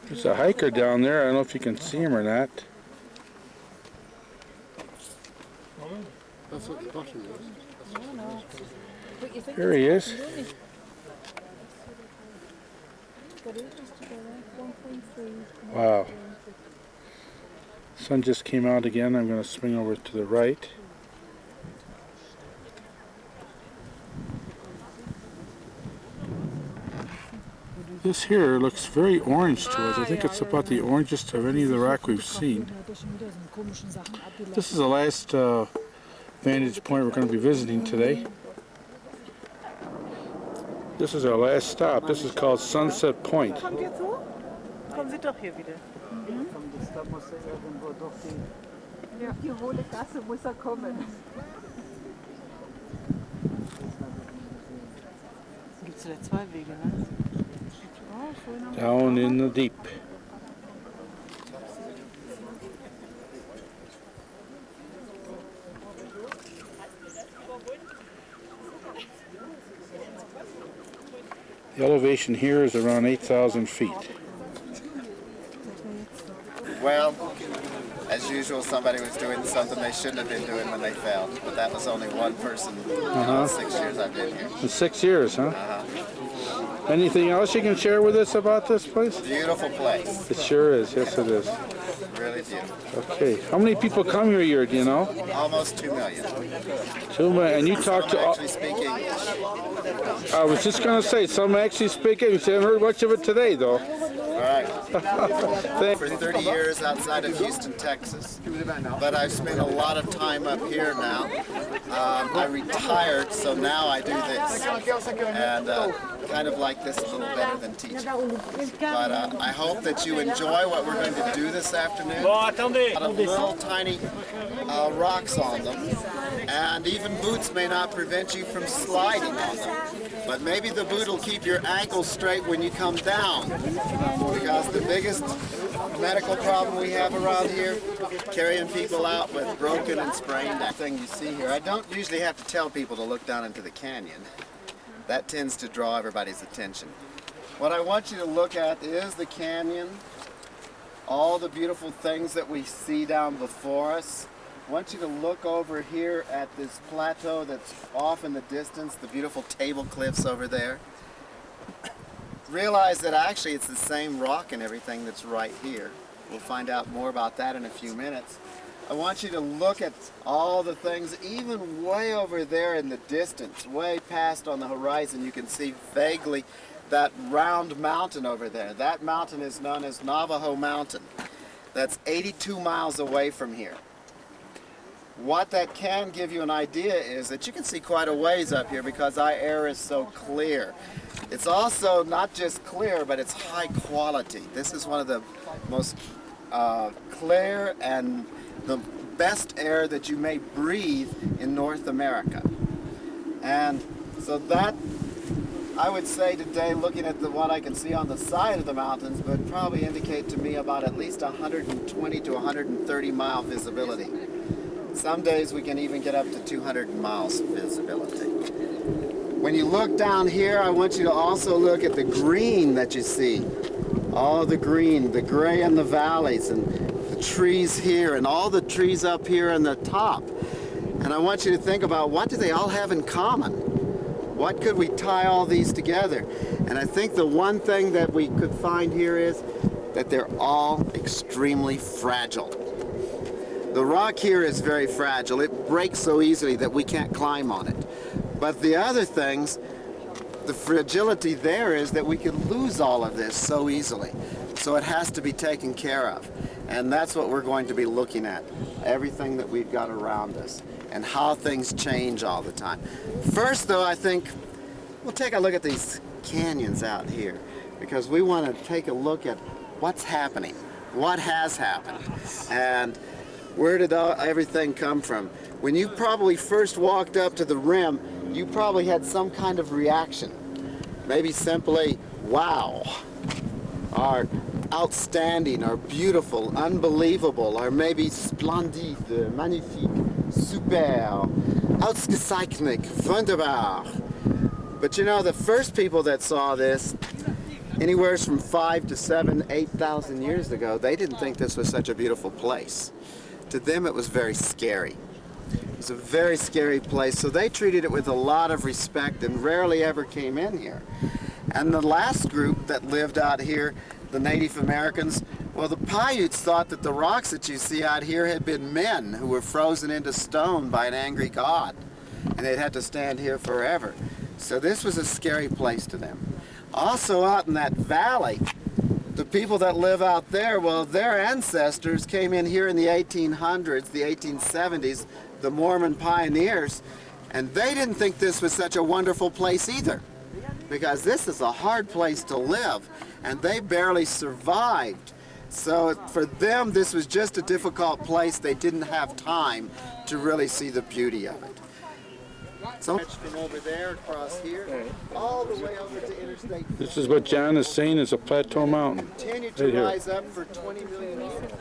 There's a hiker down there. I don't know if you can see him or not. That's what the bottom is. Here he is. Wow. Sun just came out again. I'm going to swing over to the right. This here looks very orange to us. I think it's about the orangest of any of the rock we've seen. This is the last vantage point we're going to be visiting today. This is our last stop. This is called Sunset Point. Kommt jetzt hoch? Kommen Sie doch hier wieder. Ja, die hohle Gasse muss er kommen. Gibt es da zwei Wege, ne? Down in the deep. The elevation here is around 8,000 feet. Well, as usual, somebody was doing something they shouldn't have been doing when they failed. But that was only one person in the 6 years I've been here. In 6 years, huh? Anything else you can share with us about this place? Beautiful place. It sure is. Yes, it is. Really beautiful. Okay. How many people come here a year, do you know? Almost 2 million. 2 million. And you talk to all... Actually speak English. I was just going to say, some actually speak English. I haven't heard much of it today, though. Right. For 30 years outside of Houston, Texas. But I've spent a lot of time up here now. I retired, so now I do this. And kind of like this a little better than teaching. But I hope that you enjoy what we're going to do this afternoon. A lot of little tiny rocks on them. And even boots may not prevent you from sliding on them. But maybe the boot will keep your ankles straight when you come down. Because the biggest medical problem we have around here, carrying people out with broken and sprained thing you see here. I don't usually have to tell people to look down into the canyon. That tends to draw everybody's attention. What I want you to look at is the canyon, all the beautiful things that we see down before us. I want you to look over here at this plateau that's off in the distance, the beautiful table cliffs over there. Realize that actually it's the same rock and everything that's right here. We'll find out more about that in a few minutes. I want you to look at all the things, even way over there in the distance, way past on the horizon, you can see vaguely that round mountain over there. That mountain is known as Navajo Mountain. That's 82 miles away from here. What that can give you an idea is that you can see quite a ways up here because our air is so clear. It's also not just clear, but it's high quality. This is one of the most clear and the best air that you may breathe in North America. And so that, I would say today, looking at what I can see on the side of the mountains, would probably indicate to me about at least 120 to 130 mile visibility. Some days we can even get up to 200 miles visibility. When you look down here, I want you to also look at the green that you see. All the green, the gray in the valleys, and the trees here, and all the trees up here in the top. And I want you to think about, what do they all have in common? What could we tie all these together? And I think the one thing that we could find here is that they're all extremely fragile. The rock here is very fragile. It breaks so easily that we can't climb on it. But the other things, the fragility there is that we could lose all of this so easily. So it has to be taken care of. And that's what we're going to be looking at. Everything that we've got around us and how things change all the time. First though, I think we'll take a look at these canyons out here because we want to take a look at what's happening, what has happened, and where did everything come from. When you probably first walked up to the rim, you probably had some kind of reaction. Maybe simply, wow, or outstanding or beautiful, unbelievable, or maybe splendide, magnifique, super, ausgezeichnet, wunderbar. But you know, the first people that saw this, anywhere from 5,000 to 7,000, 8,000 years ago, they didn't think this was such a beautiful place. To them, it was very scary. It was a very scary place, so they treated it with a lot of respect and rarely ever came in here. And the last group that lived out here, the Native Americans, well, the Paiutes thought that the rocks that you see out here had been men who were frozen into stone by an angry god, and they'd had to stand here forever. So this was a scary place to them. Also out in that valley, the people that live out there, well, their ancestors came in here in the 1800s, the 1870s, the Mormon pioneers, and they didn't think this was such a wonderful place either, because this is a hard place to live, and they barely survived. So for them, this was just a difficult place. They didn't have time to really see the beauty of it. So from over there across here, all the way over to Interstate. This is what John is saying is a plateau mountain. Continued to rise up for 20 million years.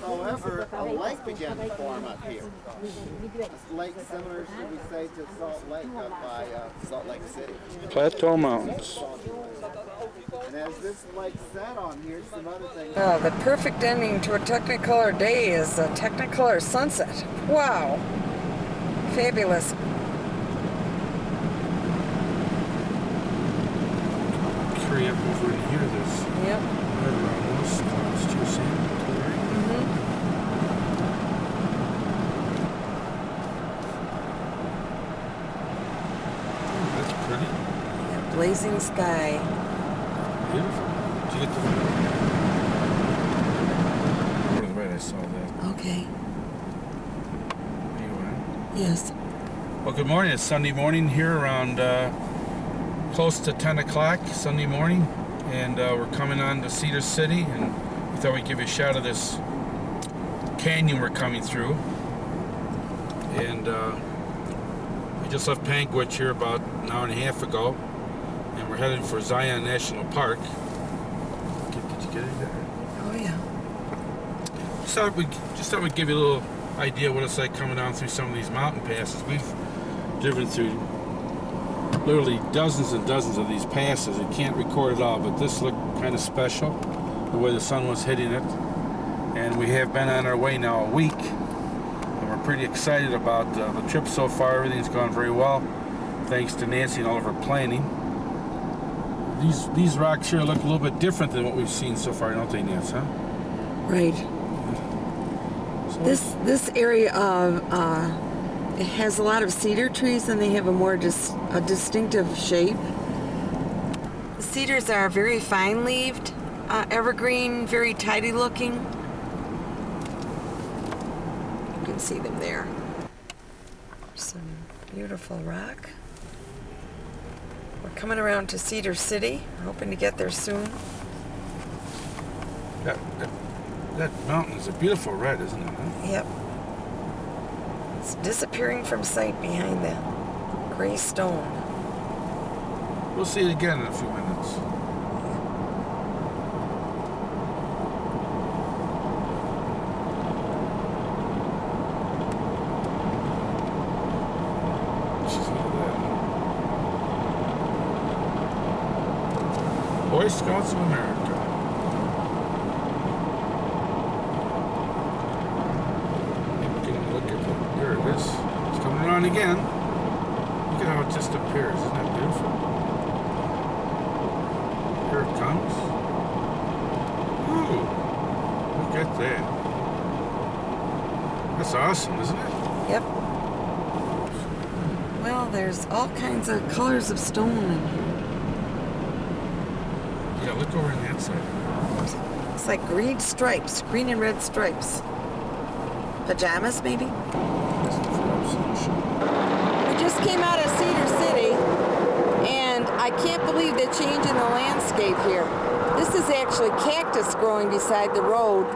However, a lake began to form up here. A lake similar, should we say, to Salt Lake up by Salt Lake City. Plateau Mountains. And as this lake sat on here, some other things. The perfect ending to a Technicolor day is a Technicolor sunset. Wow. Fabulous. Carry up over in here, there's yep. Right around those clouds too, see? That's pretty. Yeah, blazing sky. Beautiful. Did you get the over the right? I saw that. Okay. Are you on? Yes. Well, good morning. It's Sunday morning here around close to 10 o'clock Sunday morning, and we're coming on to Cedar City, and we thought we'd give you a shot of this canyon we're coming through. And we just left Panguitch here about an hour and a half ago, and we're headed for Zion National Park. Did you get it there? Oh yeah. Just thought we'd give you a little idea what it's like coming down through some of these mountain passes. We've driven through literally dozens and dozens of these passes. I can't record it all, but this looked kind of special, the way the sun was hitting it. And we have been on our way now a week, and we're pretty excited about the trip so far. Everything's gone very well, thanks to Nancy and all of her planning. These rocks here look a little bit different than what we've seen so far, don't they, Nancy? Huh? Right. This area it has a lot of cedar trees, and they have a more a distinctive shape. The cedars are very fine-leaved, evergreen, very tidy looking. You can see them there. Some beautiful rock. We're coming around to Cedar City. We're hoping to get there soon. That mountain is a beautiful red, isn't it? Huh? Yep. It's disappearing from sight behind that gray stone. We'll see it again in a few minutes. Boy Scouts of America. There it is. It's coming around again. Look at how it just appears. Isn't that beautiful? Here it comes. Ooh. Look at that. That's awesome, isn't it? Yep. Well, there's all kinds of colors of stone in here. Yeah, look over on that side. It's like green stripes, green and red stripes. Pajamas, maybe? We just came out of Cedar City, and I can't believe the change in the landscape here. This is actually cactus growing beside the road.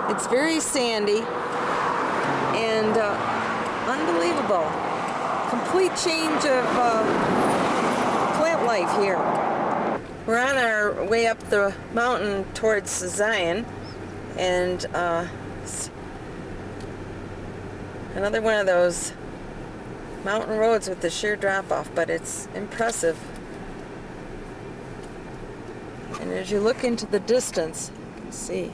It's very sandy and unbelievable. Complete change of plant life here. We're on our way up the mountain towards Zion, and it's another one of those mountain roads with the sheer drop-off, but it's impressive. And as you look into the distance, you can see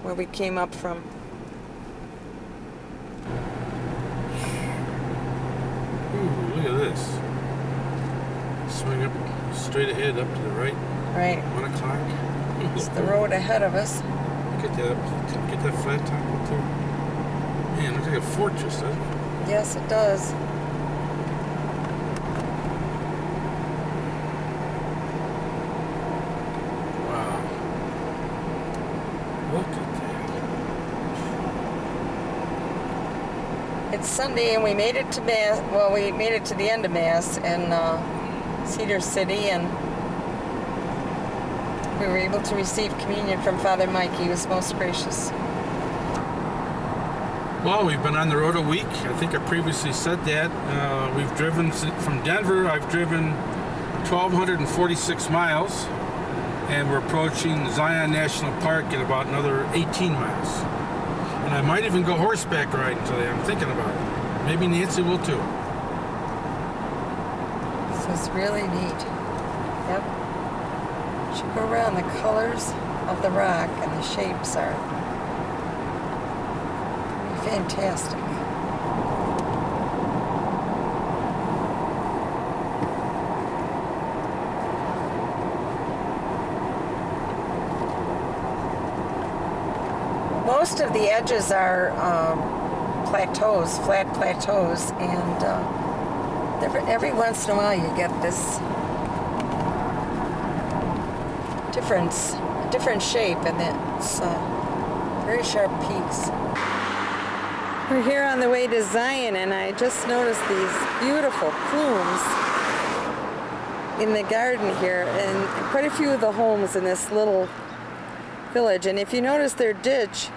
where we came up from. Ooh, look at this. Swing up straight ahead up to the right. Right. 1 o'clock. It's the road ahead of us. Get that flat top up there. Man, looks like a fortress, doesn't it? Yes, it does. Wow. Look at that. It's Sunday and we made it to Mass. Well, we made it to the end of Mass in Cedar City, and we were able to receive communion from Father Mike. He was most gracious. Well, we've been on the road a week. I think I previously said that. We've driven from Denver. I've driven 1,246 miles, and we're approaching Zion National Park in about another 18 miles. And I might even go horseback riding today. I'm thinking about it. Maybe Nancy will too. This is really neat. Yep. You should go around. The colors of the rock and the shapes are fantastic. Most of the edges are plateaus, flat plateaus, and every once in a while you get this different shape, and it's very sharp peaks. We're here on the way to Zion, and I just noticed these beautiful plumes in the garden here, and quite a few of the homes in this little village. And if you notice their ditch,